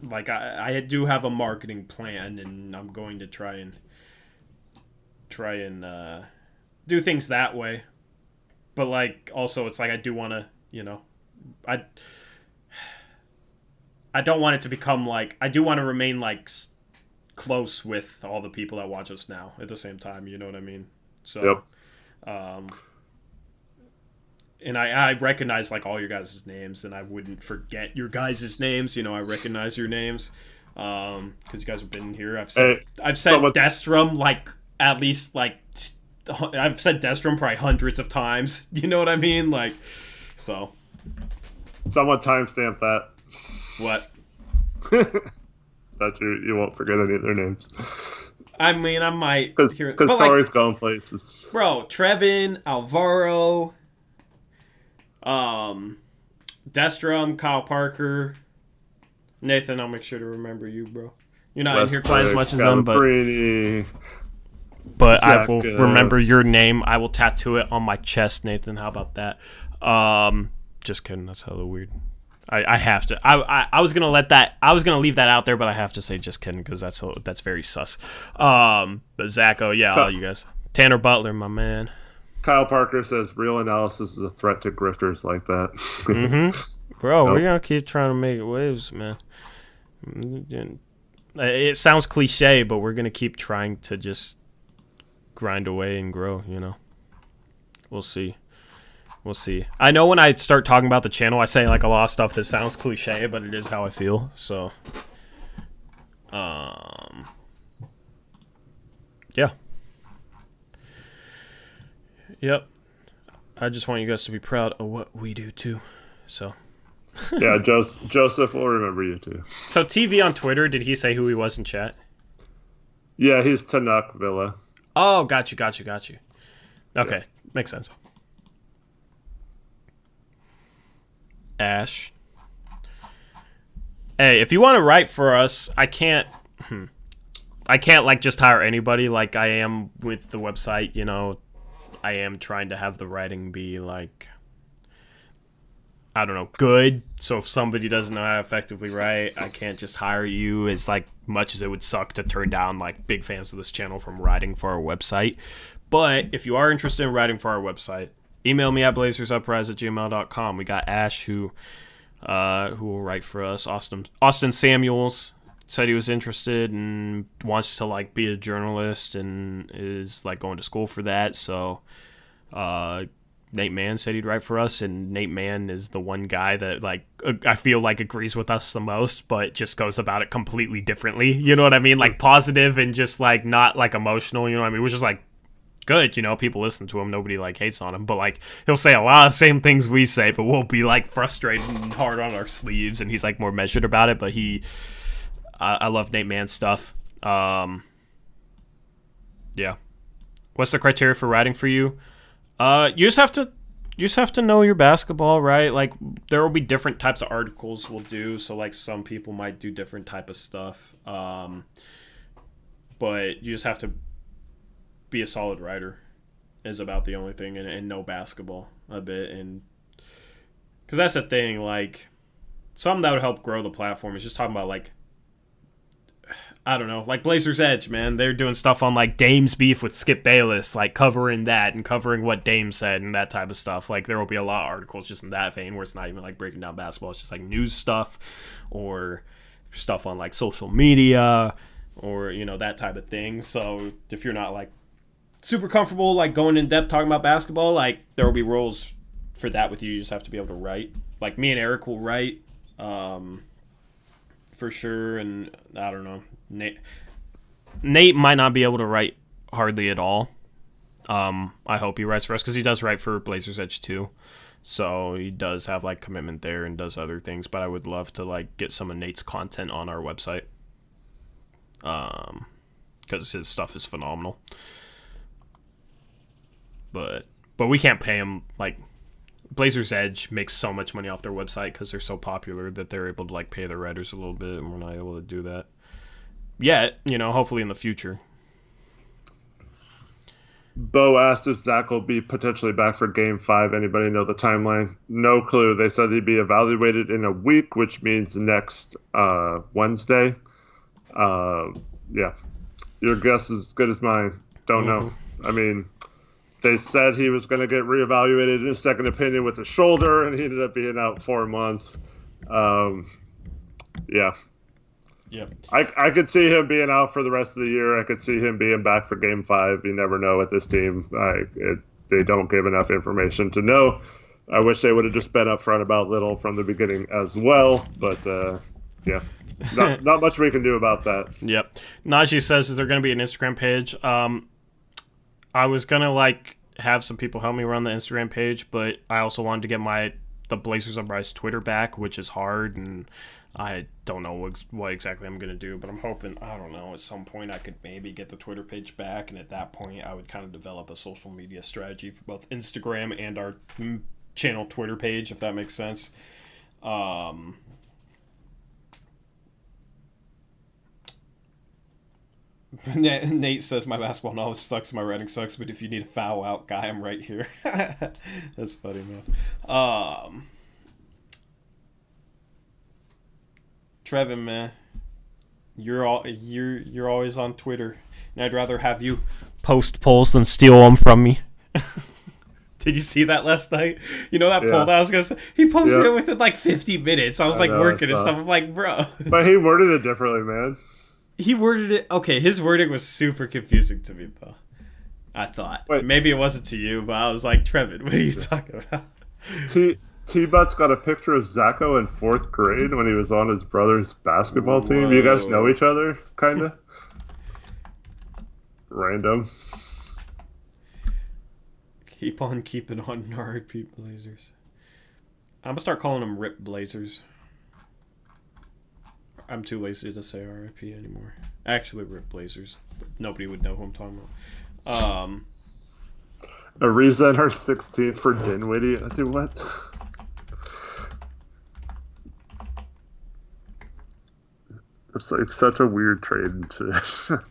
like, I do have a marketing plan, and I'm going to try and do things that way. But, like, also it's like I do want to, I don't want it to become like, I do want to remain like close with all the people that watch us now at the same time, you know what I mean? So, Yep. And I recognize like all your guys' names, and I wouldn't forget your guys' names. I recognize your names because you guys have been here. I've said Destrum like at least like I've said Destrum probably hundreds of times. You know what I mean? Like, so. Someone timestamp that. What? That you won't forget any of their names. I mean, I might. Because Tori's going places. Bro, Trevin, Alvaro, Destrum, Kyle Parker, Nathan, I'll make sure to remember you, bro. You're not in here quite as much as them, but I will remember your name. I will tattoo it on my chest, Nathan. How about that? Just kidding. That's hella weird. I have to. I was gonna let that. I was gonna leave that out there, but I have to say just kidding because that's very sus. But Zacho, yeah, all you guys. Tanner Butler, my man. Kyle Parker says real analysis is a threat to grifters like that. Bro, we're gonna keep trying to make waves, man. It sounds cliche, but we're gonna keep trying to just grind away and grow. We'll see. We'll see. I know when I start talking about the channel, I say like a lot of stuff that sounds cliche, but it is how I feel. So, yeah. Yep. I just want you guys to be proud of what we do too. So. Yeah, Joseph will remember you too. So TV on Twitter, did he say who he was in chat? Yeah, he's Tanuk Villa. Oh, got you. Okay, yeah. Makes sense. Ash. Hey, if you want to write for us, I can't like just hire anybody like I am with the website, I am trying to have the writing be like, I don't know, good. So if somebody doesn't know how to effectively write, I can't just hire you as like much as it would suck to turn down like big fans of this channel from writing for our website. But if you are interested in writing for our website, email me at blazersuprise@gmail.com. We got Ash who will write for us. Austin Samuels said he was interested and wants to like be a journalist and is like going to school for that. So Nate Mann said he'd write for us, and Nate Mann is the one guy that like I feel like agrees with us the most, but just goes about it completely differently. You know what I mean? Like positive and just like not like emotional. You know what I mean? Which is like good, people listen to him, nobody like hates on him, but like he'll say a lot of the same things we say, but we'll be like frustrated and hard on our sleeves, and he's like more measured about it. But I love Nate Mann's stuff. Yeah. What's the criteria for writing for you? You just have to know your basketball, right? Like there will be different types of articles we'll do, so like some people might do different type of stuff, but you just have to be a solid writer is about the only thing, and know basketball a bit. And because that's the thing, like something that would help grow the platform is just talking about like, I don't know, like Blazers Edge, man. They're doing stuff on like Dame's beef with Skip Bayless, like covering that and covering what Dame said and that type of stuff. Like there will be a lot of articles just in that vein where it's not even like breaking down basketball. It's just like news stuff or stuff on like social media or that type of thing. So if you're not like super comfortable like going in depth talking about basketball, like there will be roles for that with you. You just have to be able to write. Like me and Eric will write for sure, and I don't know, Nate might not be able to write hardly at all. I hope he writes for us because he does write for Blazers Edge too, so he does have like commitment there and does other things. But I would love to like get some of Nate's content on our website because his stuff is phenomenal. But we can't pay him. Like Blazers Edge makes so much money off their website because they're so popular that they're able to like pay their writers a little bit, and we're not able to do that yet. Hopefully in the future. Bo asked if Zach will be potentially back for Game 5. Anybody know the timeline? No clue. They said he'd be evaluated in a week, which means next Wednesday. Yeah. Your guess is as good as mine. Don't know. I mean, they said he was going to get reevaluated in a second opinion with the shoulder, and he ended up being out 4 months. Yeah. Yep. I could see him being out for the rest of the year. I could see him being back for Game 5. You never know with this team. They don't give enough information to know. I wish they would have just been upfront about Little from the beginning as well. But, yeah, not much we can do about that. Yep. Najee says, is there going to be an Instagram page? I was going to, have some people help me run the Instagram page, but I also wanted to get the Blazers Uprise Twitter back, which is hard, and I don't know what exactly I'm going to do, but I'm hoping, I don't know, at some point I could maybe get the Twitter page back, and at that point I would kind of develop a social media strategy for both Instagram and our channel Twitter page, if that makes sense. Nate says, my basketball knowledge sucks, my writing sucks, but if you need a foul out guy, I'm right here. That's funny, man. Trevin, man, you're always on Twitter, and I'd rather have you post polls than steal them from me. Did you see that last night? You know that poll that I was gonna say? He posted it within 50 minutes. I was working and stuff. I'm like, bro. But he worded it differently, man. He worded it okay. His wording was super confusing to me, though. I thought maybe it wasn't to you, but I was like, Trevin, what are you talking about? T-But's got a picture of Zacho in 4th grade when he was on his brother's basketball team. You guys know each other, kind of? Random. Keep on keeping on, RIP Blazers. I'm going to start calling them RIP Blazers. I'm too lazy to say RIP anymore. Actually, RIP Blazers. Nobody would know who I'm talking about. Ariza in her 16th for Dinwiddie. Dude, what? It's such a weird trade.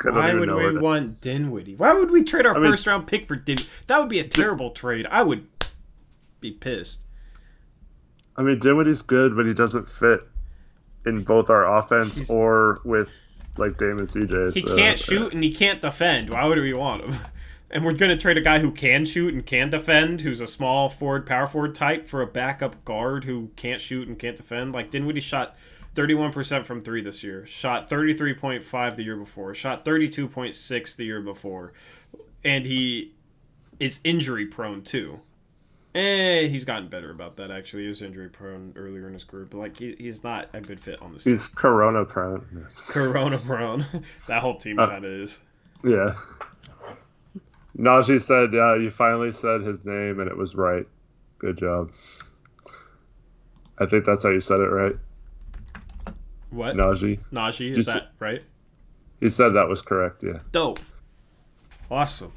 Why would we want Dinwiddie? Why would we trade our first round pick for Dinwiddie? That would be a terrible trade. I would be pissed. I mean, Dinwiddie's good, but he doesn't fit in both our offense or with Dame and CJ. He can't shoot and he can't defend. Why would we want him? And we're going to trade a guy who can shoot and can defend, who's a small forward, power forward type, for a backup guard who can't shoot and can't defend. Dinwiddie shot 31% from 3 this year, shot 33.5 the year before, shot 32.6 the year before, and he is injury prone too. He's gotten better about that, actually. He was injury prone earlier in his career, but he's not a good fit on this team. He's corona prone. Corona prone. That whole team kind of is. Yeah. Najee said, you finally said his name and it was right. Good job. I think that's how you said it, right? What? Najee, is that right? He said that was correct, yeah. Dope. Awesome.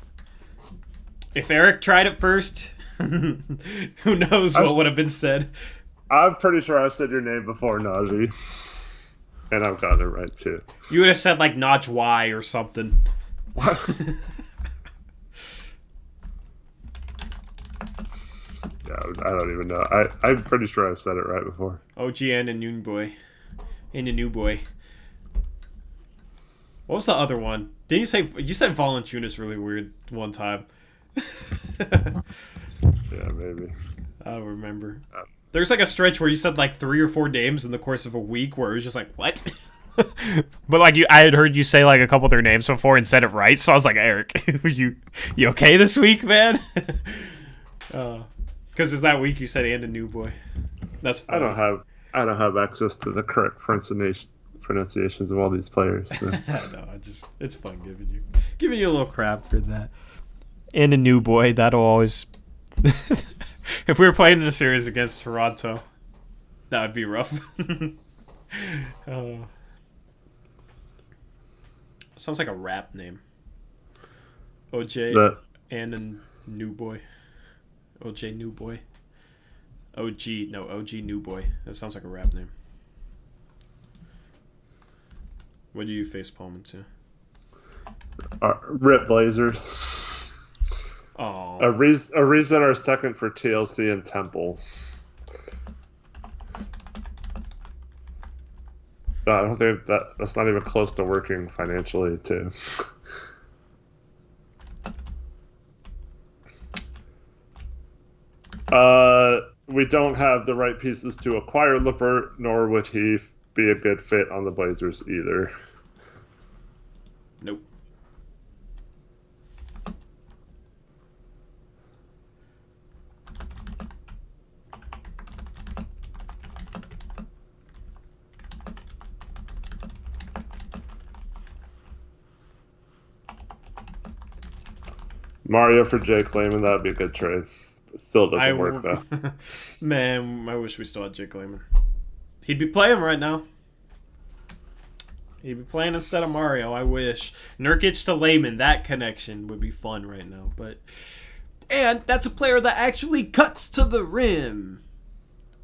If Eric tried it first, who knows what would have been said. I'm pretty sure I said your name before, Najee. And I've gotten it right, too. You would have said, Naj Y or something. What? Yeah, I don't even know. I'm pretty sure I've said it right before. OG and a new boy. And a new boy. What was the other one? Didn't you say... You said Valanciunas really weird one time. Yeah, maybe. I don't remember. There's a stretch where you said 3 or 4 names in the course of a week where it was just what? But I had heard you say a couple of their names before and said it right, so I was like, Eric, you okay this week, man? Because it's that week you said and a new boy. That's funny. I don't have access to the correct pronunciations of all these players. So. No, it's fun giving you a little crap for that. And a new boy, that'll always. If we were playing in a series against Toronto, that would be rough. Sounds like a rap name. OJ and a new boy. OJ New Boy. OG New Boy. That sounds like a rap name. What do you face palm into? Rip Blazers. Oh. A reason are second for TLC and Temple. I don't think that's not even close to working financially, too. We don't have the right pieces to acquire LeVert, nor would he be a good fit on the Blazers either. Nope. Mario for Jake Layman, that'd be a good trade. It still doesn't work, though. Man, I wish we still had Jake Layman. He'd be playing right now. He'd be playing instead of Mario. I wish. Nurkic to Layman, that connection would be fun right now. And that's a player that actually cuts to the rim.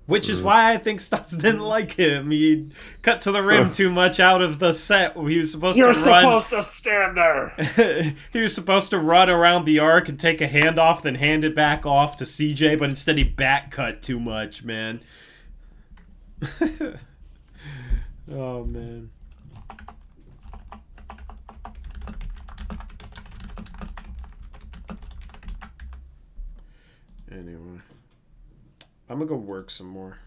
Which is why I think Stotts didn't like him. He cut to the rim too much out of the set. He was supposed to run. You're supposed to stand there. He was supposed to run around the arc and take a handoff, then hand it back off to CJ, but instead he back cut too much, man. Oh, man. Anyway. I'm gonna go work some more.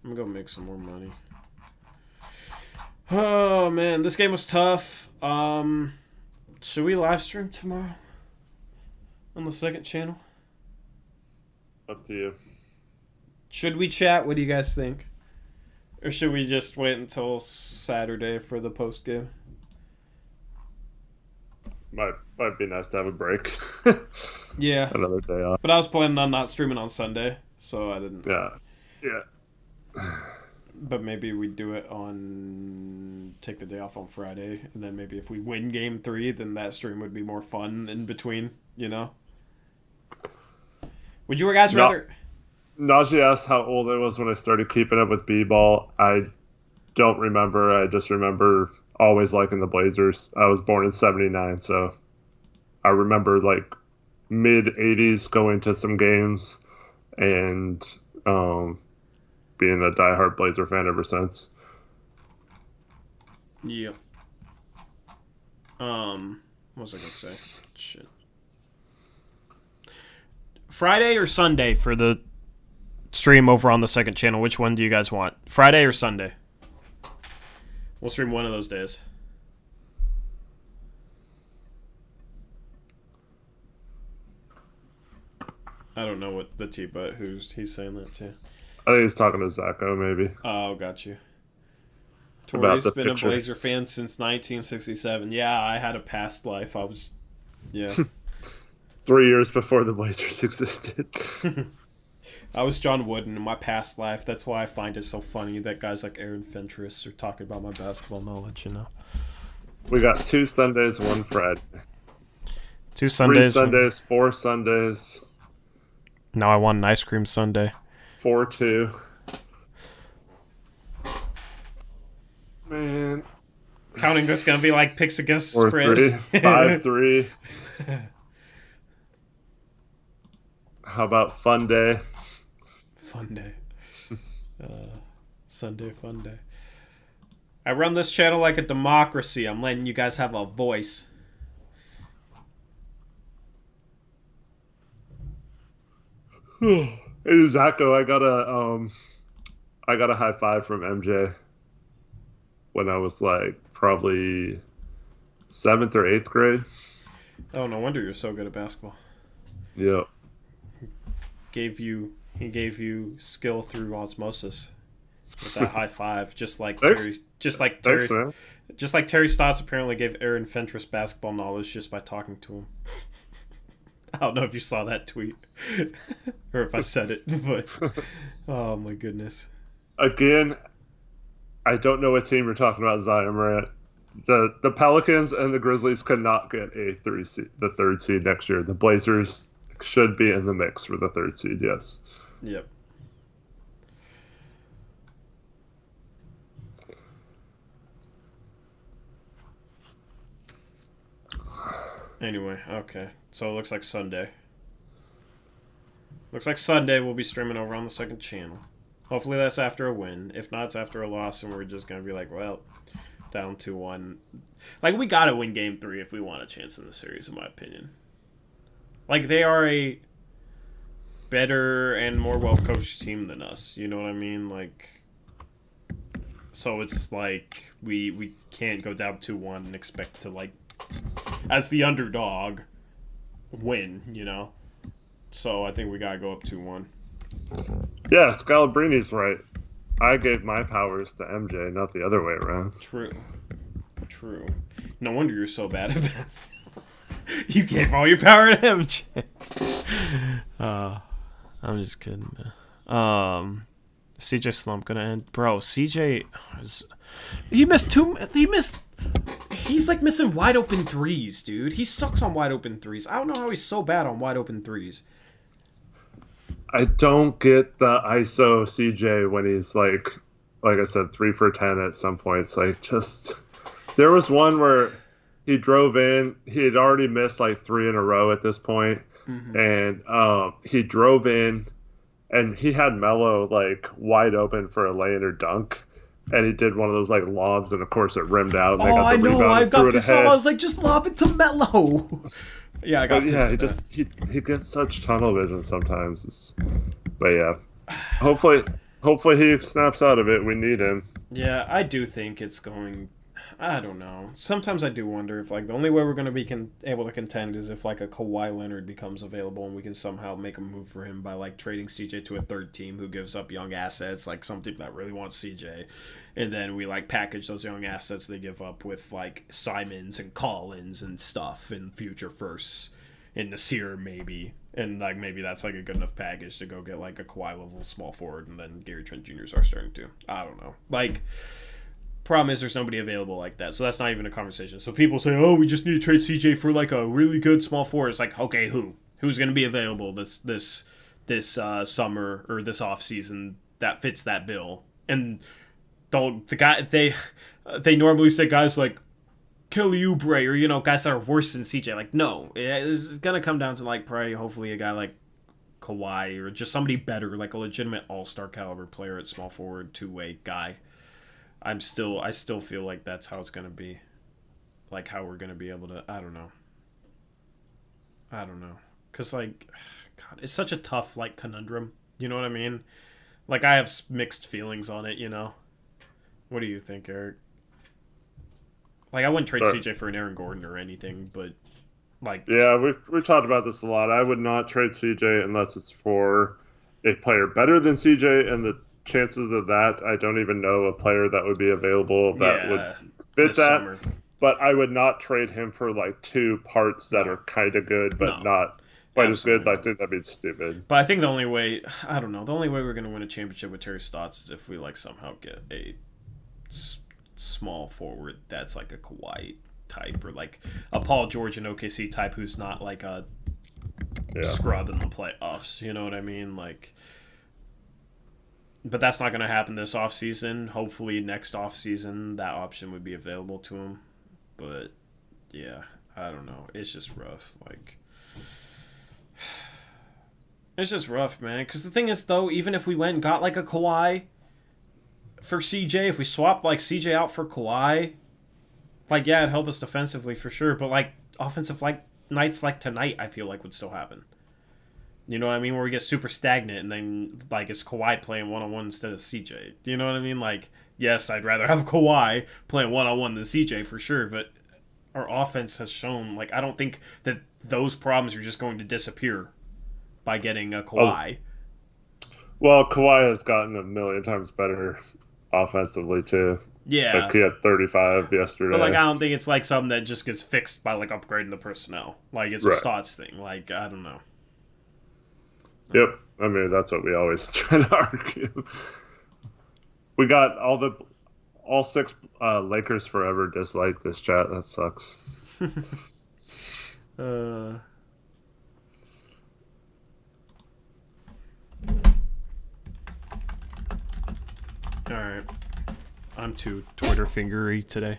I'm gonna go make some more money. Oh man, this game was tough. Should we live stream tomorrow on the second channel? Up to you. Should we chat? What do you guys think? Or should we just wait until Saturday for the post game? Might be nice to have a break. Yeah. Another day off. But I was planning on not streaming on Sunday, so I didn't. Yeah. But maybe we do it on... Take the day off on Friday, and then maybe if we win Game 3, then that stream would be more fun in between, you know? Would you guys rather... Najee asked how old I was when I started keeping up with b-ball. I don't remember. I just remember always liking the Blazers. I was born in 79, so I remember like mid-80s going to some games and being a diehard Blazer fan ever since. Yep. What was I gonna say? Shit. Friday or Sunday for the stream over on the second channel? Which one do you guys want? Friday or Sunday? We'll stream one of those days. I don't know what the T, but he's saying that too. I think he's talking to Zacho, maybe. Oh, got you. About Tori's the been picture. a Blazer fan since 1967. Yeah, I had a past life. I was, yeah. 3 years before the Blazers existed. I was John Wooden in my past life. That's why I find it so funny that guys like Aaron Fentress are talking about my basketball knowledge, you know. We got 2 Sundays, 1 Friday. 2 Sundays. 3 Sundays, 4 Sundays. Now I want an ice cream sundae. 4-2. Man. Counting this gonna be like picks against the 4-3. spread. 5-3. How about Fun Day? Fun day. Sunday fun day. I run this channel like a democracy. I'm letting you guys have a voice. Hey Zacho, I got a high five from MJ when I was like probably 7th or 8th grade. Oh, no wonder you're so good at basketball. Yep. He gave you skill through osmosis with that high five, just like Thanks. Terry, Thanks, man. just like Terry Stotts apparently gave Aaron Fentress basketball knowledge just by talking to him. I don't know if you saw that tweet or if I said it, but oh my goodness. Again, I don't know what team you're talking about, Zion Morant. The Pelicans and the Grizzlies cannot get the 3rd seed next year. The Blazers should be in the mix for the 3rd seed, yes. Yep. Anyway, okay. So it looks like Sunday. Looks like Sunday we'll be streaming over on the second channel. Hopefully that's after a win. If not, it's after a loss, and we're just gonna be like, well, down 2-1. Like, we gotta win Game 3 if we want a chance in the series, in my opinion. Like, they are a better and more well-coached team than us. You know what I mean? Like, so it's like we can't go down 2-1 and expect to, like, as the underdog, win, you know? So I think we gotta go up 2-1. Yeah, Scalabrini's right. I gave my powers to MJ, not the other way around. True. No wonder you're so bad at math. You gave all your power to MJ. I'm just kidding, man. CJ slump gonna end, bro. CJ, he's like missing wide open threes, dude. He sucks on wide open threes. I don't know how he's so bad on wide open threes. I don't get the ISO CJ when he's like I said, 3 for 10 at some points. Like, just, there was one where he drove in. He had already missed like 3 in a row at this point. And he drove in, and he had Melo like wide open for a lay-in or dunk, and he did one of those like lobs, and of course it rimmed out. And they got the rebound I got pissed off. I was like, just lob it to Melo. Yeah, I got pissed. Yeah, he gets such tunnel vision sometimes. But yeah, hopefully he snaps out of it. We need him. Yeah, I do think it's going. I don't know. Sometimes I do wonder if, like, the only way we're going to be able to contend is if, like, a Kawhi Leonard becomes available and we can somehow make a move for him by, like, trading CJ to a third team who gives up young assets, like, some team that really wants CJ. And then we, like, package those young assets they give up with, like, Simons and Collins and stuff and future firsts and Nasir, maybe. And, like, maybe that's, like, a good enough package to go get, like, a Kawhi-level small forward, and then Gary Trent Jr.'s our starting too. I don't know. Like, problem is there's nobody available like that, so that's not even a conversation. So people say, oh, we just need to trade CJ for, like, a really good small forward. It's like, okay, who's going to be available this summer or this off season that fits that bill? And the guy they normally say guys like Kelly Oubre or, you know, guys that are worse than CJ. Like, no, it's going to come down to, like, probably hopefully a guy like Kawhi or just somebody better, like a legitimate all-star caliber player at small forward, two-way guy. I still feel like that's how it's going to be. Like, how we're going to be able to, I don't know. Because, like, God, it's such a tough, like, conundrum. You know what I mean? Like, I have mixed feelings on it, you know? What do you think, Eric? Like, I wouldn't trade CJ for an Aaron Gordon or anything, but, like... Yeah, we've talked about this a lot. I would not trade CJ unless it's for a player better than CJ, and the chances of that, I don't even know a player that would be available that would fit that. Summer. But I would not trade him for, like, 2 parts that are kind of good, but not quite as good. Like, that'd be stupid. But I think the only way, I don't know, the only way we're going to win a championship with Terry Stotts is if we, like, somehow get a small forward that's like a Kawhi type or like a Paul George and OKC type who's not like a scrub in the playoffs. You know what I mean? Like, but that's not going to happen this offseason. Hopefully next offseason that option would be available to him. But yeah, I don't know. It's just rough. Like, it's just rough, man. Because the thing is, though, even if we went and got like a Kawhi for CJ, if we swapped like CJ out for Kawhi, like, yeah, it'd help us defensively for sure. But like offensive like nights like tonight, I feel like would still happen. You know what I mean? Where we get super stagnant and then like it's Kawhi playing one-on-one instead of CJ. Do you know what I mean? Like, yes, I'd rather have Kawhi playing one-on-one than CJ for sure. But our offense has shown, like, I don't think that those problems are just going to disappear by getting a Kawhi. Well, Kawhi has gotten a million times better offensively too. Yeah, like he had 35 yesterday. But like, I don't think it's like something that just gets fixed by like upgrading the personnel. Like, it's a Stotts thing. Like, I don't know. Yep, I mean that's what we always try to argue. We got all 6 Lakers forever dislike this chat. That sucks. Alright. I'm too Twitter fingery today.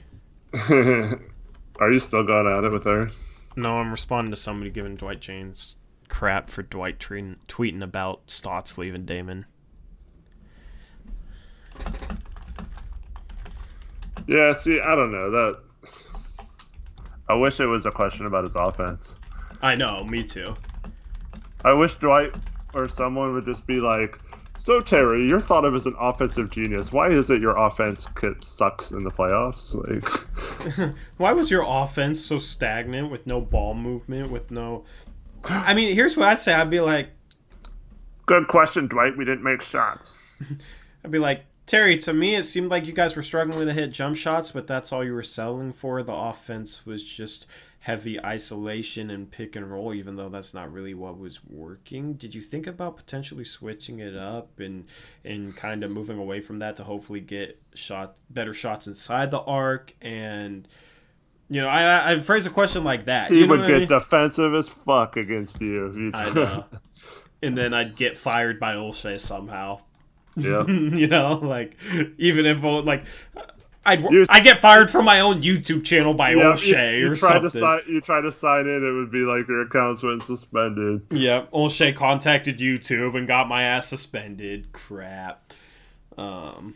Are you still going at it with her? No, I'm responding to somebody giving Dwight James crap for Dwight tweeting about Stotts leaving Damon. Yeah, see, I don't know. I wish it was a question about his offense. I know, me too. I wish Dwight or someone would just be like, so Terry, you're thought of as an offensive genius. Why is it your offense sucks in the playoffs? Like, why was your offense so stagnant with no ball movement, with no... I mean, here's what I'd say. I'd be like... Good question, Dwight. We didn't make shots. I'd be like, Terry, to me, it seemed like you guys were struggling to hit jump shots, but that's all you were selling for. The offense was just heavy isolation and pick and roll, even though that's not really what was working. Did you think about potentially switching it up and kind of moving away from that to hopefully get better shots inside the arc? And, you know, I phrase a question like that. He would get defensive as fuck against you if you. I know. And then I'd get fired by Olshey somehow. Yeah. You know, like, even if, like, I'd get fired from my own YouTube channel by Olshey or something. You try to sign in, it would be like your account's been suspended. Yeah, Olshey contacted YouTube and got my ass suspended. Crap. Can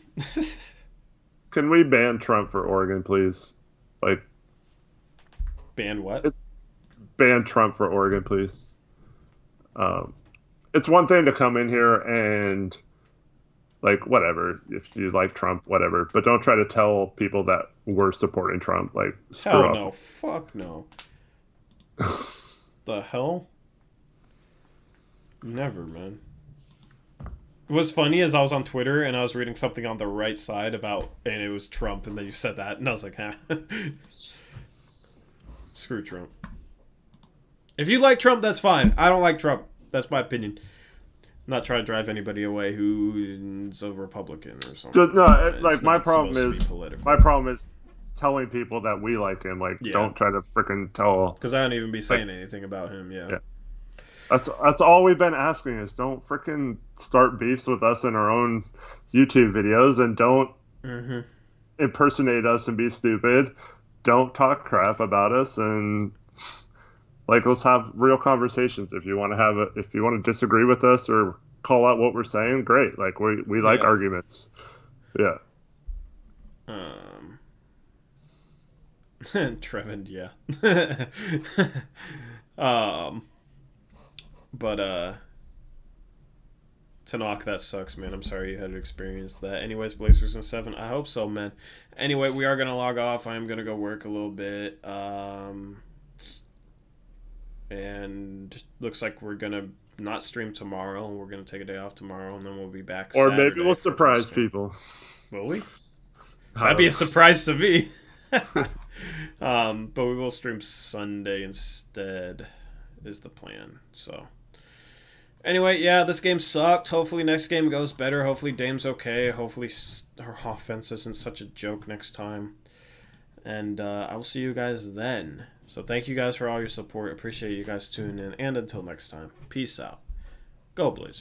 we ban Trump for Oregon, please? Like, ban what? Ban Trump for Oregon, please. It's one thing to come in here and, like, whatever, if you like Trump, whatever, but don't try to tell people that we're supporting Trump. Like, screw hell up. no, fuck no. The hell? Never, man. What's funny is I was on Twitter and I was reading something on the right side about, and it was Trump, and then you said that, and I was like, huh. Screw Trump. If you like Trump, that's fine. I don't like Trump. That's my opinion. I'm not trying to drive anybody away who's a Republican or something. My problem is telling people that we like him. Like, don't try to freaking tell. Because I don't even be saying anything about him. Yeah. That's all we've been asking is don't freaking start beefs with us in our own YouTube videos, and don't impersonate us and be stupid. Don't talk crap about us, and like, let's have real conversations. If you want to disagree with us or call out what we're saying, great. Like, we like arguments. Yeah. Trevin, yeah. But Tanakh, that sucks, man. I'm sorry you had to experience that. Anyways, Blazers in 7. I hope so, man. Anyway, we are gonna log off. I am gonna go work a little bit. And looks like we're gonna not stream tomorrow. We're gonna take a day off tomorrow, and then we'll be back. Or Saturday maybe we'll surprise people. Will we? That'd be a surprise to me. But we will stream Sunday instead, is the plan. So, anyway, yeah, this game sucked. Hopefully next game goes better. Hopefully Dame's okay. Hopefully our offense isn't such a joke next time. And I will see you guys then. So thank you guys for all your support. Appreciate you guys tuning in. And until next time, peace out. Go Blazers.